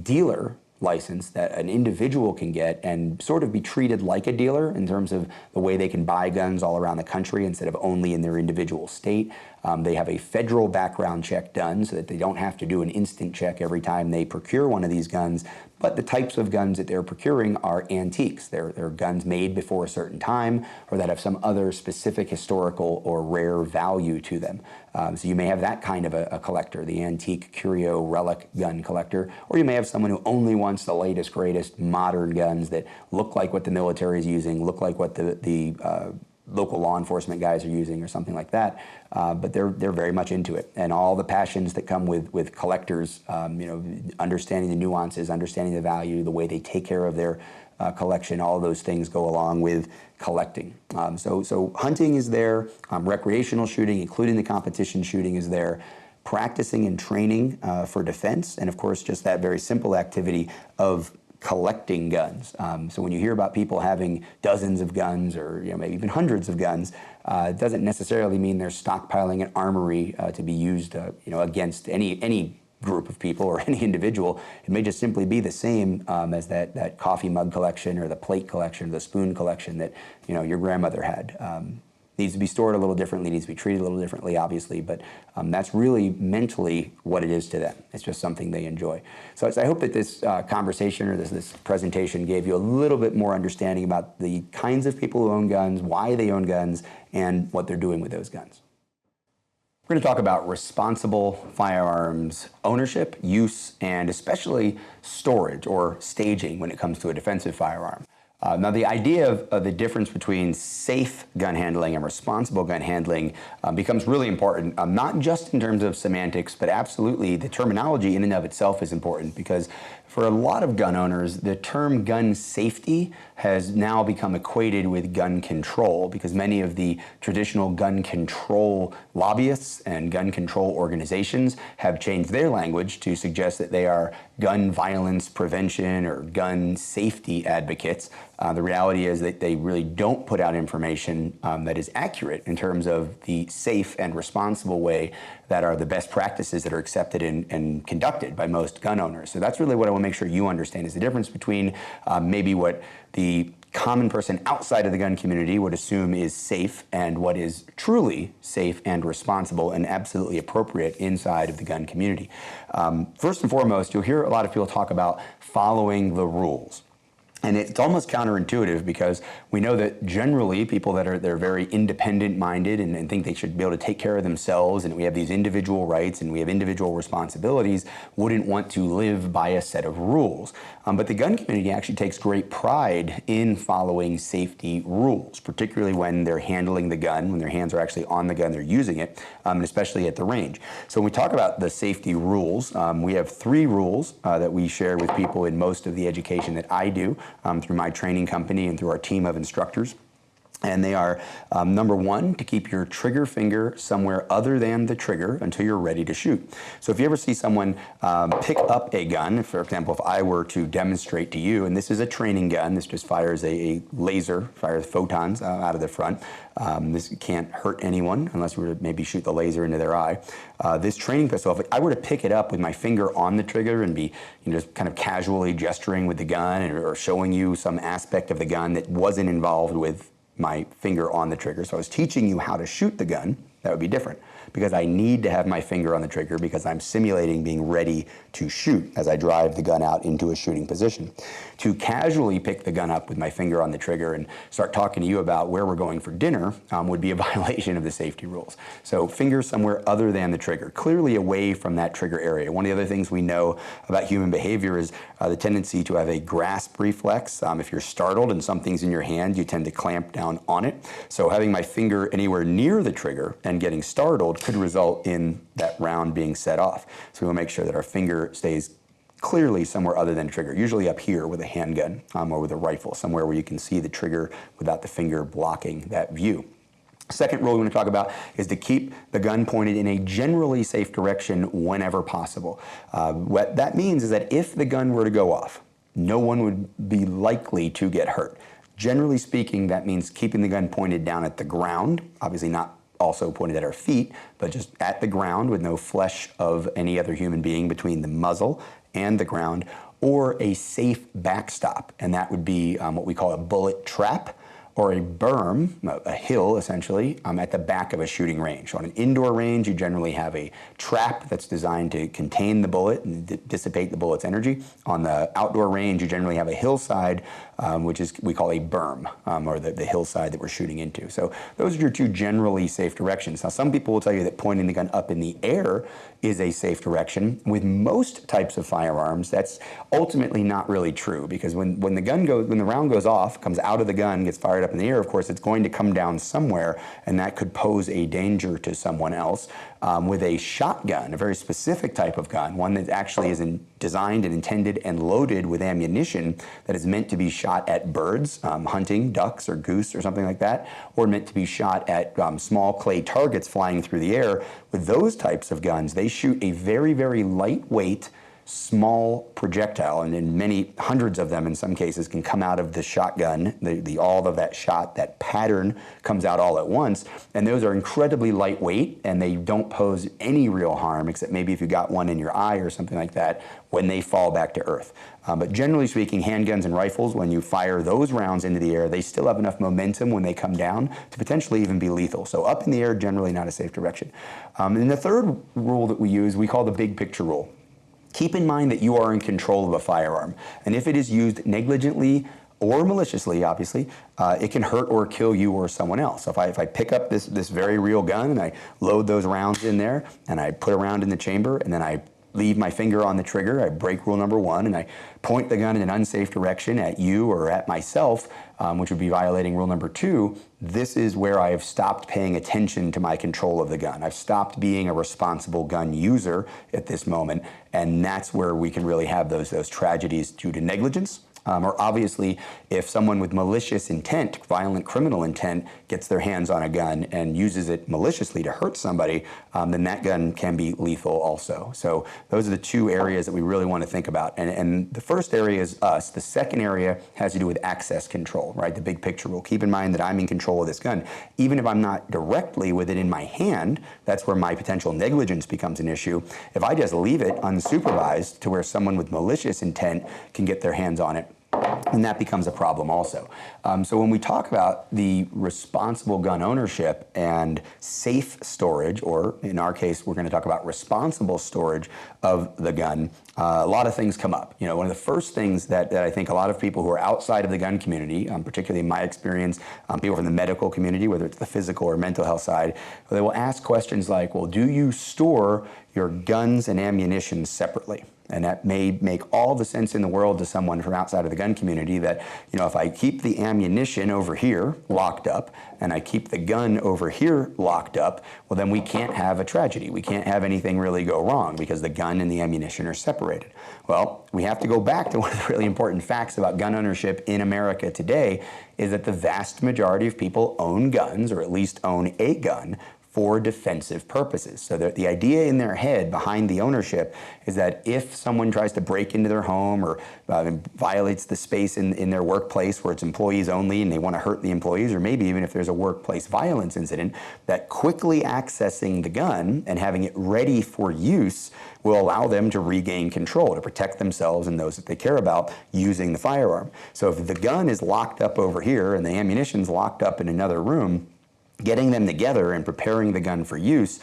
dealer license that an individual can get and sort of be treated like a dealer in terms of the way they can buy guns all around the country instead of only in their individual state. They have a federal background check done so that they don't have to do an instant check every time they procure one of these guns. But the types of guns that they're procuring are antiques. They're guns made before a certain time, or that have some other specific historical or rare value to them. So you may have that kind of a collector, the antique curio relic gun collector, or you may have someone who only wants the latest, greatest modern guns that look like what the military is using, look like what the local law enforcement guys are using, or something like that. But they're very much into it, and all the passions that come with collectors, understanding the nuances, understanding the value, the way they take care of their collection, all of those things go along with collecting. So hunting is there, recreational shooting, including the competition shooting, is there. Practicing and training for defense, and of course just that very simple activity of collecting guns. So when you hear about people having dozens of guns, or maybe even hundreds of guns, it doesn't necessarily mean they're stockpiling an armory to be used against any group of people or any individual. It may just simply be the same as that coffee mug collection, or the plate collection, or the spoon collection that your grandmother had. Needs to be stored a little differently, needs to be treated a little differently, obviously, but that's really mentally what it is to them. It's just something they enjoy. So I hope that this conversation, or this presentation, gave you a little bit more understanding about the kinds of people who own guns, why they own guns, and what they're doing with those guns. We're going to talk about responsible firearms ownership, use, and especially storage or staging when it comes to a defensive firearm. Now, the idea of the difference between safe gun handling and responsible gun handling becomes really important, not just in terms of semantics, but absolutely the terminology in and of itself is important, because for a lot of gun owners, the term gun safety has now become equated with gun control, because many of the traditional gun control lobbyists and gun control organizations have changed their language to suggest that they are gun violence prevention or gun safety advocates. The reality is that they really don't put out information that is accurate in terms of the safe and responsible way that are the best practices that are accepted and conducted by most gun owners. So that's really what I want to make sure you understand, is the difference between maybe what the common person outside of the gun community would assume is safe, and what is truly safe and responsible and absolutely appropriate inside of the gun community. First and foremost, you'll hear a lot of people talk about following the rules. And it's almost counterintuitive because we know that generally people that are they're very independent minded and think they should be able to take care of themselves, and we have these individual rights and we have individual responsibilities, wouldn't want to live by a set of rules. But the gun community actually takes great pride in following safety rules, particularly when they're handling the gun, when their hands are actually on the gun, they're using it, and especially at the range. So when we talk about the safety rules, we have 3 rules that we share with people in most of the education that I do. Through my training company and through our team of instructors. And they are, number 1, to keep your trigger finger somewhere other than the trigger until you're ready to shoot. So if you ever see someone pick up a gun, for example, if I were to demonstrate to you, and this is a training gun, this just fires a laser, fires photons out of the front. This can't hurt anyone unless we were to maybe shoot the laser into their eye. This training pistol, if I were to pick it up with my finger on the trigger and be just kind of casually gesturing with the gun or showing you some aspect of the gun that wasn't involved with my finger on the trigger, so I was teaching you how to shoot the gun, that would be different. Because I need to have my finger on the trigger because I'm simulating being ready to shoot as I drive the gun out into a shooting position. To casually pick the gun up with my finger on the trigger and start talking to you about where we're going for dinner would be a violation of the safety rules. So fingers somewhere other than the trigger, clearly away from that trigger area. One of the other things we know about human behavior is the tendency to have a grasp reflex. If you're startled and something's in your hand, you tend to clamp down on it. So having my finger anywhere near the trigger and getting startled could result in that round being set off. So we'll make sure that our finger stays clearly somewhere other than the trigger, usually up here with a handgun or with a rifle, somewhere where you can see the trigger without the finger blocking that view. Second rule we want to talk about is to keep the gun pointed in a generally safe direction whenever possible. What that means is that if the gun were to go off, no one would be likely to get hurt. Generally speaking, that means keeping the gun pointed down at the ground, obviously not also pointed at our feet, but just at the ground with no flesh of any other human being between the muzzle and the ground, or a safe backstop, and that would be what we call a bullet trap or a berm, a hill essentially, at the back of a shooting range. So on an indoor range, you generally have a trap that's designed to contain the bullet and dissipate the bullet's energy. On the outdoor range, you generally have a hillside, which is we call a berm, or the hillside that we're shooting into. So those are your 2 generally safe directions. Now, some people will tell you that pointing the gun up in the air is a safe direction. With most types of firearms, that's ultimately not really true, because when the round goes off, comes out of the gun, gets fired up in the air, of course, it's going to come down somewhere, and that could pose a danger to someone else. With a shotgun, a very specific type of gun, one that actually is designed and intended and loaded with ammunition that is meant to be shot at birds, hunting ducks or goose or something like that, or meant to be shot at small clay targets flying through the air. With those types of guns, they shoot a very, very lightweight, small projectile, and in many hundreds of them in some cases can come out of the shotgun. All of that shot, that pattern comes out all at once, and those are incredibly lightweight, and they don't pose any real harm, except maybe if you got one in your eye or something like that when they fall back to earth. But generally speaking, handguns and rifles, when you fire those rounds into the air, they still have enough momentum when they come down to potentially even be lethal. So up in the air, generally not a safe direction. And the third rule that we use, we call the big picture rule. Keep in mind that you are in control of a firearm, and if it is used negligently or maliciously, obviously, it can hurt or kill you or someone else. So if I pick up this very real gun and I load those rounds in there and I put a round in the chamber and then I leave my finger on the trigger, I break rule number 1, and I point the gun in an unsafe direction at you or at myself, which would be violating rule number 2, this is where I have stopped paying attention to my control of the gun. I've stopped being a responsible gun user at this moment, and that's where we can really have those tragedies due to negligence. Or obviously, if someone with malicious intent, violent criminal intent, gets their hands on a gun and uses it maliciously to hurt somebody, then that gun can be lethal also. So those are the 2 areas that we really want to think about. And the first area is us. The second area has to do with access control, right? The big picture rule. Keep in mind that I'm in control of this gun. Even if I'm not directly with it in my hand, that's where my potential negligence becomes an issue. If I just leave it unsupervised to where someone with malicious intent can get their hands on it, And that becomes a problem also. So when we talk about the responsible gun ownership and safe storage, or in our case, we're going to talk about responsible storage of the gun, a lot of things come up. One of the first things that I think a lot of people who are outside of the gun community, particularly in my experience, people from the medical community, whether it's the physical or mental health side, they will ask questions like, well, do you store your guns and ammunition separately? And that may make all the sense in the world to someone from outside of the gun community that, if I keep the ammunition over here locked up and I keep the gun over here locked up, well, then we can't have a tragedy. We can't have anything really go wrong because the gun and the ammunition are separated. Well, we have to go back to one of the really important facts about gun ownership in America today is that the vast majority of people own guns, or at least own a gun, for defensive purposes. So the idea in their head behind the ownership is that if someone tries to break into their home or violates the space in their workplace where it's employees only and they want to hurt the employees, or maybe even if there's a workplace violence incident, that quickly accessing the gun and having it ready for use will allow them to regain control, to protect themselves and those that they care about using the firearm. So if the gun is locked up over here and the ammunition's locked up in another room, getting them together and preparing the gun for use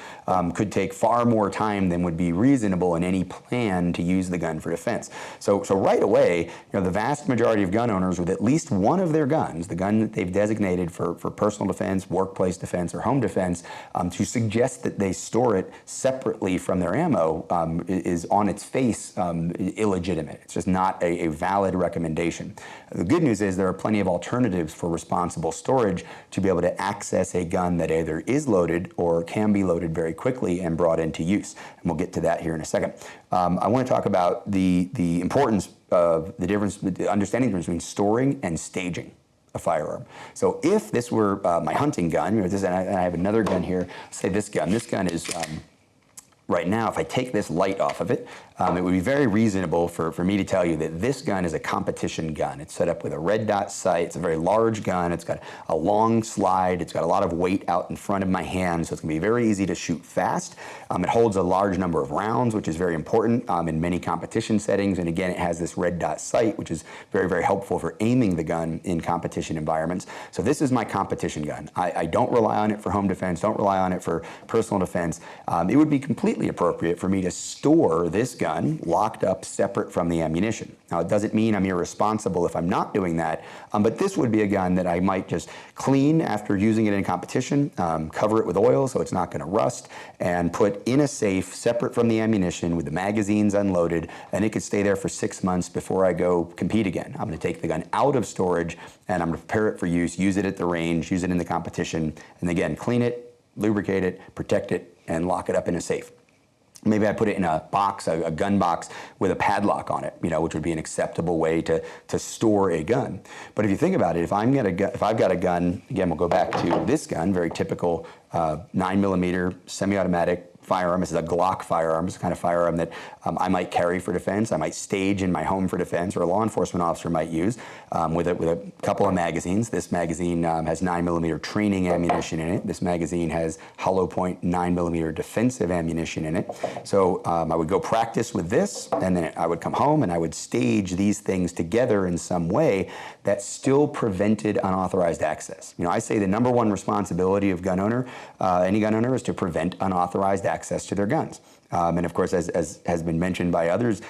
could take far more time than would be reasonable in any plan to use the gun for defense. So right away, the vast majority of gun owners with at least one of their guns, the gun that they've designated for personal defense, workplace defense, or home defense, to suggest that they store it separately from their ammo is on its face illegitimate. It's just not a valid recommendation. The good news is there are plenty of alternatives for responsible storage to be able to access a gun that either is loaded or can be loaded very quickly and brought into use. And we'll get to that here in a second. I want to talk about the importance of the understanding the difference between storing and staging a firearm. So if this were my hunting gun, and I have another gun here, say this gun is right now, if I take this light off of it, it would be very reasonable for me to tell you that this gun is a competition gun. It's set up with a red dot sight. It's a very large gun. It's got a long slide. It's got a lot of weight out in front of my hand, so it's going to be very easy to shoot fast. It holds a large number of rounds, which is very important in many competition settings. And again, it has this red dot sight, which is very, very helpful for aiming the gun in competition environments. So this is my competition gun. I don't rely on it for home defense, don't rely on it for personal defense. It would be completely appropriate for me to store this gun locked up separate from the ammunition. Now, it doesn't mean I'm irresponsible if I'm not doing that, but this would be a gun that I might just clean after using it in competition, cover it with oil so it's not going to rust, and put in a safe separate from the ammunition with the magazines unloaded, and it could stay there for 6 months before I go compete again. I'm going to take the gun out of storage and I'm going to prepare it for use it at the range, use it in the competition, and again, clean it, lubricate it, protect it, and lock it up in a safe. Maybe I put it in a box, a gun box with a padlock on it, which would be an acceptable way to store a gun. But if you think about it, if I've got a gun, again, we'll go back to this gun, very typical 9mm semi-automatic firearm. This is a Glock firearm. It's the kind of firearm that I might carry for defense. I might stage in my home for defense, or a law enforcement officer might use with a couple of magazines. This magazine has 9mm training ammunition in it. This magazine has hollow point 9mm defensive ammunition in it. So I would go practice with this, and then I would come home and I would stage these things together in some way that still prevented unauthorized access. I say the number one responsibility of any gun owner is to prevent unauthorized access to their guns. And of course, as has been mentioned by others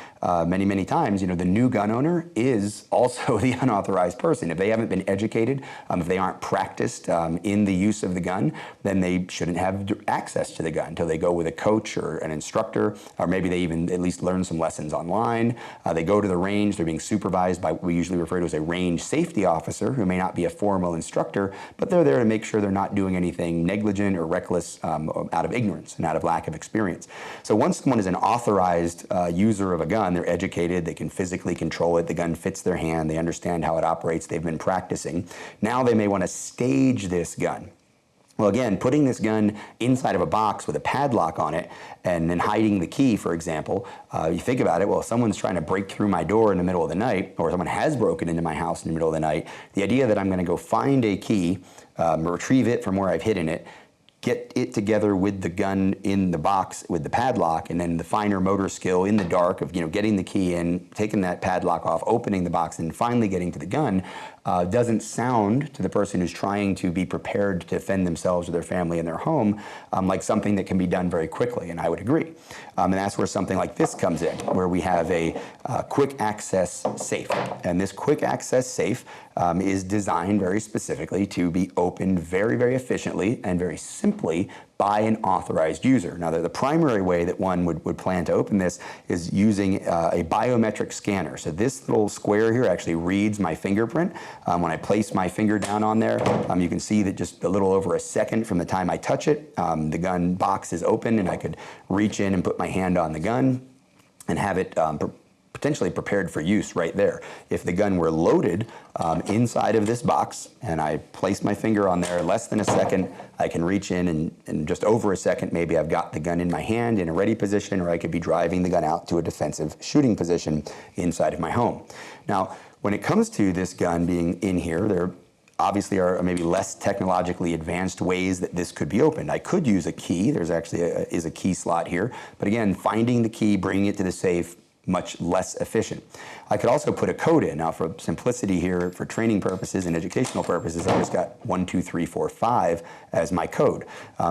many, many times, the new gun owner is also the unauthorized person. If they haven't been educated, if they aren't practiced in the use of the gun, then they shouldn't have access to the gun until they go with a coach or an instructor, or maybe they even at least learn some lessons online. They go to the range, they're being supervised by what we usually refer to as a range safety officer, who may not be a formal instructor, but they're there to make sure they're not doing anything negligent or reckless out of ignorance and out of lack of experience. So once someone is an authorized user of a gun, they're educated, they can physically control it, the gun fits their hand, they understand how it operates, they've been practicing. Now they may want to stage this gun. Well, again, putting this gun inside of a box with a padlock on it and then hiding the key, for example, you think about it, well, if someone's trying to break through my door in the middle of the night, or someone has broken into my house in the middle of the night, the idea that I'm going to go find a key, retrieve it from where I've hidden it, get it together with the gun in the box with the padlock, and then the finer motor skill in the dark of getting the key in, taking that padlock off, opening the box, and finally getting to the gun, doesn't sound to the person who's trying to be prepared to defend themselves or their family in their home like something that can be done very quickly, and I would agree. And that's where something like this comes in, where we have a quick access safe. And this quick access safe is designed very specifically to be opened very, very efficiently and very simply by an authorized user. Now, the primary way that one would plan to open this is using a biometric scanner. So this little square here actually reads my fingerprint. When I place my finger down on there, you can see that just a little over a second from the time I touch it, the gun box is open, and I could reach in and put my hand on the gun and have it potentially prepared for use right there. If the gun were loaded inside of this box and I place my finger on there, less than a second, I can reach in and just over a second, maybe I've got the gun in my hand in a ready position, or I could be driving the gun out to a defensive shooting position inside of my home. Now, when it comes to this gun being in here, there obviously are maybe less technologically advanced ways that this could be opened. I could use a key. There's actually a key slot here. But again, finding the key, bringing it to the safe, much less efficient. I could also put a code in. Now, for simplicity here, for training purposes and educational purposes, I just got 1, 2, 3, 4, 5 as my code.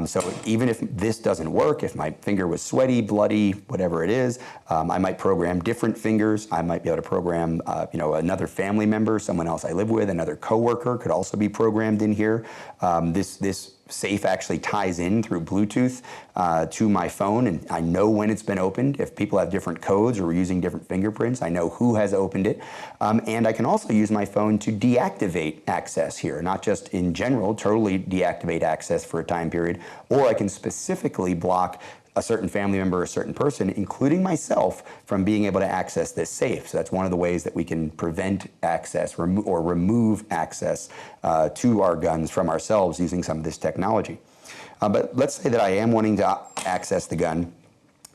So even if this doesn't work, if my finger was sweaty, bloody, whatever it is, I might program different fingers. I might be able to program, another family member, someone else I live with, another coworker could also be programmed in here. This safe actually ties in through Bluetooth to my phone, and I know when it's been opened. If people have different codes or we're using different fingerprints, I know who has opened it. And I can also use my phone to deactivate access here, not just in general, totally deactivate access for a time period, or I can specifically block a certain family member or a certain person, including myself, from being able to access this safe. So that's one of the ways that we can prevent access or remove access to our guns from ourselves using some of this technology. But let's say that I am wanting to access the gun.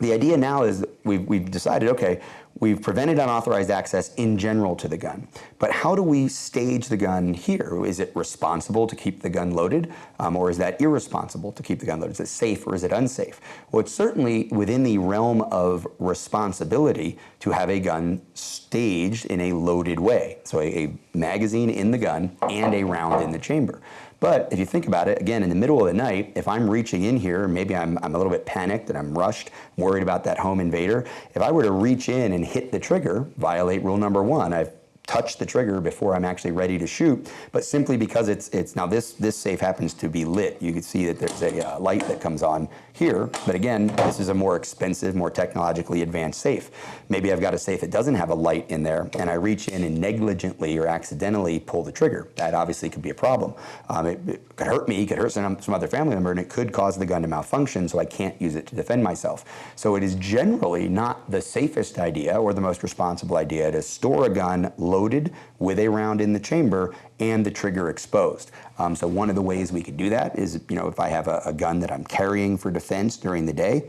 The idea now is that we've decided, okay, we've prevented unauthorized access in general to the gun, but how do we stage the gun here? Is it responsible to keep the gun loaded, or is that irresponsible to keep the gun loaded? Is it safe or is it unsafe? Well, it's certainly within the realm of responsibility to have a gun staged in a loaded way. So a magazine in the gun and a round in the chamber. But if you think about it, again, in the middle of the night, if I'm reaching in here, maybe I'm a little bit panicked and I'm rushed, worried about that home invader, if I were to reach in and hit the trigger, violate rule number 1, I've touch the trigger before I'm actually ready to shoot, but simply because it's now this safe happens to be lit. You can see that there's a light that comes on here, but again, this is a more expensive, more technologically advanced safe. Maybe I've got a safe that doesn't have a light in there, and I reach in and negligently or accidentally pull the trigger. That obviously could be a problem. It could hurt me, it could hurt some other family member, and it could cause the gun to malfunction, so I can't use it to defend myself. So it is generally not the safest idea or the most responsible idea to store a gun loaded with a round in the chamber and the trigger exposed. So one of the ways we could do that is, if I have a gun that I'm carrying for defense during the day,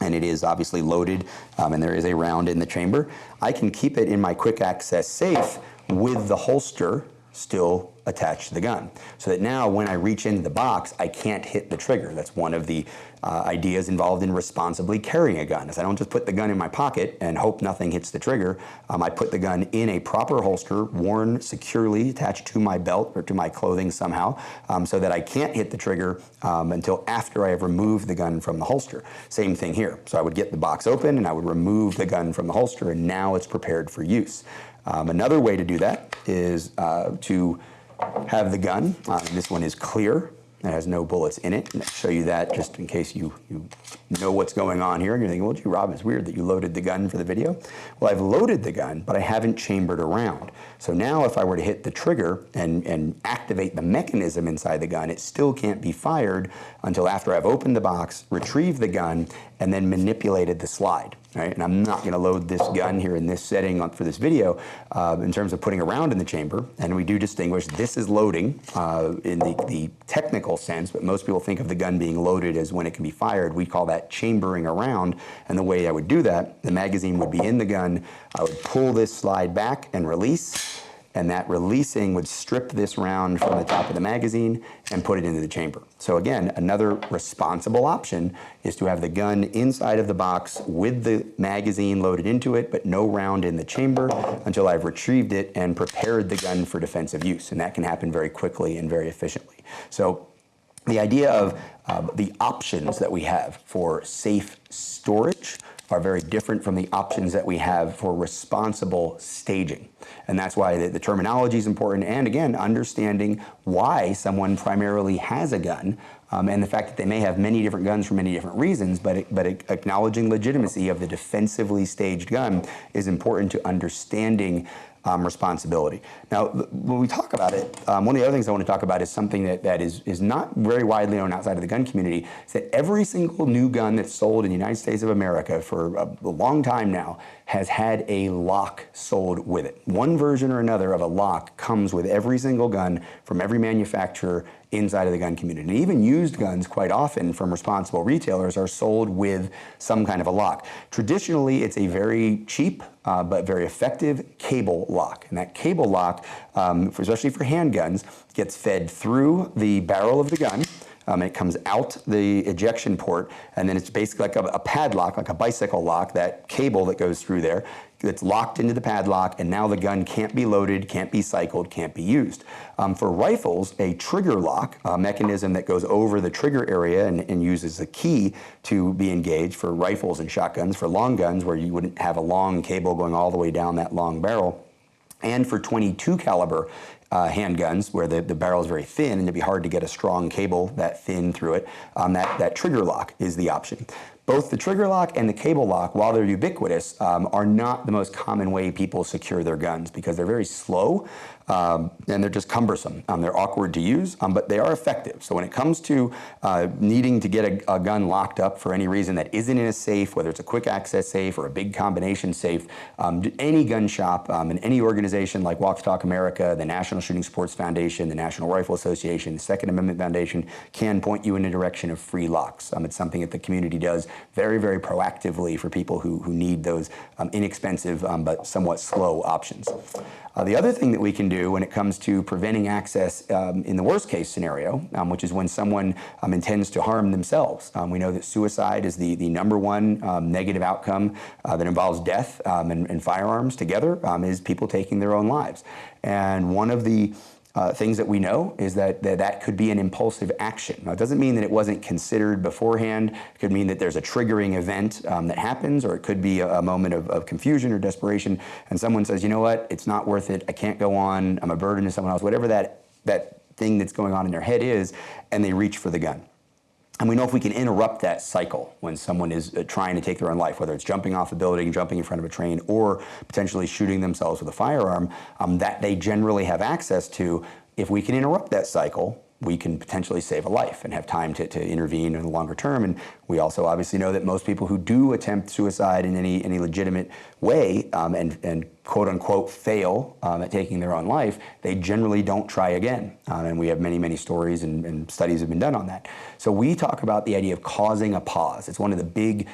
and it is obviously loaded, and there is a round in the chamber, I can keep it in my quick access safe with the holster still attached to the gun. So that now when I reach into the box, I can't hit the trigger. That's one of the ideas involved in responsibly carrying a gun, is I don't just put the gun in my pocket and hope nothing hits the trigger. I put the gun in a proper holster, worn securely, attached to my belt or to my clothing somehow, so that I can't hit the trigger until after I have removed the gun from the holster. Same thing here. So I would get the box open and I would remove the gun from the holster, and now it's prepared for use. Another way to do that is to have the gun. This one is clear. It has no bullets in it. And I'll show you that just in case you know what's going on here. And you're thinking, well, gee, Rob, it's weird that you loaded the gun for the video. Well, I've loaded the gun, but I haven't chambered a round. So now if I were to hit the trigger and activate the mechanism inside the gun, it still can't be fired until after I've opened the box, retrieved the gun, and then manipulated the slide. Right? And I'm not going to load this gun here in this setting for this video in terms of putting a round in the chamber. And we do distinguish this is loading in the technical sense, but most people think of the gun being loaded as when it can be fired. We call that chambering a round. And the way I would do that, the magazine would be in the gun. I would pull this slide back and release. and that releasing would strip this round from the top of the magazine and put it into the chamber. So again, another responsible option is to have the gun inside of the box with the magazine loaded into it, but no round in the chamber until I've retrieved it and prepared the gun for defensive use. And that can happen very quickly and very efficiently. So the idea of the options that we have for safe storage are very different from the options that we have for responsible staging. And that's why the terminology is important, and again, understanding why someone primarily has a gun, and the fact that they may have many different guns for many different reasons, but acknowledging legitimacy of the defensively staged gun is important to understanding responsibility. Now, when we talk about it, one of the other things I want to talk about is something that is not very widely known outside of the gun community, is that every single new gun that's sold in the United States of America for a long time now has had a lock sold with it. One version or another of a lock comes with every single gun from every manufacturer inside of the gun community. And even used guns, quite often from responsible retailers, are sold with some kind of a lock. Traditionally, it's a very cheap but very effective cable lock. And that cable lock, especially for handguns, gets fed through the barrel of the gun. It comes out the ejection port, and then it's basically like a padlock, like a bicycle lock, that cable that goes through there. It's locked into the padlock, and now the gun can't be loaded, can't be cycled, can't be used. For rifles, a trigger lock, a mechanism that goes over the trigger area and uses a key to be engaged for rifles and shotguns. For long guns, where you wouldn't have a long cable going all the way down that long barrel. And for .22 caliber handguns, where the barrel is very thin and it'd be hard to get a strong cable that thin through it, that trigger lock is the option. Both the trigger lock and the cable lock, while they're ubiquitous, are not the most common way people secure their guns because they're very slow and they're just cumbersome. They're awkward to use, but they are effective. So when it comes to needing to get a gun locked up for any reason that isn't in a safe, whether it's a quick access safe or a big combination safe, any gun shop and any organization like Walk the Talk America, the National Shooting Sports Foundation, the National Rifle Association, the Second Amendment Foundation can point you in a direction of free locks. It's something that the community does very, very proactively for people who need those inexpensive but somewhat slow options. The other thing that we can do when it comes to preventing access in the worst case scenario, which is when someone intends to harm themselves. We know that suicide is the number one negative outcome that involves death and firearms together, is people taking their own lives. And one of the things that we know is that could be an impulsive action. Now, it doesn't mean that it wasn't considered beforehand. It could mean that there's a triggering event that happens, or it could be a moment of confusion or desperation, and someone says, you know what, it's not worth it, I can't go on, I'm a burden to someone else, whatever that thing that's going on in their head is, and they reach for the gun. And we know if we can interrupt that cycle when someone is trying to take their own life, whether it's jumping off a building, jumping in front of a train, or potentially shooting themselves with a firearm, that they generally have access to, if we can interrupt that cycle, we can potentially save a life and have time to intervene in the longer term. And we also obviously know that most people who do attempt suicide in any legitimate way and quote unquote fail at taking their own life, they generally don't try again. And we have many, many stories and studies have been done on that. So we talk about the idea of causing a pause. It's one of the big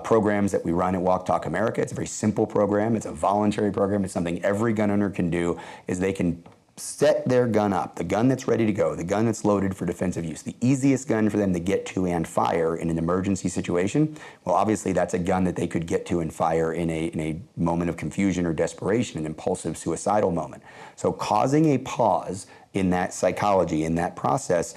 programs that we run at Walk Talk America. It's a very simple program. It's a voluntary program. It's something every gun owner can do, is they can set their gun up, the gun that's ready to go, the gun that's loaded for defensive use, the easiest gun for them to get to and fire in an emergency situation. Well, obviously that's a gun that they could get to and fire in a moment of confusion or desperation, an impulsive suicidal moment. So causing a pause in that psychology, in that process,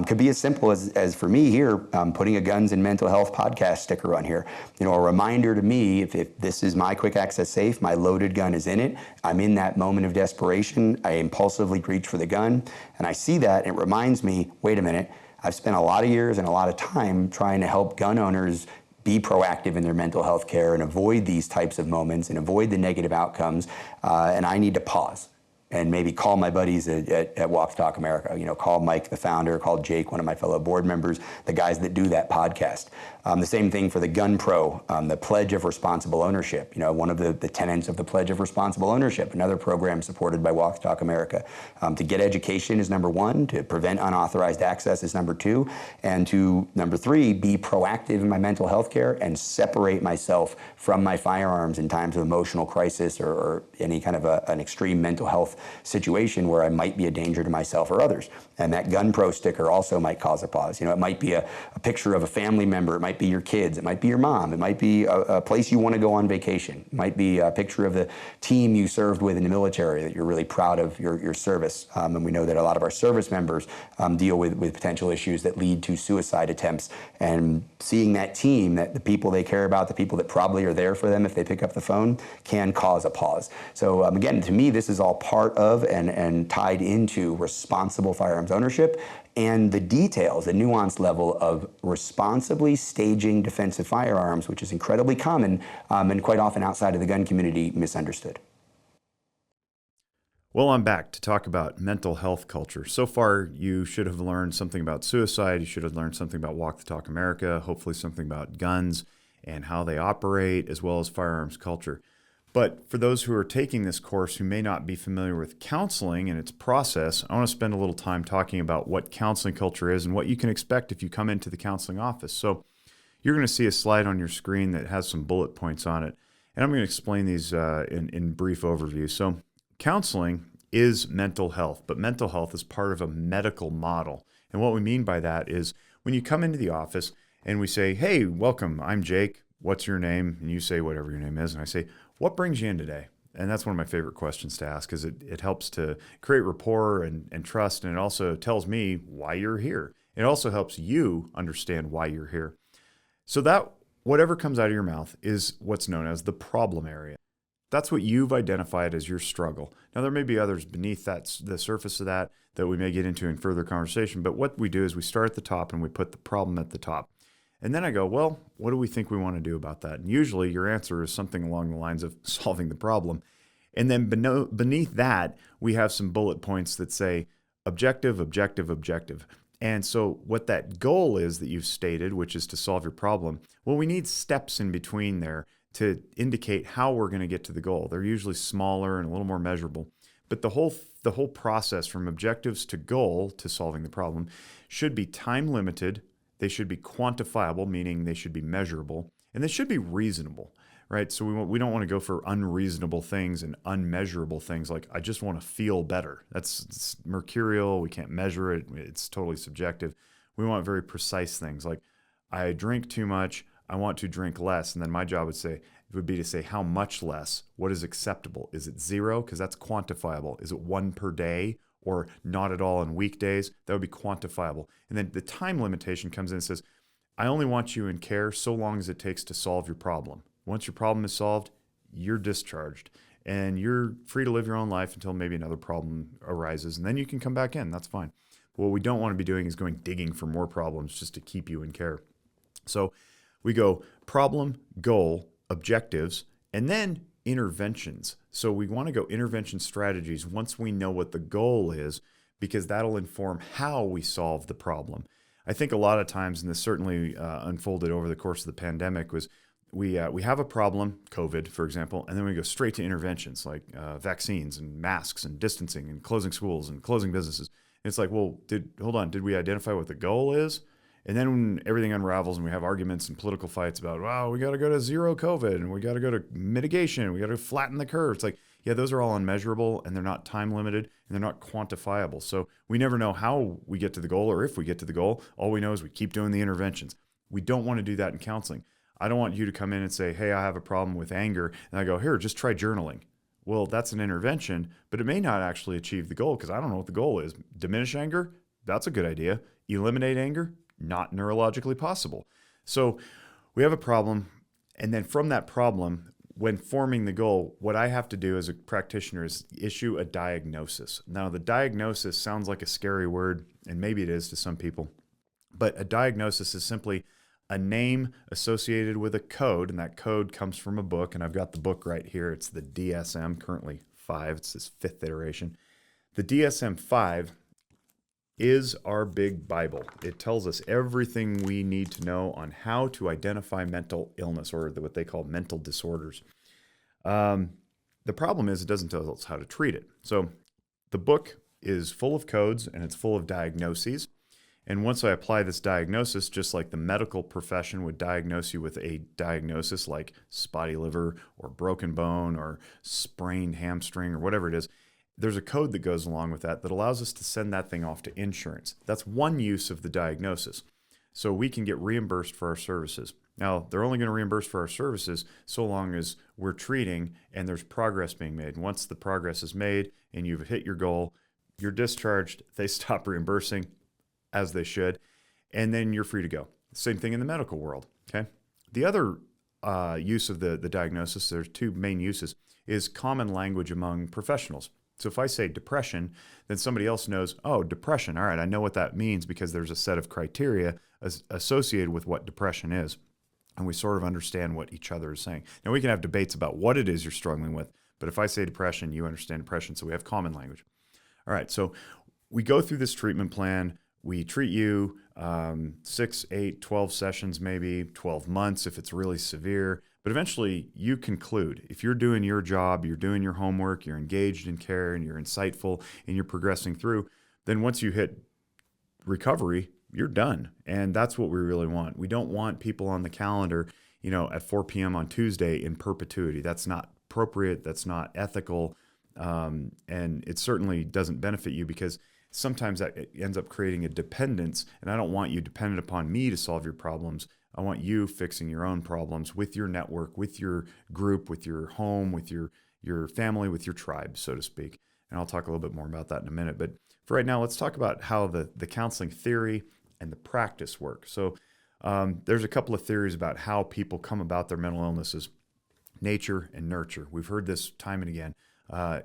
could be as simple as for me here, putting a Guns and Mental Health podcast sticker on here. You know, a reminder to me, if this is my quick access safe, my loaded gun is in it, I'm in that moment of desperation, I impulsively reach for the gun, and I see that, and it reminds me, wait a minute, I've spent a lot of years and a lot of time trying to help gun owners be proactive in their mental health care and avoid these types of moments and avoid the negative outcomes, and I need to pause and maybe call my buddies at Walk the Talk America. You know, call Mike, the founder, call Jake, one of my fellow board members, the guys that do that podcast. The same thing for the Gun Pro, the Pledge of Responsible Ownership. You know, one of the tenets of the Pledge of Responsible Ownership, another program supported by Walk the Talk America. To get education is number one, to prevent unauthorized access is number two, and to number three, be proactive in my mental health care and separate myself from my firearms in times of emotional crisis or any kind of an extreme mental health situation where I might be a danger to myself or others. And that gun pro sticker also might cause a pause. It might be a picture of a family member, it might be your kids, it might be your mom, it might be a place you want to go on vacation, it might be a picture of the team you served with in the military that you're really proud of your service. And we know that a lot of our service members deal with potential issues that lead to suicide attempts. And seeing that team, that the people they care about, the people that probably are there for them if they pick up the phone, can cause a pause. So again, to me, this is all part of and tied into responsible firearms ownership and the details, the nuanced level of responsibly staging defensive firearms, which is incredibly common and quite often outside of the gun community misunderstood. Well, I'm back to talk about mental health culture. So far, you should have learned something about suicide. You should have learned something about Walk the Talk America, hopefully something about guns and how they operate, as well as firearms culture. But for those who are taking this course who may not be familiar with counseling and its process, I want to spend a little time talking about what counseling culture is and what you can expect if you come into the counseling office. So you're going to see a slide on your screen that has some bullet points on it. And I'm going to explain these in brief overview. So counseling is mental health, but mental health is part of a medical model. And what we mean by that is when you come into the office and we say, hey, welcome, I'm Jake. What's your name? And you say whatever your name is. And I say, what brings you in today? And that's one of my favorite questions to ask because it helps to create rapport and trust. And it also tells me why you're here. It also helps you understand why you're here. So that whatever comes out of your mouth is what's known as the problem area. That's what you've identified as your struggle. Now, there may be others beneath that, the surface of that we may get into in further conversation. But what we do is we start at the top and we put the problem at the top. And then I go, well, what do we think we want to do about that? And usually your answer is something along the lines of solving the problem. And then beneath that, we have some bullet points that say objective, objective, objective. And so what that goal is that you've stated, which is to solve your problem, well, we need steps in between there to indicate how we're going to get to the goal. They're usually smaller and a little more measurable. But the whole process from objectives to goal to solving the problem should be time limited. They should be quantifiable, meaning they should be measurable, and they should be reasonable, right? So we don't want to go for unreasonable things and unmeasurable things like I just want to feel better. It's mercurial. We can't measure it. It's totally subjective. We want very precise things like I drink too much. I want to drink less. And then my job would be to say how much less, what is acceptable? Is it 0? Because that's quantifiable. Is it 1 per day? Or not at all on weekdays? That would be quantifiable. And then the time limitation comes in and says, I only want you in care so long as it takes to solve your problem. Once your problem is solved, you're discharged. And you're free to live your own life until maybe another problem arises. And then you can come back in. That's fine. But what we don't want to be doing is going digging for more problems just to keep you in care. So we go problem, goal, objectives, and then interventions. So we want to go intervention strategies once we know what the goal is, because that'll inform how we solve the problem. I think a lot of times, and this certainly unfolded over the course of the pandemic, was we have a problem, COVID, for example, and then we go straight to interventions like vaccines and masks and distancing and closing schools and closing businesses. And it's like, well, did we identify what the goal is? And then when everything unravels and we have arguments and political fights about, wow, we got to go to zero COVID and we got to go to mitigation, we got to flatten the curve. It's like, yeah, those are all unmeasurable and they're not time limited and they're not quantifiable. So we never know how we get to the goal or if we get to the goal. All we know is we keep doing the interventions. We don't want to do that in counseling. I don't want you to come in and say, hey, I have a problem with anger. And I go, here, just try journaling. Well, that's an intervention, but it may not actually achieve the goal because I don't know what the goal is. Diminish anger? That's a good idea. Eliminate anger? Not neurologically possible. So we have a problem. And then from that problem, when forming the goal, what I have to do as a practitioner is issue a diagnosis. Now, the diagnosis sounds like a scary word, and maybe it is to some people, but a diagnosis is simply a name associated with a code, and that code comes from a book, and I've got the book right here. It's the DSM, currently 5. It's this 5th iteration. The DSM-5 is our big Bible. It tells us everything we need to know on how to identify mental illness, or what they call mental disorders. The problem is it doesn't tell us how to treat it. So the book is full of codes and it's full of diagnoses. And once I apply this diagnosis, just like the medical profession would diagnose you with a diagnosis like spotty liver or broken bone or sprained hamstring or whatever it is, there's a code that goes along with that that allows us to send that thing off to insurance. That's one use of the diagnosis. So we can get reimbursed for our services. Now, they're only going to reimburse for our services so long as we're treating and there's progress being made. Once the progress is made and you've hit your goal, you're discharged, they stop reimbursing, as they should, and then you're free to go. Same thing in the medical world, okay? The other use of the diagnosis, there's two main uses, is common language among professionals. So if I say depression, then somebody else knows, oh, depression. All right, I know what that means because there's a set of criteria associated with what depression is. And we sort of understand what each other is saying. Now, we can have debates about what it is you're struggling with, but if I say depression, you understand depression, so we have common language. All right, so we go through this treatment plan. We treat you 6, 8, 12 sessions, maybe 12 months if it's really severe. But eventually you conclude. If you're doing your job, you're doing your homework, you're engaged in care, and you're insightful, and you're progressing through, then once you hit recovery, you're done. And that's what we really want. We don't want people on the calendar, at 4 p.m. on Tuesday in perpetuity. That's not appropriate. That's not ethical. And it certainly doesn't benefit you because sometimes that ends up creating a dependence. And I don't want you dependent upon me to solve your problems. I want you fixing your own problems with your network, with your group, with your home, with your family, with your tribe, so to speak. And I'll talk a little bit more about that in a minute. But for right now, let's talk about how the counseling theory and the practice work. So there's a couple of theories about how people come about their mental illnesses: nature and nurture. We've heard this time and again.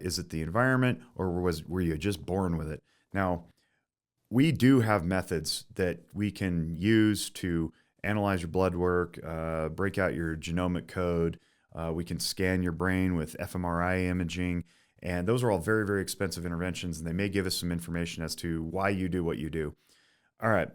Is it the environment, or were you just born with it? Now, we do have methods that we can use to analyze your blood work, break out your genomic code. We can scan your brain with fMRI imaging. And those are all very, very expensive interventions, and they may give us some information as to why you do what you do. All right.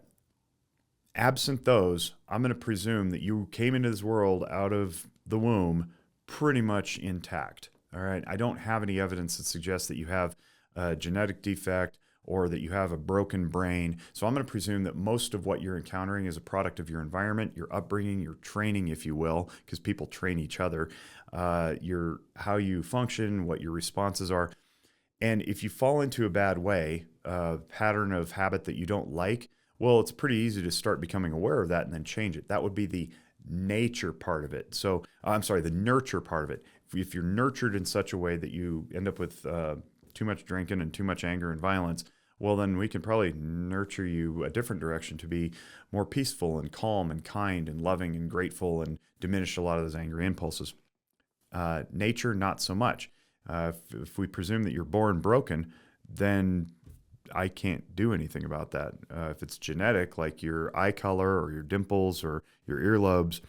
Absent those, I'm going to presume that you came into this world out of the womb pretty much intact. All right. I don't have any evidence that suggests that you have a genetic defect or that you have a broken brain. So I'm going to presume that most of what you're encountering is a product of your environment, your upbringing, your training, if you will, because people train each other, how you function, what your responses are. And if you fall into a bad way, a pattern of habit that you don't like, well, it's pretty easy to start becoming aware of that and then change it. That would be the nature part of it. So the nurture part of it. If you're nurtured in such a way that you end up with too much drinking and too much anger and violence, well, then we can probably nurture you a different direction to be more peaceful and calm and kind and loving and grateful and diminish a lot of those angry impulses. Nature, not so much. If we presume that you're born broken, then I can't do anything about that. If it's genetic, like your eye color or your dimples or your earlobes,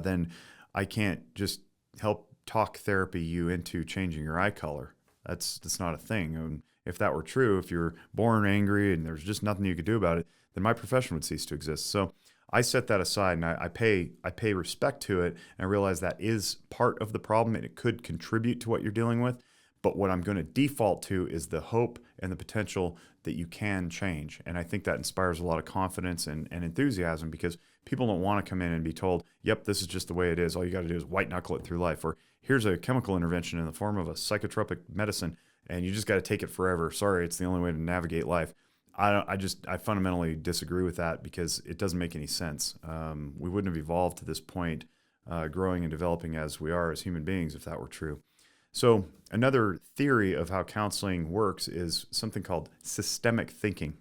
then I can't just help talk therapy you into changing your eye color. That's not a thing. And if that were true, if you're born angry and there's just nothing you could do about it, then my profession would cease to exist. So I set that aside and I pay respect to it, and I realize that is part of the problem and it could contribute to what you're dealing with. But what I'm going to default to is the hope and the potential that you can change. And I think that inspires a lot of confidence and enthusiasm, because people don't want to come in and be told, yep, this is just the way it is. All you got to do is white knuckle it through life. Or here's a chemical intervention in the form of a psychotropic medicine, and you just got to take it forever. Sorry, it's the only way to navigate life. I fundamentally disagree with that, because it doesn't make any sense. We wouldn't have evolved to this point, growing and developing as we are as human beings, if that were true. So another theory of how counseling works is something called systemic thinking.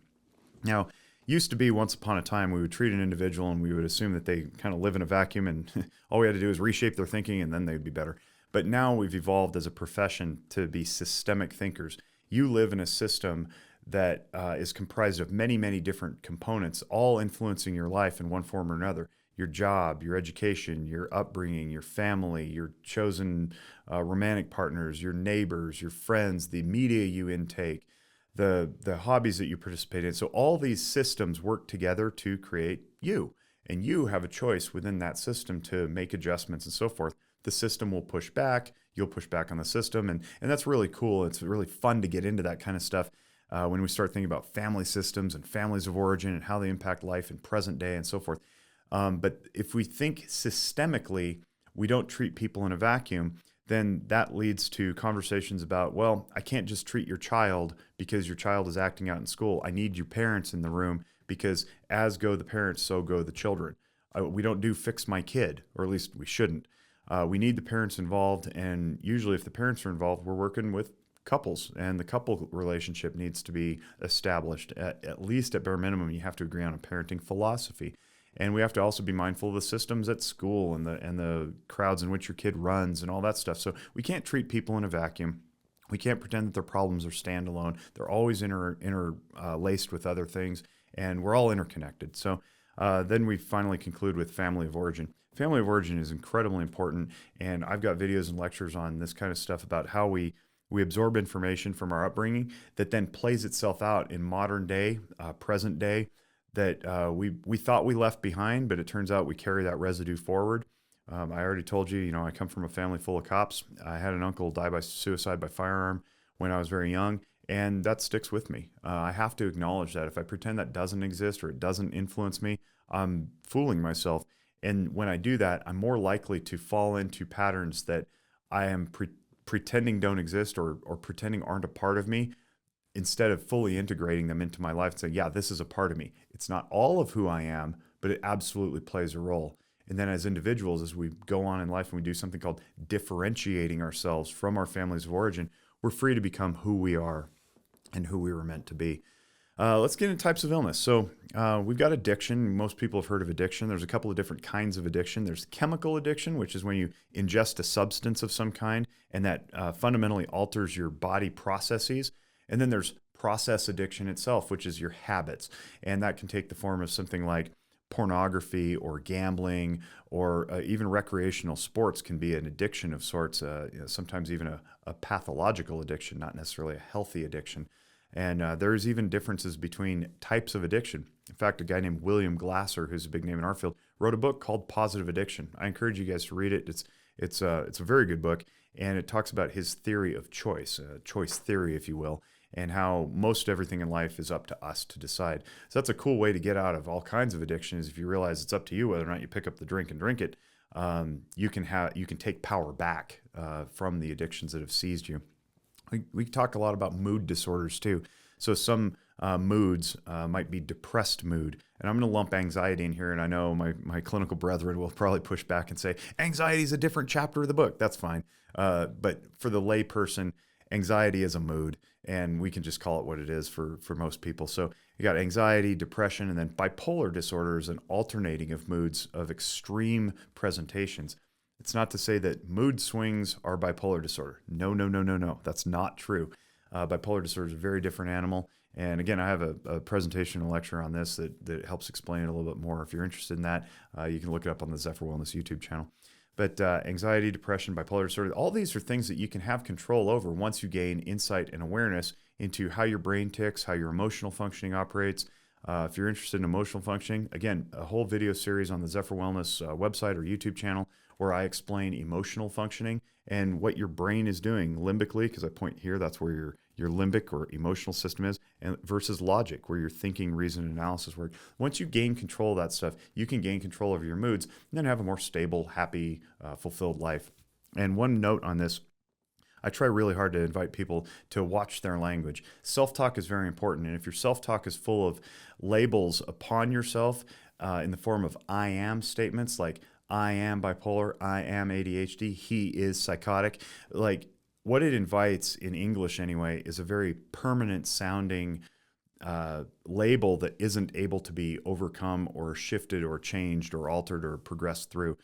Now, used to be once upon a time we would treat an individual and we would assume that they kind of live in a vacuum and all we had to do is reshape their thinking and then they'd be better. But now we've evolved as a profession to be systemic thinkers. You live in a system that is comprised of many, many different components, all influencing your life in one form or another. Your job, your education, your upbringing, your family, your chosen romantic partners, your neighbors, your friends, the media you intake, the hobbies that you participate in. So all these systems work together to create you. And you have a choice within that system to make adjustments and so forth. The system will push back. You'll push back on the system. And that's really cool. It's really fun to get into that kind of stuff when we start thinking about family systems and families of origin and how they impact life in present day and so forth. But if we think systemically, we don't treat people in a vacuum, then that leads to conversations about, well, I can't just treat your child because your child is acting out in school. I need you parents in the room because as go the parents, so go the children. We don't do fix my kid, or at least we shouldn't. We need the parents involved, and usually if the parents are involved, we're working with couples, and the couple relationship needs to be established. At least at bare minimum, you have to agree on a parenting philosophy. And we have to also be mindful of the systems at school and the crowds in which your kid runs and all that stuff. So we can't treat people in a vacuum. We can't pretend that their problems are standalone. They're always interlaced with other things, and we're all interconnected. So then we finally conclude with family of origin. Family of origin is incredibly important, and I've got videos and lectures on this kind of stuff about how we absorb information from our upbringing that then plays itself out in modern day, present day, that we thought we left behind, but it turns out we carry that residue forward. I already told you, I come from a family full of cops. I had an uncle die by suicide by firearm when I was very young, and that sticks with me. I have to acknowledge that. If I pretend that doesn't exist or it doesn't influence me, I'm fooling myself. And when I do that, I'm more likely to fall into patterns that I am pretending don't exist or pretending aren't a part of me, instead of fully integrating them into my life and saying, yeah, this is a part of me. It's not all of who I am, but it absolutely plays a role. And then as individuals, as we go on in life and we do something called differentiating ourselves from our families of origin, we're free to become who we are and who we were meant to be. Let's get into types of illness. So we've got addiction. Most people have heard of addiction. There's a couple of different kinds of addiction. There's chemical addiction, which is when you ingest a substance of some kind, and that fundamentally alters your body processes. And then there's process addiction itself, which is your habits. And that can take the form of something like pornography or gambling, or even recreational sports can be an addiction of sorts, sometimes even a pathological addiction, not necessarily a healthy addiction. And there's even differences between types of addiction. In fact, a guy named William Glasser, who's a big name in our field, wrote a book called Positive Addiction. I encourage you guys to read it. It's a very good book, and it talks about his theory of choice theory, if you will, and how most everything in life is up to us to decide. So that's a cool way to get out of all kinds of addictions. If you realize it's up to you whether or not you pick up the drink and drink it, you can take power back from the addictions that have seized you. We talk a lot about mood disorders too. So some moods might be depressed mood. And I'm going to lump anxiety in here. And I know my clinical brethren will probably push back and say, anxiety is a different chapter of the book. That's fine. But for the lay person, anxiety is a mood. And we can just call it what it is for most people. So you got anxiety, depression, and then bipolar disorder is an alternating of moods of extreme presentations. It's not to say that mood swings are bipolar disorder. No. That's not true. Bipolar disorder is a very different animal. And again, I have a presentation and lecture on this that helps explain it a little bit more. If you're interested in that, you can look it up on the Zephyr Wellness YouTube channel. But anxiety, depression, bipolar disorder, all these are things that you can have control over once you gain insight and awareness into how your brain ticks, how your emotional functioning operates. If you're interested in emotional functioning, again, a whole video series on the Zephyr Wellness website or YouTube channel where I explain emotional functioning and what your brain is doing limbically, because I point here, that's where your limbic or emotional system is, and versus logic, where your thinking, reason, and analysis work. Once you gain control of that stuff, you can gain control over your moods and then have a more stable, happy, fulfilled life. And one note on this, I try really hard to invite people to watch their language. Self-talk is very important, and if your self-talk is full of labels upon yourself in the form of I am statements like I am bipolar, I am ADHD, he is psychotic, like what it invites in English anyway is a very permanent sounding label that isn't able to be overcome or shifted or changed or altered or progressed through.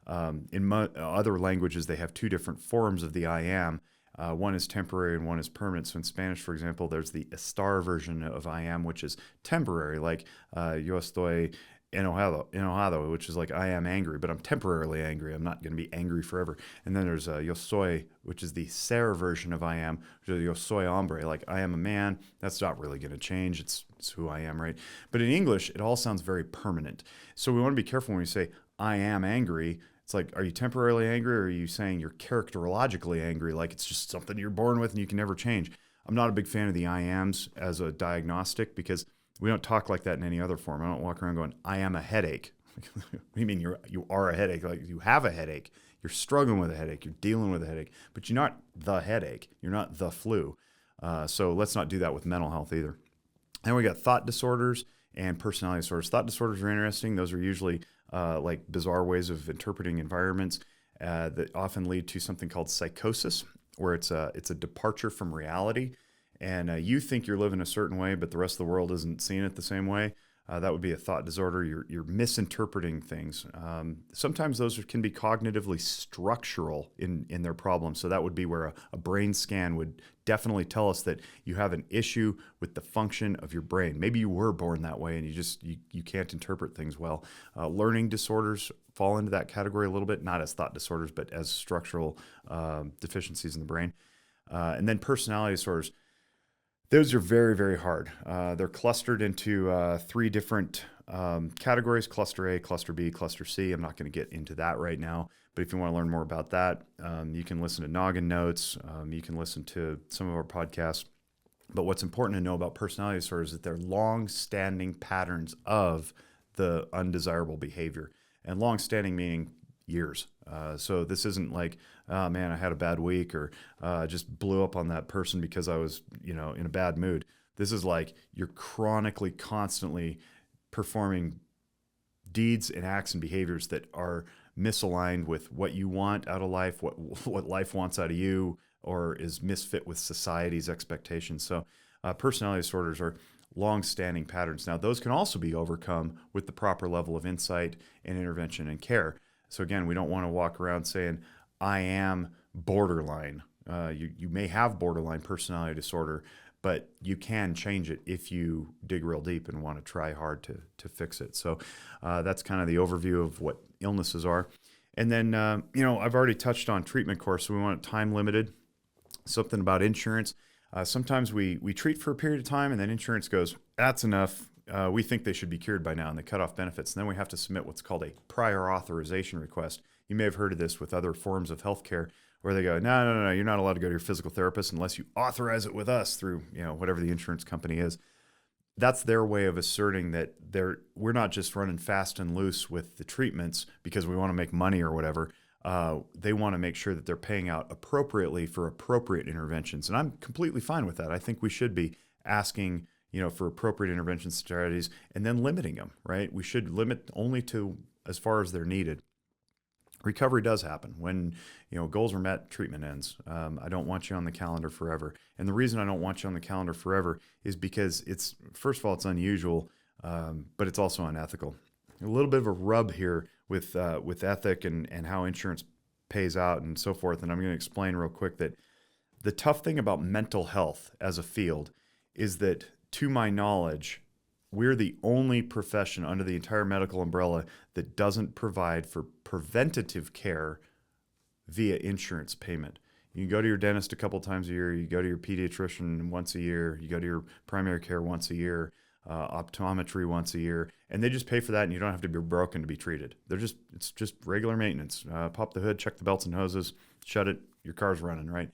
In other languages, they have two different forms of the I am. One is temporary and one is permanent. So in Spanish, for example, there's the estar version of I am, which is temporary, like yo estoy enojado, which is like I am angry, but I'm temporarily angry. I'm not going to be angry forever. And then there's yo soy, which is the ser version of I am, which is yo soy hombre, like I am a man. That's not really going to change. It's who I am, right? But in English, it all sounds very permanent. So we want to be careful when we say I am angry. It's like, are you temporarily angry, or are you saying you're characterologically angry, like it's just something you're born with and you can never change? I'm not a big fan of the I ams as a diagnostic because we don't talk like that in any other form. I don't walk around going, I am a headache. What do you mean you are a headache? Like, you have a headache. You're struggling with a headache. You're dealing with a headache, but you're not the headache. You're not the flu. So let's not do that with mental health either. Then we got thought disorders and personality disorders. Thought disorders are interesting. Those are usually like bizarre ways of interpreting environments that often lead to something called psychosis, where it's a departure from reality. And you think you're living a certain way, but the rest of the world isn't seeing it the same way. That would be a thought disorder. You're misinterpreting things. Sometimes those can be cognitively structural in their problems. So that would be where a brain scan would definitely tell us that you have an issue with the function of your brain. Maybe you were born that way and you can't interpret things well. Learning disorders fall into that category a little bit, not as thought disorders, but as structural deficiencies in the brain. And then personality disorders. Those are very, very hard. They're clustered into 3 different categories: cluster A, cluster B, cluster C. I'm not going to get into that right now, but if you want to learn more about that, you can listen to Noggin Notes. You can listen to some of our podcasts. But what's important to know about personality disorders is that they're long-standing patterns of the undesirable behavior. And long-standing meaning years. So this isn't like, oh man, I had a bad week, or just blew up on that person because I was, in a bad mood. This is like you're chronically, constantly performing deeds and acts and behaviors that are misaligned with what you want out of life, what life wants out of you, or is misfit with society's expectations. So personality disorders are long-standing patterns. Now, those can also be overcome with the proper level of insight and intervention and care. So again, we don't want to walk around saying, I am borderline. You may have borderline personality disorder, but you can change it if you dig real deep and want to try hard to fix it. So that's kind of the overview of what illnesses are. And then, I've already touched on treatment course, so we want it time limited. Something about insurance. Sometimes we treat for a period of time and then insurance goes, that's enough. We think they should be cured by now, and they cut off benefits. And then we have to submit what's called a prior authorization request. You may have heard of this with other forms of healthcare, where they go, no, you're not allowed to go to your physical therapist unless you authorize it with us through, whatever the insurance company is. That's their way of asserting that we're not just running fast and loose with the treatments because we want to make money or whatever. They want to make sure that they're paying out appropriately for appropriate interventions. And I'm completely fine with that. I think we should be asking for appropriate intervention strategies and then limiting them, right? We should limit only to as far as they're needed. Recovery does happen. When, goals are met, treatment ends. I don't want you on the calendar forever. And the reason I don't want you on the calendar forever is because first of all, it's unusual, but it's also unethical. A little bit of a rub here with ethic and how insurance pays out and so forth. And I'm going to explain real quick that the tough thing about mental health as a field is that, to my knowledge, we're the only profession under the entire medical umbrella that doesn't provide for preventative care via insurance payment. You can go to your dentist a couple times a year, you go to your pediatrician once a year, you go to your primary care once a year, optometry once a year, and they just pay for that, and you don't have to be broken to be treated. It's just regular maintenance. Pop the hood, check the belts and hoses, shut it, your car's running, right?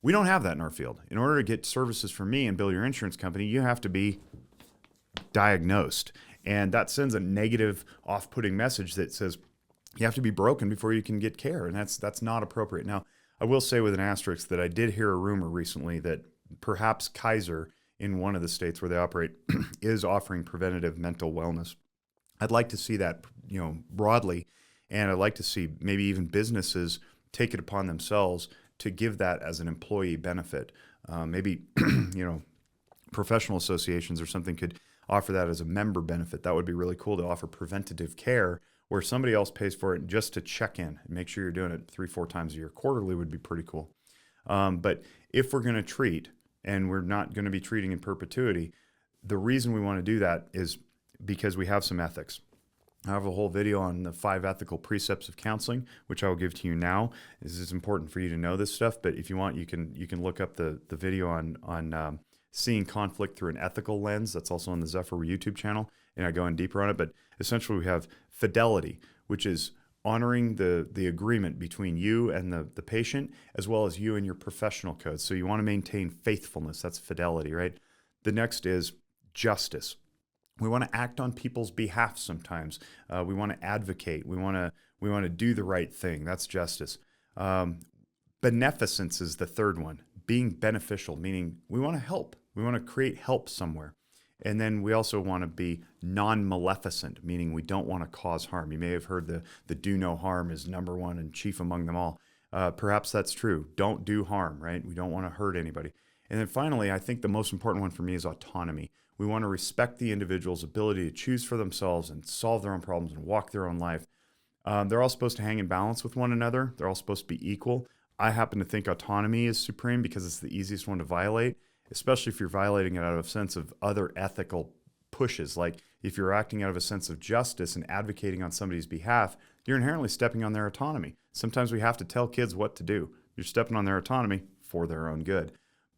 We don't have that in our field. In order to get services from me and bill your insurance company, you have to be diagnosed. And that sends a negative, off-putting message that says you have to be broken before you can get care. And that's not appropriate. Now, I will say with an asterisk that I did hear a rumor recently that perhaps Kaiser, in one of the states where they operate, is offering preventative mental wellness. I'd like to see that, broadly. And I'd like to see maybe even businesses take it upon themselves to give that as an employee benefit. Maybe, professional associations or something could offer that as a member benefit. That would be really cool, to offer preventative care where somebody else pays for it just to check in and make sure you're doing it 3-4 times a year. Quarterly would be pretty cool. But if we're going to treat, and we're not going to be treating in perpetuity, the reason we want to do that is because we have some ethics. I have a whole video on the 5 ethical precepts of counseling, which I will give to you now. This is important for you to know this stuff, but if you want, you can look up the video on seeing conflict through an ethical lens. That's also on the Zephyr YouTube channel, and I go in deeper on it. But essentially, we have fidelity, which is honoring the agreement between you and the patient, as well as you and your professional codes. So you want to maintain faithfulness. That's fidelity, right? The next is justice. We want to act on people's behalf sometimes. We want to advocate. We want to do the right thing. That's justice. Beneficence is the third one. Being beneficial, meaning we want to help. We want to create help somewhere. And then we also want to be non-maleficent, meaning we don't want to cause harm. You may have heard the do no harm is number one and chief among them all. Perhaps that's true. Don't do harm, right? We don't want to hurt anybody. And then finally, I think the most important one for me is autonomy. We want to respect the individual's ability to choose for themselves and solve their own problems and walk their own life. They're all supposed to hang in balance with one another. They're all supposed to be equal. I happen to think autonomy is supreme because it's the easiest one to violate, especially if you're violating it out of a sense of other ethical pushes. Like if you're acting out of a sense of justice and advocating on somebody's behalf, you're inherently stepping on their autonomy. Sometimes we have to tell kids what to do. You're stepping on their autonomy for their own good,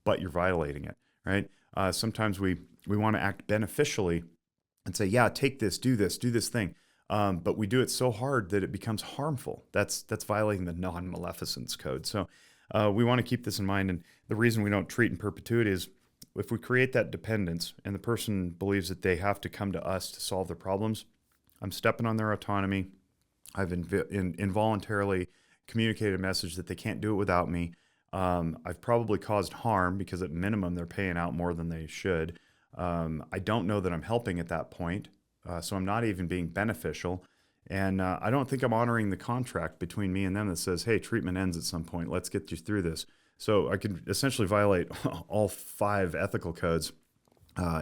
but you're violating it, right? Sometimes we want to act beneficially and say, yeah, take this, do this thing. But we do it so hard that it becomes harmful. That's violating the non-maleficence code. So we want to keep this in mind. And the reason we don't treat in perpetuity is if we create that dependence and the person believes that they have to come to us to solve their problems, I'm stepping on their autonomy. I've involuntarily communicated a message that they can't do it without me. I've probably caused harm because at minimum they're paying out more than they should. I don't know that I'm helping at that point. So I'm not even being beneficial. And I don't think I'm honoring the contract between me and them that says, hey, treatment ends at some point. Let's get you through this. So I could essentially violate all 5 ethical codes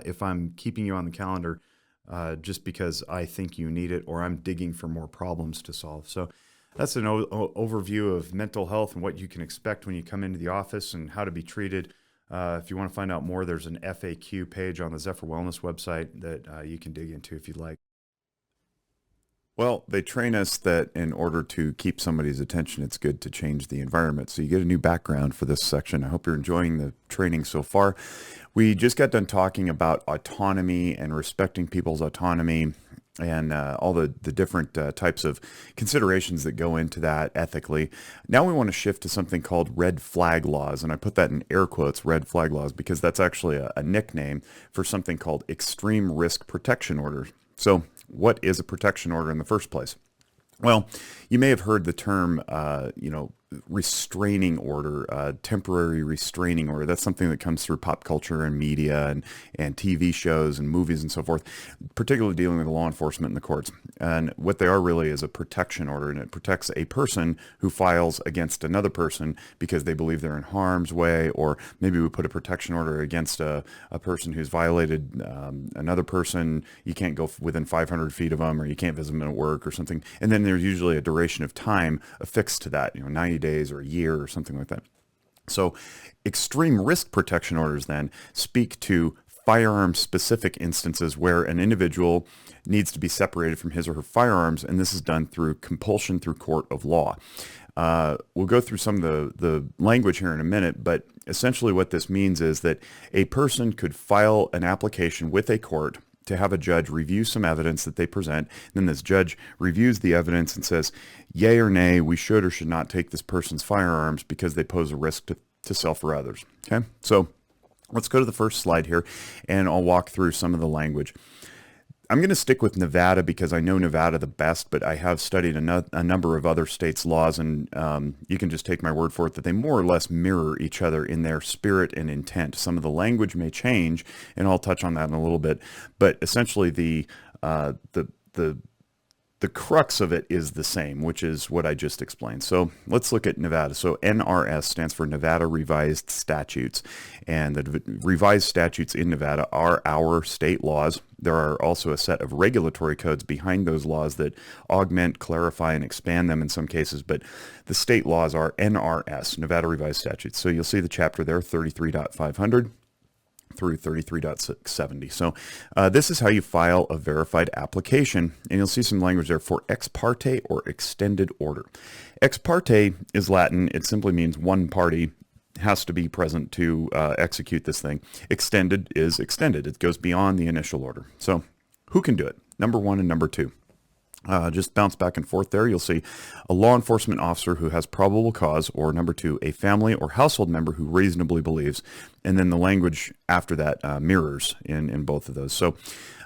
if I'm keeping you on the calendar just because I think you need it or I'm digging for more problems to solve. So that's an overview of mental health and what you can expect when you come into the office and how to be treated. If you want to find out more, there's an FAQ page on the Zephyr Wellness website that you can dig into if you'd like. Well, they train us that in order to keep somebody's attention, it's good to change the environment. So you get a new background for this section. I hope you're enjoying the training so far. We just got done talking about autonomy and respecting people's autonomy and all the different types of considerations that go into that ethically. Now we want to shift to something called red flag laws. And I put that in air quotes, red flag laws, because that's actually a nickname for something called extreme risk protection orders. So what is a protection order in the first place? Well, you may have heard the term, restraining order, temporary restraining order. That's something that comes through pop culture and media and TV shows and movies and so forth, particularly dealing with law enforcement and the courts. And what they are really is a protection order, and it protects a person who files against another person because they believe they're in harm's way, or maybe we put a protection order against a person who's violated another person. You can't go within 500 feet of them, or you can't visit them at work or something. And then there's usually a duration of time affixed to that, 90 days or a year or something like that. So extreme risk protection orders then speak to firearm specific instances where an individual needs to be separated from his or her firearms, and this is done through compulsion through court of law. We'll go through some of the language here in a minute, but essentially what this means is that a person could file an application with a court to have a judge review some evidence that they present. Then this judge reviews the evidence and says, yay or nay, we should or should not take this person's firearms because they pose a risk to self or others. Okay, so let's go to the first slide here, and I'll walk through some of the language. I'm going to stick with Nevada because I know Nevada the best, but I have studied a number of other states' laws, and you can just take my word for it that they more or less mirror each other in their spirit and intent. Some of the language may change, and I'll touch on that in a little bit, but essentially the crux of it is the same, which is what I just explained. So let's look at Nevada. So NRS stands for Nevada Revised Statutes, and the revised statutes in Nevada are our state laws. There are also a set of regulatory codes behind those laws that augment, clarify, and expand them in some cases, but the state laws are NRS, Nevada Revised Statutes. So you'll see the chapter there, 33.500. through 33.70. So this is how you file a verified application, and you'll see some language there for ex parte or extended order. Ex parte is Latin. It simply means one party has to be present to execute this thing. Extended is extended. It goes beyond the initial order. So who can do it? Number one and number two. Just bounce back and forth there. You'll see a law enforcement officer who has probable cause, or number two, a family or household member who reasonably believes. And then the language after that mirrors in both of those. So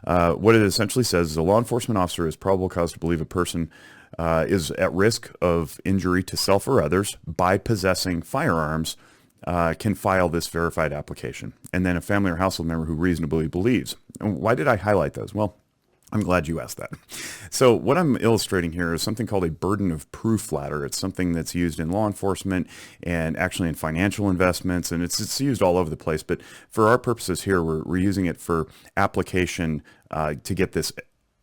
what it essentially says is a law enforcement officer has probable cause to believe a person is at risk of injury to self or others by possessing firearms, can file this verified application. And then a family or household member who reasonably believes. And why did I highlight those? Well, I'm glad you asked that. So what I'm illustrating here is something called a burden of proof ladder. It's something that's used in law enforcement and actually in financial investments, and it's used all over the place. But for our purposes here, we're using it for application to get this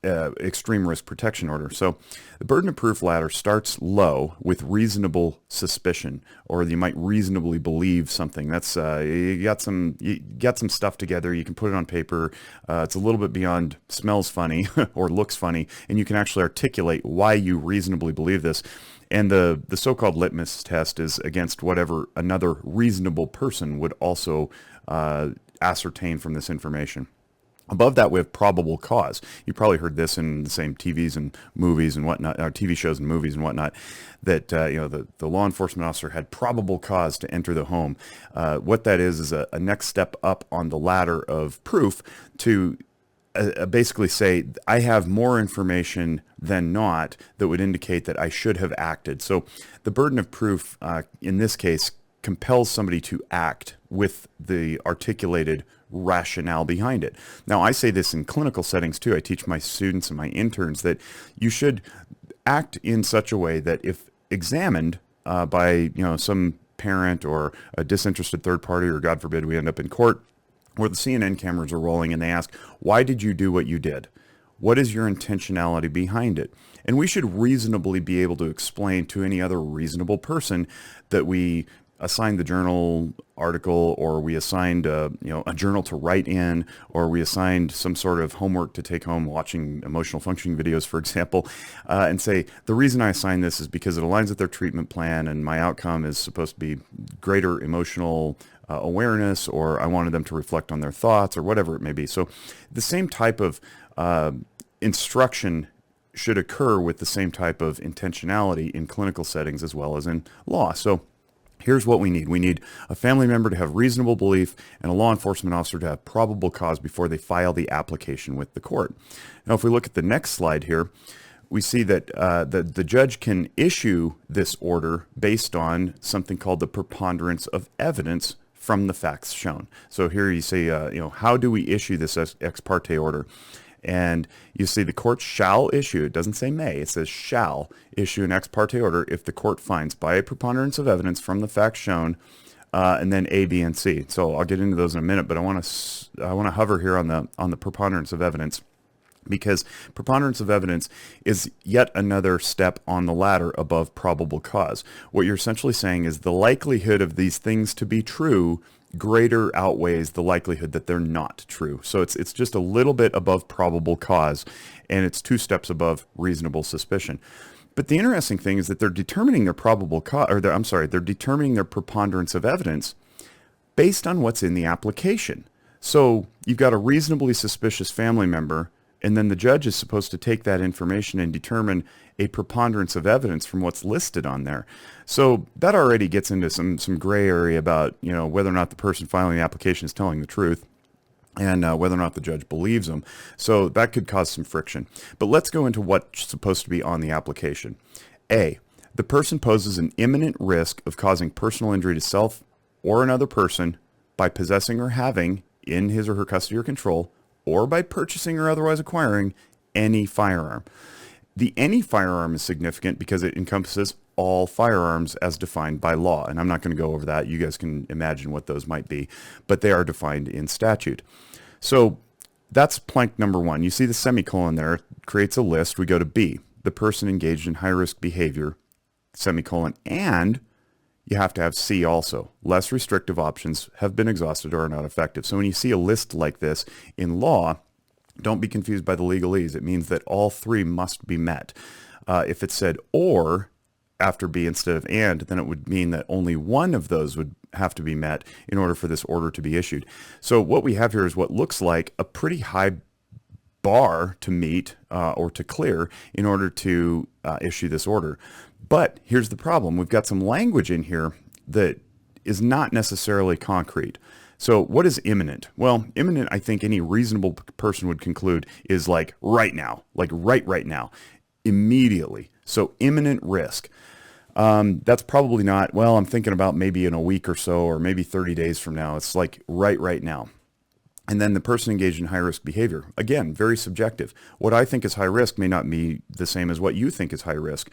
extreme risk protection order. So the burden of proof ladder starts low with reasonable suspicion, or you might reasonably believe something. That's you got some stuff together. You can put it on paper. It's a little bit beyond smells funny or looks funny, and you can actually articulate why you reasonably believe this. And the so-called litmus test is against whatever another reasonable person would also ascertain from this information. Above that, we have probable cause. You probably heard this in the same TVs and movies and whatnot, or TV shows and movies and whatnot, that the law enforcement officer had probable cause to enter the home. What that is a next step up on the ladder of proof to basically say, I have more information than not that would indicate that I should have acted. So the burden of proof in this case compels somebody to act with the articulated rationale behind it. Now, I say this in clinical settings too. I teach my students and my interns that you should act in such a way that if examined by some parent or a disinterested third party, or God forbid we end up in court where the CNN cameras are rolling and they ask, why did you do what you did? What is your intentionality behind it? And we should reasonably be able to explain to any other reasonable person that we assigned the journal article, or we assigned a journal to write in, or we assigned some sort of homework to take home, watching emotional functioning videos, for example, and say, the reason I assigned this is because it aligns with their treatment plan and my outcome is supposed to be greater emotional awareness, or I wanted them to reflect on their thoughts, or whatever it may be. So the same type of instruction should occur with the same type of intentionality in clinical settings as well as in law. So here's what we need. We need a family member to have reasonable belief and a law enforcement officer to have probable cause before they file the application with the court. Now, if we look at the next slide here, we see that the judge can issue this order based on something called the preponderance of evidence from the facts shown. So here you say, how do we issue this ex parte order? And you see the court shall issue, it doesn't say may, it says shall issue an ex parte order if the court finds by a preponderance of evidence from the facts shown, and then A, B, and C. So I'll get into those in a minute, but I want to hover here on the preponderance of evidence, because preponderance of evidence is yet another step on the ladder above probable cause. What you're essentially saying is the likelihood of these things to be true greater outweighs the likelihood that they're not true. So it's just a little bit above probable cause, and it's two steps above reasonable suspicion. But the interesting thing is that they're determining their probable cause, or they're determining their preponderance of evidence based on what's in the application. So you've got a reasonably suspicious family member, and then the judge is supposed to take that information and determine a preponderance of evidence from what's listed on there. So that already gets into some gray area about whether or not the person filing the application is telling the truth, and whether or not the judge believes them. So that could cause some friction. But let's go into what's supposed to be on the application. A, the person poses an imminent risk of causing personal injury to self or another person by possessing or having in his or her custody or control, or by purchasing or otherwise acquiring any firearm. The any firearm is significant because it encompasses all firearms as defined by law. And I'm not going to go over that. You guys can imagine what those might be, but they are defined in statute. So that's plank number one. You see the semicolon there, creates a list. We go to B, the person engaged in high-risk behavior, semicolon, and you have to have C also. Less restrictive options have been exhausted or are not effective. So when you see a list like this in law, don't be confused by the legalese. It means that all three must be met. If it said or after B instead of and, then it would mean that only one of those would have to be met in order for this order to be issued. So what we have here is what looks like a pretty high bar to meet or to clear in order to issue this order. But here's the problem. We've got some language in here that is not necessarily concrete. So what is imminent? Well, imminent, I think any reasonable person would conclude, is like right now, like right now, immediately. So imminent risk. That's probably not, well, I'm thinking about maybe in a week or so, or maybe 30 days from now. It's like right now. And then the person engaged in high risk behavior, again, very subjective. What I think is high risk may not be the same as what you think is high risk.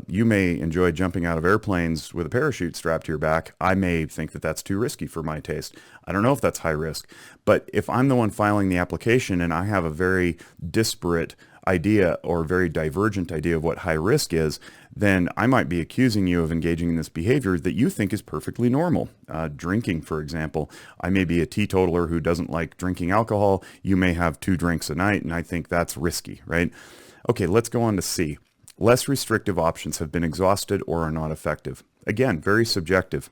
You may enjoy jumping out of airplanes with a parachute strapped to your back. I may think that that's too risky for my taste. I don't know if that's high risk. But if I'm the one filing the application and I have a very disparate idea or very divergent idea of what high risk is, then I might be accusing you of engaging in this behavior that you think is perfectly normal. Drinking, for example. I may be a teetotaler who doesn't like drinking alcohol. You may have 2 drinks a night, and I think that's risky, right? Okay, let's go on to C. Less restrictive options have been exhausted or are not effective. Again, very subjective.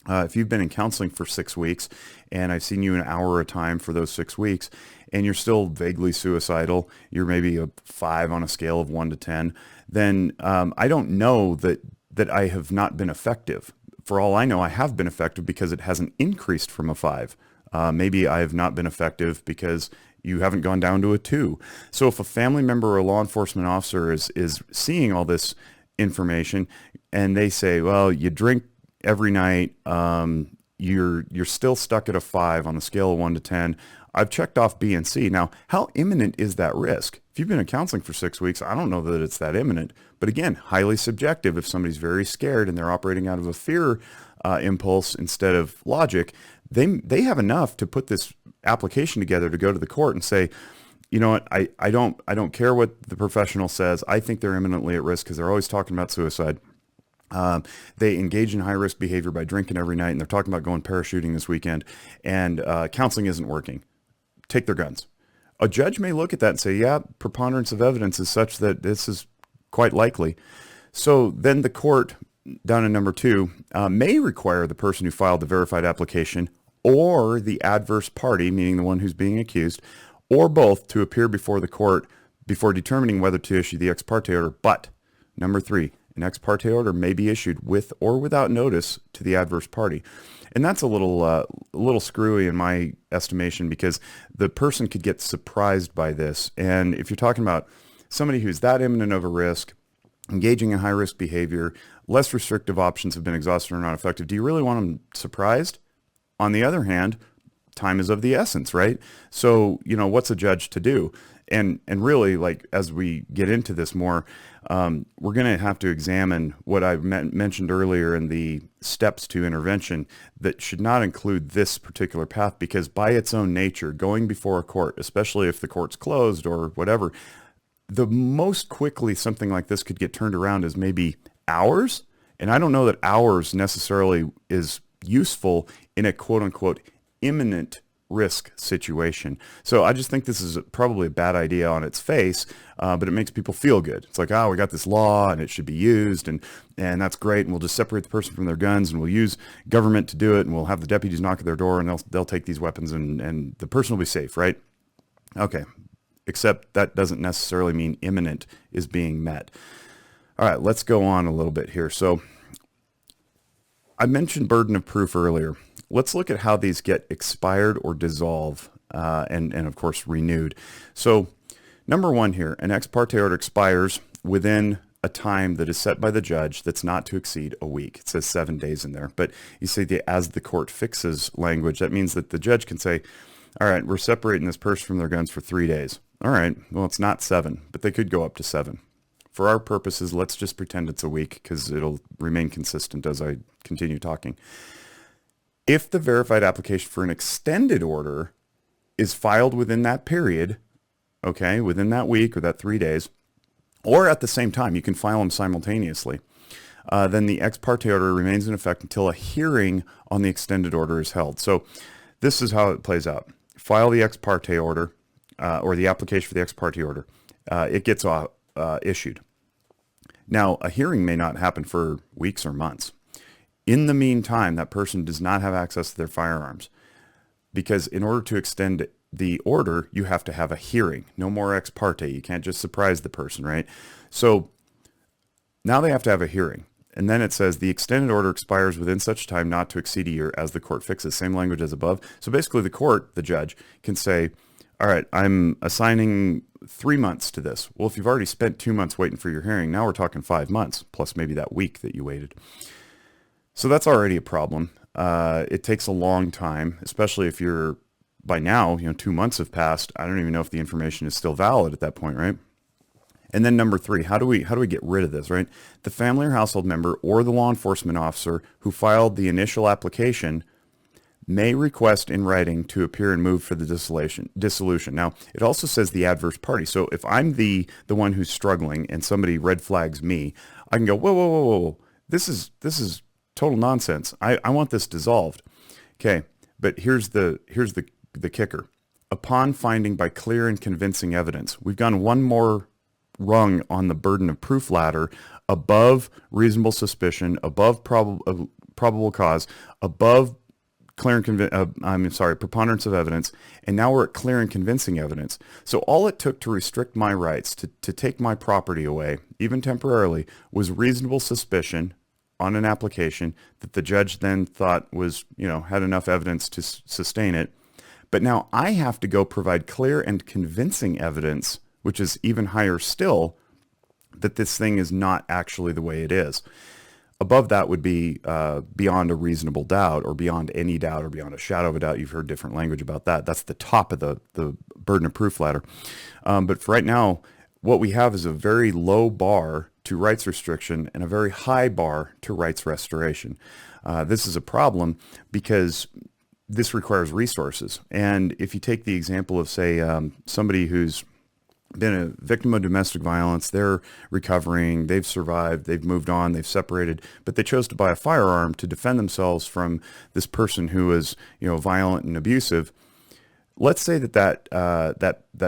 If you've been in counseling for 6 weeks and I've seen you an hour at a time for those 6 weeks and you're still vaguely suicidal, you're maybe a 5 on a scale of 1 to 10, then I don't know that I have not been effective. For all I know, I have been effective because it hasn't increased from a 5. Maybe I have not been effective because you haven't gone down to a 2. So if a family member or a law enforcement officer is seeing all this information and they say, well, you drink every night, you're still stuck at a 5 on a scale of 1 to 10. I've checked off B and C. Now, how imminent is that risk? If you've been in counseling for 6 weeks, I don't know that it's that imminent. But again, highly subjective. If somebody's very scared and they're operating out of a fear impulse instead of logic, they have enough to put this application together to go to the court and say, you know what, I don't care what the professional says. I think they're imminently at risk because they're always talking about suicide. They engage in high risk behavior by drinking every night, and they're talking about going parachuting this weekend, and counseling isn't working. Take their guns. A judge may look at that and say, yeah, preponderance of evidence is such that this is quite likely. So then the court, down in number 2, may require the person who filed the verified application or the adverse party, meaning the one who's being accused, or both, to appear before the court before determining whether to issue the ex parte order. But number 3, an ex parte order may be issued with or without notice to the adverse party. And that's a little screwy in my estimation, because the person could get surprised by this. And if you're talking about somebody who's that imminent of a risk, engaging in high risk behavior, less restrictive options have been exhausted or not effective, do you really want them surprised? On the other hand, time is of the essence, right? So, what's a judge to do? And really, like, as we get into this more, we're going to have to examine what I mentioned earlier in the steps to intervention that should not include this particular path, because by its own nature, going before a court, especially if the court's closed or whatever, the most quickly something like this could get turned around is maybe hours. And I don't know that hours necessarily is useful in a quote unquote imminent risk situation. So I just think this is probably a bad idea on its face, but it makes people feel good. It's like, we got this law and it should be used, and that's great, and we'll just separate the person from their guns, and we'll use government to do it, and we'll have the deputies knock at their door, and they'll take these weapons, and the person will be safe, right? Okay, except that doesn't necessarily mean imminent is being met. All right, let's go on a little bit here. So I mentioned burden of proof earlier. Let's look at how these get expired or dissolve, and of course renewed. So number 1 here, an ex parte order expires within a time that is set by the judge that's not to exceed a week. It says 7 days in there, but you see the as the court fixes language. That means that the judge can say, all right, we're separating this person from their guns for 3 days. All right, well, it's not 7, but they could go up to 7. For our purposes, let's just pretend it's a week because it'll remain consistent as I continue talking. If the verified application for an extended order is filed within that period, okay, within that week or that 3 days, or at the same time, you can file them simultaneously, then the ex parte order remains in effect until a hearing on the extended order is held. So this is how it plays out. File the ex parte order, or the application for the ex parte order. It gets issued. Now, a hearing may not happen for weeks or months. In the meantime, that person does not have access to their firearms, because in order to extend the order, you have to have a hearing. No more ex parte. You can't just surprise the person, right? So now they have to have a hearing. And then it says the extended order expires within such time not to exceed a year as the court fixes. Same language as above. So basically the court, the judge, can say, all right, I'm assigning 3 months to this. Well, if you've already spent 2 months waiting for your hearing, now we're talking 5 months, plus maybe that week that you waited. So that's already a problem. It takes a long time, especially if you're, by now, 2 months have passed. I don't even know if the information is still valid at that point, right? And then number 3, how do we get rid of this, right? The family or household member or the law enforcement officer who filed the initial application may request in writing to appear and move for the dissolution. Now, it also says the adverse party. So if I'm the one who's struggling and somebody red flags me, I can go, whoa. This is total nonsense. I want this dissolved. Okay, but here's the kicker. Upon finding by clear and convincing evidence, we've gone one more rung on the burden of proof ladder above reasonable suspicion, above probable cause, above preponderance of evidence, and now we're at clear and convincing evidence. So all it took to restrict my rights, to take my property away, even temporarily, was reasonable suspicion on an application that the judge then thought was, had enough evidence to sustain it. But now I have to go provide clear and convincing evidence, which is even higher still, that this thing is not actually the way it is. Above that would be beyond a reasonable doubt, or beyond any doubt, or beyond a shadow of a doubt. You've heard different language about that. That's the top of the burden of proof ladder. But for right now, what we have is a very low bar to rights restriction and a very high bar to rights restoration. This is a problem because this requires resources. And if you take the example of, say, somebody who's been a victim of domestic violence, they're recovering, they've survived, they've moved on, they've separated, but they chose to buy a firearm to defend themselves from this person who is, violent and abusive. Let's say that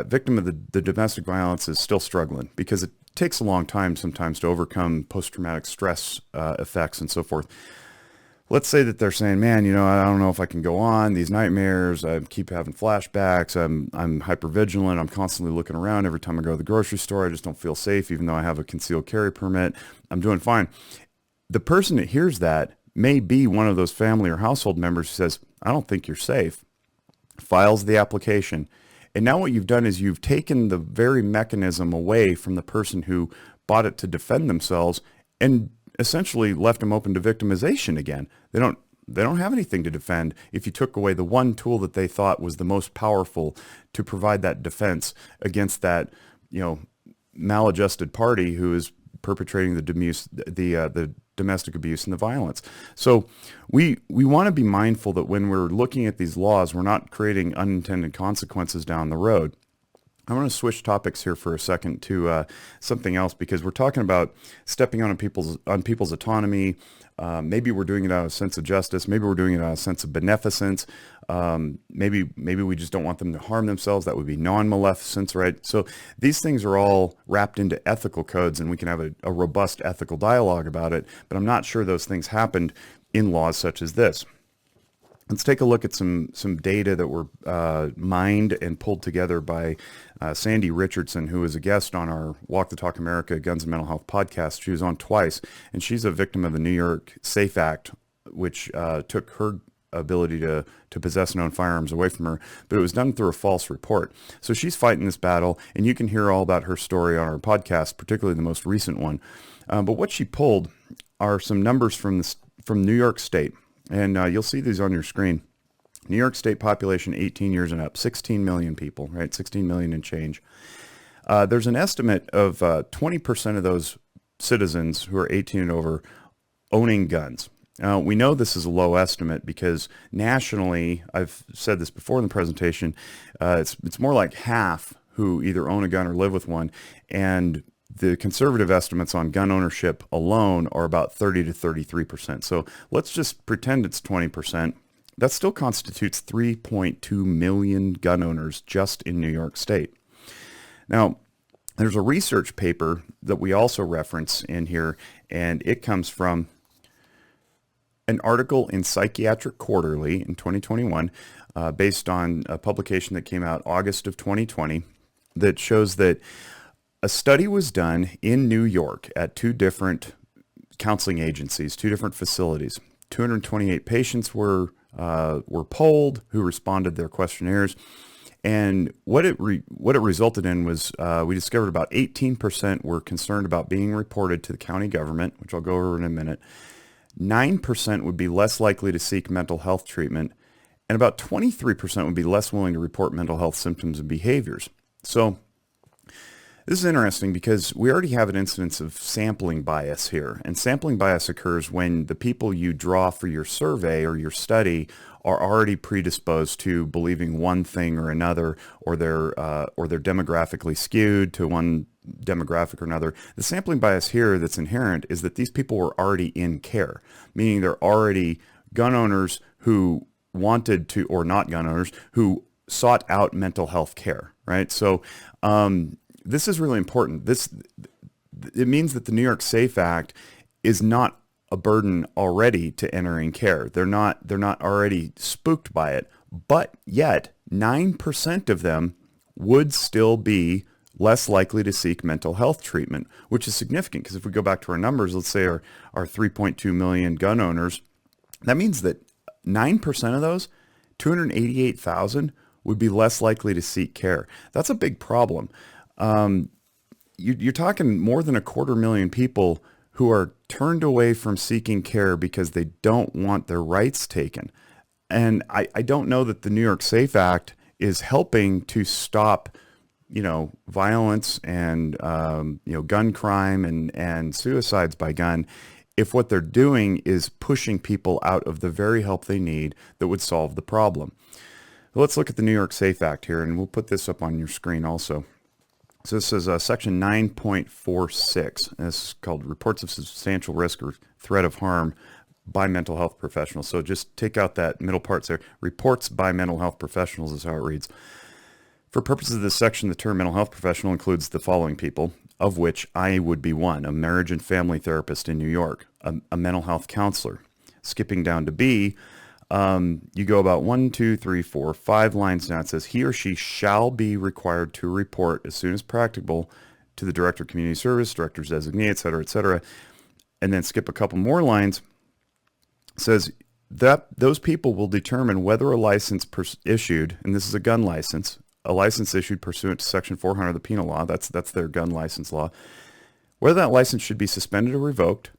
victim of the domestic violence is still struggling, because it takes a long time sometimes to overcome post-traumatic stress effects and so forth. Let's say that they're saying, man, I don't know if I can go on, these nightmares, I keep having flashbacks, I'm hypervigilant, I'm constantly looking around every time I go to the grocery store, I just don't feel safe even though I have a concealed carry permit, I'm doing fine. The person that hears that may be one of those family or household members who says, I don't think you're safe, files the application. And now what you've done is you've taken the very mechanism away from the person who bought it to defend themselves and essentially left them open to victimization again. They don't have anything to defend if you took away the one tool that they thought was the most powerful to provide that defense against that, maladjusted party who is perpetrating the domestic abuse and the violence. So we want to be mindful that when we're looking at these laws, we're not creating unintended consequences down the road. I want to switch topics here for a second to something else, because we're talking about stepping on people's autonomy. Maybe we're doing it out of a sense of justice. Maybe we're doing it out of a sense of beneficence. Maybe we just don't want them to harm themselves. That would be non-maleficence, right? So these things are all wrapped into ethical codes, and we can have a robust ethical dialogue about it. But I'm not sure those things happened in laws such as this. Let's take a look at some data that were mined and pulled together by Sandy Richardson, who was a guest on our Walk the Talk America Guns and Mental Health podcast. She was on twice, and she's a victim of the New York SAFE Act, which took her ability to possess and own firearms away from her, but it was done through a false report. So she's fighting this battle, and you can hear all about her story on our podcast, particularly the most recent one. But what she pulled are some numbers from New York State. And you'll see these on your screen. New York State population 18 years and up, 16 million people, right? 16 million and change. There's an estimate of 20% of those citizens who are 18 and over owning guns. Now, we know this is a low estimate because nationally, I've said this before in the presentation, it's more like half who either own a gun or live with one. And the conservative estimates on gun ownership alone are about 30 to 33%. So let's just pretend it's 20%. That still constitutes 3.2 million gun owners just in New York State. Now, there's a research paper that we also reference in here, and it comes from an article in Psychiatric Quarterly in 2021. based on a publication that came out August of 2020 that shows that a study was done in New York at two different counseling agencies, two different facilities. 228 patients were polled who responded to their questionnaires. And what it resulted in was we discovered about 18% were concerned about being reported to the county government, which I'll go over in a minute. 9% would be less likely to seek mental health treatment, and about 23% would be less willing to report mental health symptoms and behaviors. So this is interesting because we already have an incidence of sampling bias here. And sampling bias occurs when the people you draw for your survey or your study are already predisposed to believing one thing or another, or they're demographically skewed to one demographic or another. The sampling bias here that's inherent is that these people were already in care, meaning they're already gun owners who wanted to, or not gun owners, who sought out mental health care, right? So this is really important. It means that the New York SAFE Act is not a burden already to entering care. They're not already spooked by it, but yet 9% of them would still be less likely to seek mental health treatment, which is significant because if we go back to our numbers, let's say our 3.2 million gun owners, that means that 9% of those, 288,000, would be less likely to seek care. That's a big problem. You're talking more than 250,000 people who are turned away from seeking care because they don't want their rights taken. And I don't know that the New York SAFE Act is helping to stop, violence and, gun crime and suicides by gun, if what they're doing is pushing people out of the very help they need that would solve the problem. Let's look at the New York SAFE Act here, and we'll put this up on your screen also. So this is section 9.46. This is called Reports of Substantial Risk or Threat of Harm by Mental Health Professionals. So just take out that middle part there. Reports by mental health professionals is how it reads. For purposes of this section, the term mental health professional includes the following people, of which I would be one: a marriage and family therapist in New York, a mental health counselor. Skipping down to B, you go about 1, 2, 3, 4, 5 lines down. It says he or she shall be required to report as soon as practicable to the director of community service, director's designee, et cetera, et cetera. And then skip a couple more lines. It says that those people will determine whether a license issued, and this is a gun license, a license issued pursuant to section 400 of the penal law, that's their gun license law, whether that license should be suspended or revoked,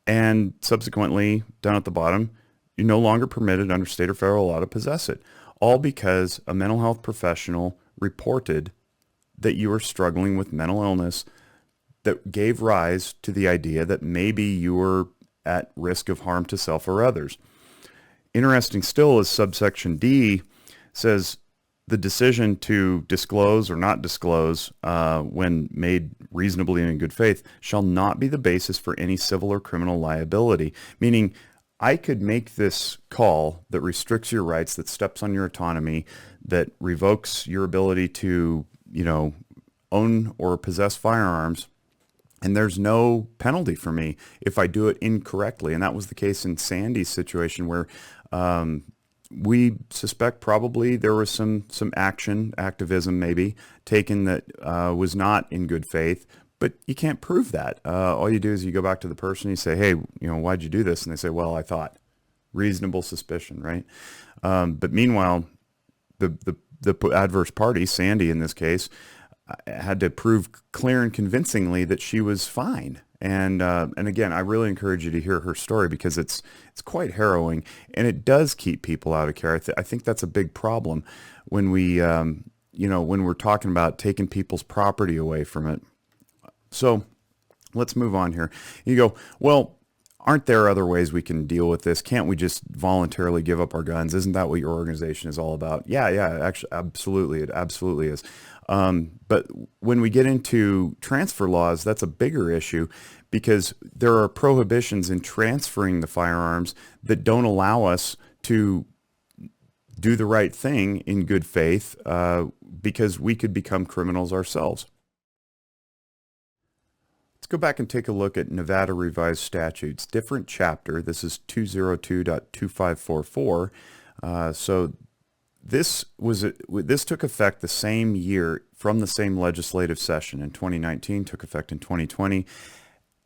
and subsequently, down at the bottom, you're no longer permitted under state or federal law to possess it, all because a mental health professional reported that you were struggling with mental illness that gave rise to the idea that maybe you were at risk of harm to self or others. Interesting still is subsection D says the decision to disclose or not disclose when made reasonably and in good faith shall not be the basis for any civil or criminal liability, meaning I could make this call that restricts your rights, that steps on your autonomy, that revokes your ability to, own or possess firearms, and there's no penalty for me if I do it incorrectly. And that was the case in Sandy's situation where we suspect probably there was some activism maybe taken that was not in good faith. But you can't prove that. All you do is you go back to the person, you say, hey, why'd you do this? And they say, well, I thought. Reasonable suspicion, right? But meanwhile, the adverse party, Sandy in this case, had to prove clear and convincingly that she was fine. And again, I really encourage you to hear her story because it's quite harrowing, and it does keep people out of care. I think that's a big problem when we, when we're talking about taking people's property away from it. So let's move on here. You go, well, aren't there other ways we can deal with this? Can't we just voluntarily give up our guns? Isn't that what your organization is all about? Yeah, actually, absolutely. It absolutely is. But when we get into transfer laws, that's a bigger issue because there are prohibitions in transferring the firearms that don't allow us to do the right thing in good faith because we could become criminals ourselves. Let's go back and take a look at Nevada Revised Statutes, different chapter. This is 202.2544. So This took effect the same year from the same legislative session in 2019, took effect in 2020,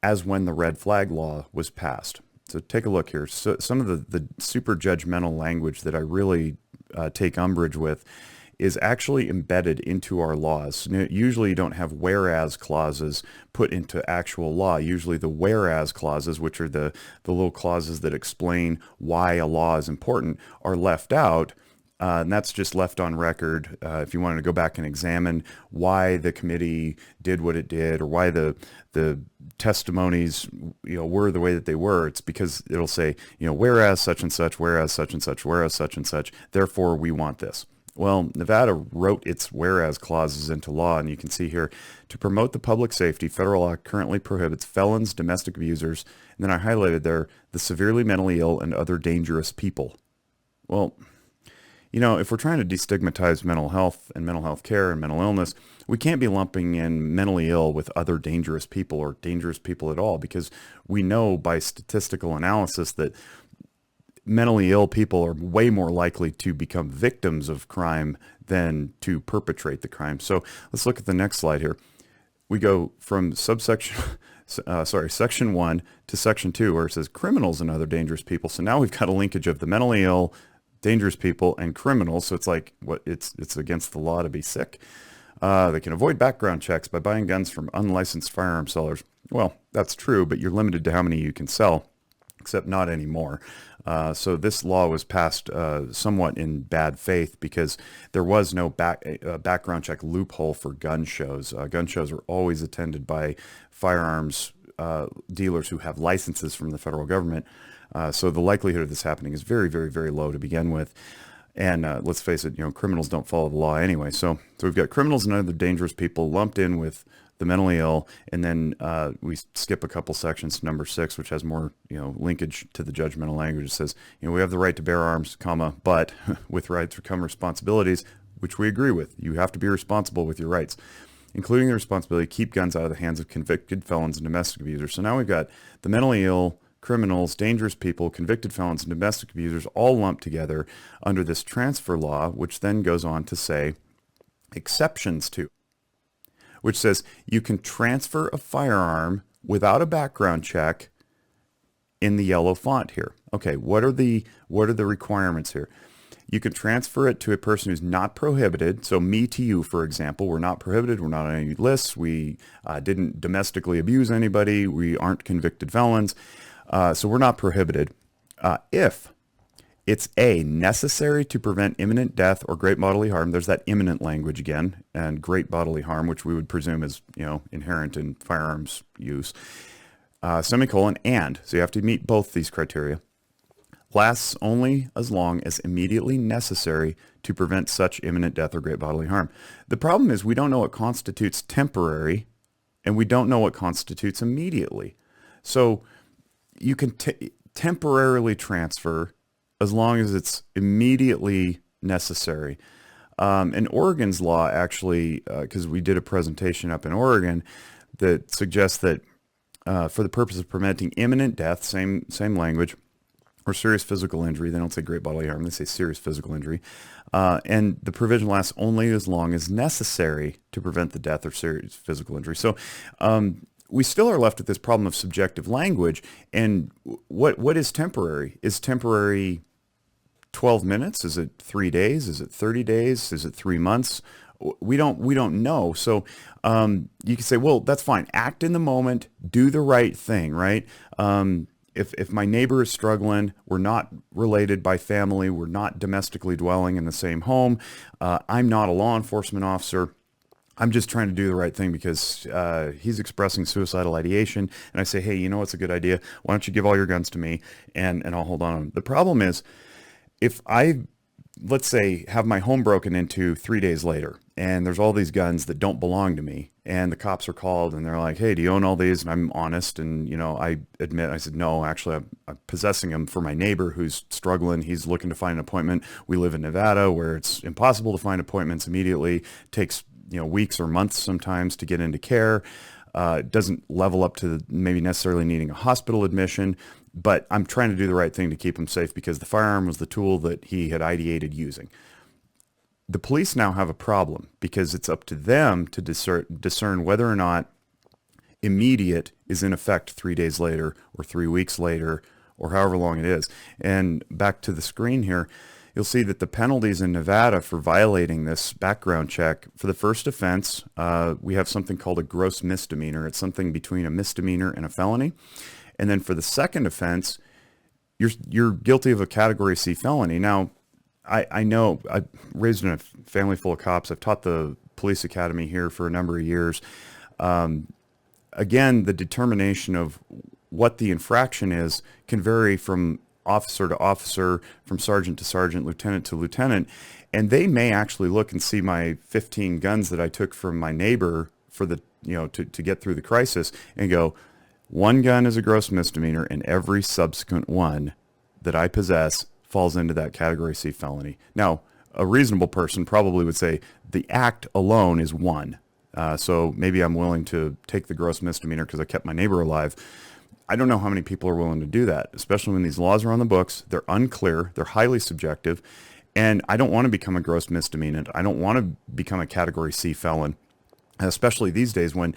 as when the red flag law was passed. So take a look here. So some of the super judgmental language that I really take umbrage with is actually embedded into our laws. Usually you don't have whereas clauses put into actual law. Usually the whereas clauses, which are the little clauses that explain why a law is important, are left out. And that's just left on record. If you wanted to go back and examine why the committee did what it did, or why the testimonies, were the way that they were, it's because it'll say, whereas such and such, whereas such and such, whereas such and such, therefore we want this. Well, Nevada wrote its whereas clauses into law, and you can see here, to promote the public safety, federal law currently prohibits felons, domestic abusers, and then I highlighted there, the severely mentally ill and other dangerous people. Well, if we're trying to destigmatize mental health and mental health care and mental illness, we can't be lumping in mentally ill with other dangerous people or dangerous people at all, because we know by statistical analysis that mentally ill people are way more likely to become victims of crime than to perpetrate the crime. So let's look at the next slide here. We go from section 1 to section 2, where it says criminals and other dangerous people. So now we've got a linkage of the mentally ill, dangerous people, and criminals. So it's like it's against the law to be sick. They can avoid background checks by buying guns from unlicensed firearm sellers. Well, that's true, but you're limited to how many you can sell, except not anymore. So this law was passed somewhat in bad faith, because there was no background check loophole for gun shows. Gun shows are always attended by firearms dealers who have licenses from the federal government. So the likelihood of this happening is very, very, very low to begin with. And let's face it, criminals don't follow the law anyway. So we've got criminals and other dangerous people lumped in with the mentally ill, and then we skip a couple sections to number 6, which has more linkage to the judgmental language. It says, we have the right to bear arms, but with rights come responsibilities, which we agree with. You have to be responsible with your rights, including the responsibility to keep guns out of the hands of convicted felons and domestic abusers. So now we've got the mentally ill, criminals, dangerous people, convicted felons, and domestic abusers all lumped together under this transfer law, which then goes on to say exceptions to, which says you can transfer a firearm without a background check in the yellow font here. Okay, what are the requirements here? You can transfer it to a person who's not prohibited. So me to you, for example, we're not prohibited. We're not on any lists. We didn't domestically abuse anybody. We aren't convicted felons. So we're not prohibited. If it's A, necessary to prevent imminent death or great bodily harm. There's that imminent language again, and great bodily harm, which we would presume is, inherent in firearms use. Semicolon, and. So you have to meet both these criteria. Lasts only as long as immediately necessary to prevent such imminent death or great bodily harm. The problem is we don't know what constitutes temporary, and we don't know what constitutes immediately. So you can temporarily transfer as long as it's immediately necessary. And Oregon's law actually, because we did a presentation up in Oregon that suggests that for the purpose of preventing imminent death, same language, or serious physical injury, they don't say great bodily harm, they say serious physical injury, and the provision lasts only as long as necessary to prevent the death or serious physical injury. So we still are left with this problem of subjective language. And what is temporary? Is temporary 12 minutes? Is it 3 days? Is it 30 days? Is it 3 months? We don't know. So you can say, well, that's fine. Act in the moment. Do the right thing, right? If my neighbor is struggling, we're not related by family, we're not domestically dwelling in the same home, I'm not a law enforcement officer, I'm just trying to do the right thing because he's expressing suicidal ideation, and I say, hey, you know what's a good idea? Why don't you give all your guns to me, and I'll hold on to them. The problem is, if I, let's say, have my home broken into 3 days later, and there's all these guns that don't belong to me, and the cops are called, and they're like, hey, do you own all these? And I'm honest, and, I admit, I said, no, actually, I'm possessing them for my neighbor who's struggling. He's looking to find an appointment. We live in Nevada, where it's impossible to find appointments immediately. It takes weeks or months sometimes to get into care. It doesn't level up to maybe necessarily needing a hospital admission, but I'm trying to do the right thing to keep him safe because the firearm was the tool that he had ideated using. the police now have a problem because it's up to them to discern whether or not immediate is in effect 3 days later or 3 weeks later or however long it is. And back to the screen here, you'll see that the penalties in Nevada for violating this background check, for the first offense, we have something called a gross misdemeanor. It's something between a misdemeanor and a felony. And then for the second offense, you're guilty of a Category C felony. Now, I know I raised in a family full of cops. I've taught the police academy here for a number of years. Again, the determination of what the infraction is can vary from officer to officer, from sergeant to sergeant, lieutenant to lieutenant, and they may actually look and see my 15 guns that I took from my neighbor for the, to get through the crisis and go, one gun is a gross misdemeanor, and every subsequent one that I possess falls into that Category C felony. Now, a reasonable person probably would say the act alone is one. So maybe I'm willing to take the gross misdemeanor because I kept my neighbor alive. I don't know how many people are willing to do that, especially when these laws are on the books. They're unclear. They're highly subjective. And I don't want to become a gross misdemeanor. I don't want to become a Category C felon, especially these days when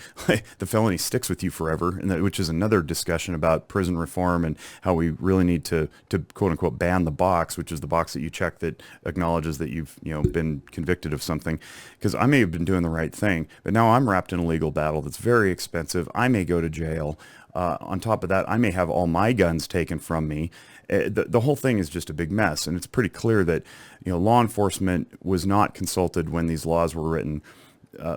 the felony sticks with you forever, and which is another discussion about prison reform and how we really need to quote unquote ban the box, which is the box that you check that acknowledges that you've been convicted of something. Because I may have been doing the right thing, but now I'm wrapped in a legal battle that's very expensive. I may go to jail. On top of that, I may have all my guns taken from me. The whole thing is just a big mess, and it's pretty clear that law enforcement was not consulted when these laws were written.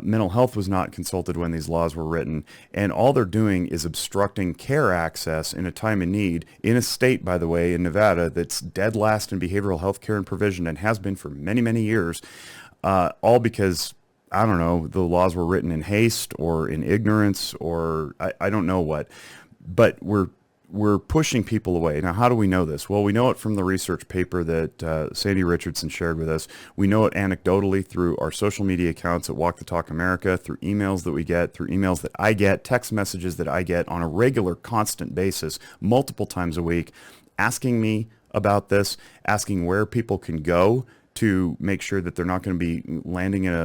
Mental health was not consulted when these laws were written, and all they're doing is obstructing care access in a time of need in a state, by the way, in Nevada, that's dead last in behavioral health care and provision and has been for many, many years, all because, I don't know, the laws were written in haste or in ignorance or I don't know what, but we're pushing people away. Now, how do we know this? Well, we know it from the research paper that Sandy Richardson shared with us. We know it anecdotally through our social media accounts at Walk the Talk America, through emails that we get, through emails that I get, text messages that I get on a regular, constant basis, multiple times a week, asking me about this, asking where people can go to make sure that they're not going to be landing in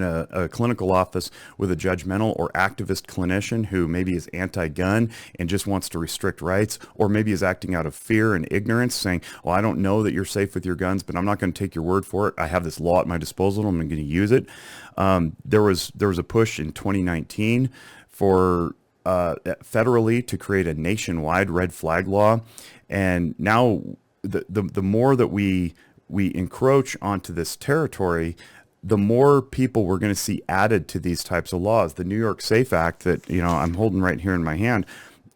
a clinical office with a judgmental or activist clinician who maybe is anti-gun and just wants to restrict rights, or maybe is acting out of fear and ignorance, saying, well, I don't know that you're safe with your guns, but I'm not going to take your word for it. I have this law at my disposal. I'm going to use it. There was a push in 2019 for federally to create a nationwide red flag law. And now the more that we encroach onto this territory, the more people we're going to see added to these types of laws. The New York SAFE Act that I'm holding right here in my hand,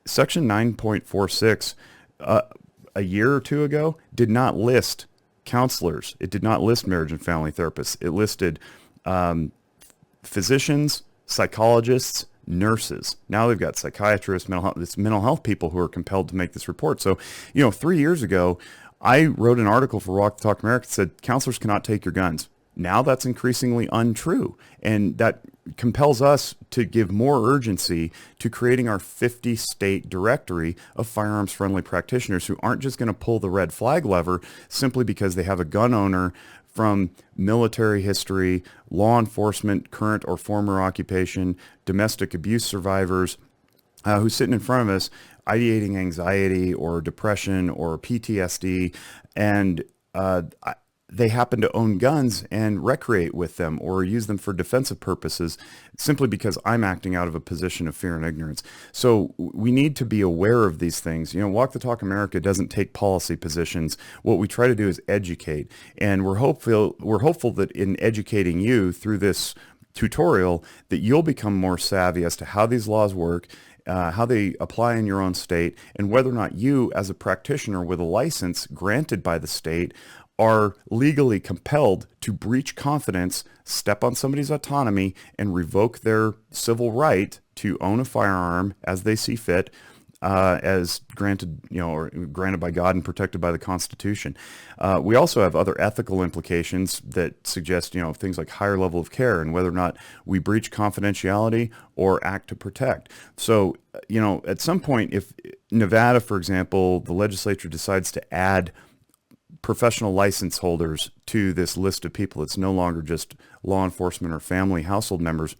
Section 9.46, a year or two ago, did not list counselors. It did not list marriage and family therapists. It listed physicians, psychologists, nurses. Now they've got psychiatrists, mental health people who are compelled to make this report. So, 3 years ago, I wrote an article for Walk the Talk America that said counselors cannot take your guns. Now that's increasingly untrue, and that compels us to give more urgency to creating our 50-state directory of firearms-friendly practitioners who aren't just going to pull the red flag lever simply because they have a gun owner from military history, law enforcement, current or former occupation, domestic abuse survivors, who's sitting in front of us ideating anxiety or depression or PTSD, and they happen to own guns and recreate with them or use them for defensive purposes simply because I'm acting out of a position of fear and ignorance. So we need to be aware of these things. Walk the Talk America doesn't take policy positions. What we try to do is educate. And we're hopeful that in educating you through this tutorial that you'll become more savvy as to how these laws work, how they apply in your own state, and whether or not you, as a practitioner with a license granted by the state, are legally compelled to breach confidence, step on somebody's autonomy, and revoke their civil right to own a firearm as they see fit, as granted, or granted by God and protected by the Constitution. We also have other ethical implications that suggest, things like higher level of care and whether or not we breach confidentiality or act to protect. So, at some point, if Nevada, for example, the legislature decides to add professional license holders to this list of people. It's no longer just law enforcement or family household members.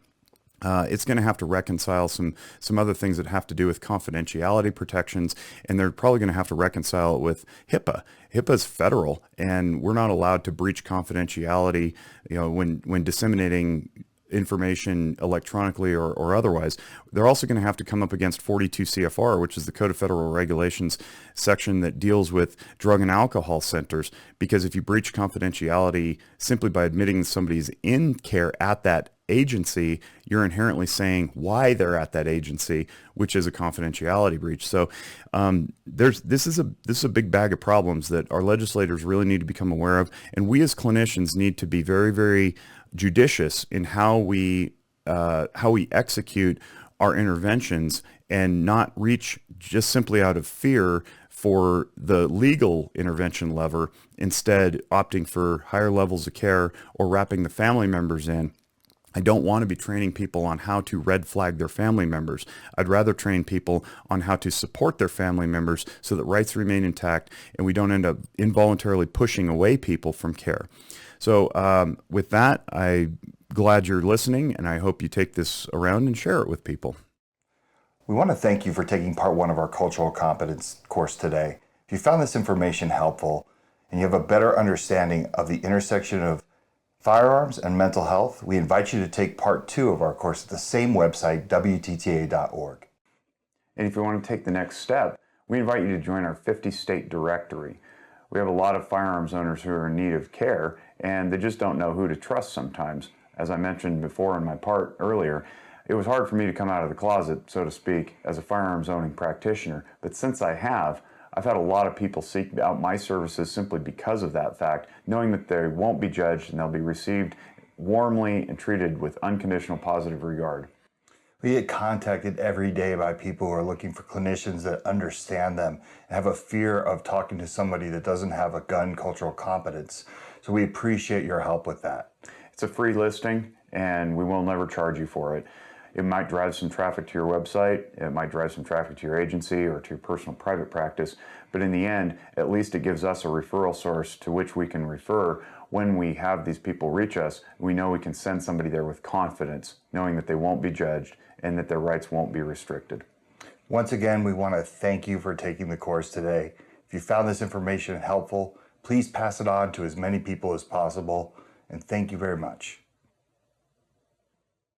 It's going to have to reconcile some other things that have to do with confidentiality protections, and they're probably going to have to reconcile it with HIPAA. HIPAA is federal, and we're not allowed to breach confidentiality, when disseminating information electronically or otherwise. They're also going to have to come up against 42 CFR, which is the Code of Federal Regulations section that deals with drug and alcohol centers, because if you breach confidentiality simply by admitting that somebody's in care at that agency, you're inherently saying why they're at that agency, which is a confidentiality breach. So this is a big bag of problems that our legislators really need to become aware of, and we as clinicians need to be very, very judicious in how we execute our interventions and not reach just simply out of fear for the legal intervention lever, instead opting for higher levels of care or wrapping the family members in. I don't want to be training people on how to red flag their family members. I'd rather train people on how to support their family members so that rights remain intact and we don't end up involuntarily pushing away people from care. So with that, I'm glad you're listening, and I hope you take this around and share it with people. We want to thank you for taking part one of our cultural competence course today. If you found this information helpful and you have a better understanding of the intersection of firearms and mental health, we invite you to take part two of our course at the same website, WTTA.org. And if you want to take the next step, we invite you to join our 50-state directory. We have a lot of firearms owners who are in need of care, and they just don't know who to trust sometimes. As I mentioned before in my part earlier, it was hard for me to come out of the closet, so to speak, as a firearms owning practitioner. But since I have, I've had a lot of people seek out my services simply because of that fact, knowing that they won't be judged and they'll be received warmly and treated with unconditional positive regard. We get contacted every day by people who are looking for clinicians that understand them and have a fear of talking to somebody that doesn't have a gun cultural competence. So we appreciate your help with that. It's a free listing, and we will never charge you for it. It might drive some traffic to your website, it might drive some traffic to your agency or to your personal private practice, but in the end, at least it gives us a referral source to which we can refer. When we have these people reach us, we know we can send somebody there with confidence, knowing that they won't be judged and that their rights won't be restricted. Once again, we want to thank you for taking the course today. If you found this information helpful, please pass it on to as many people as possible, and thank you very much.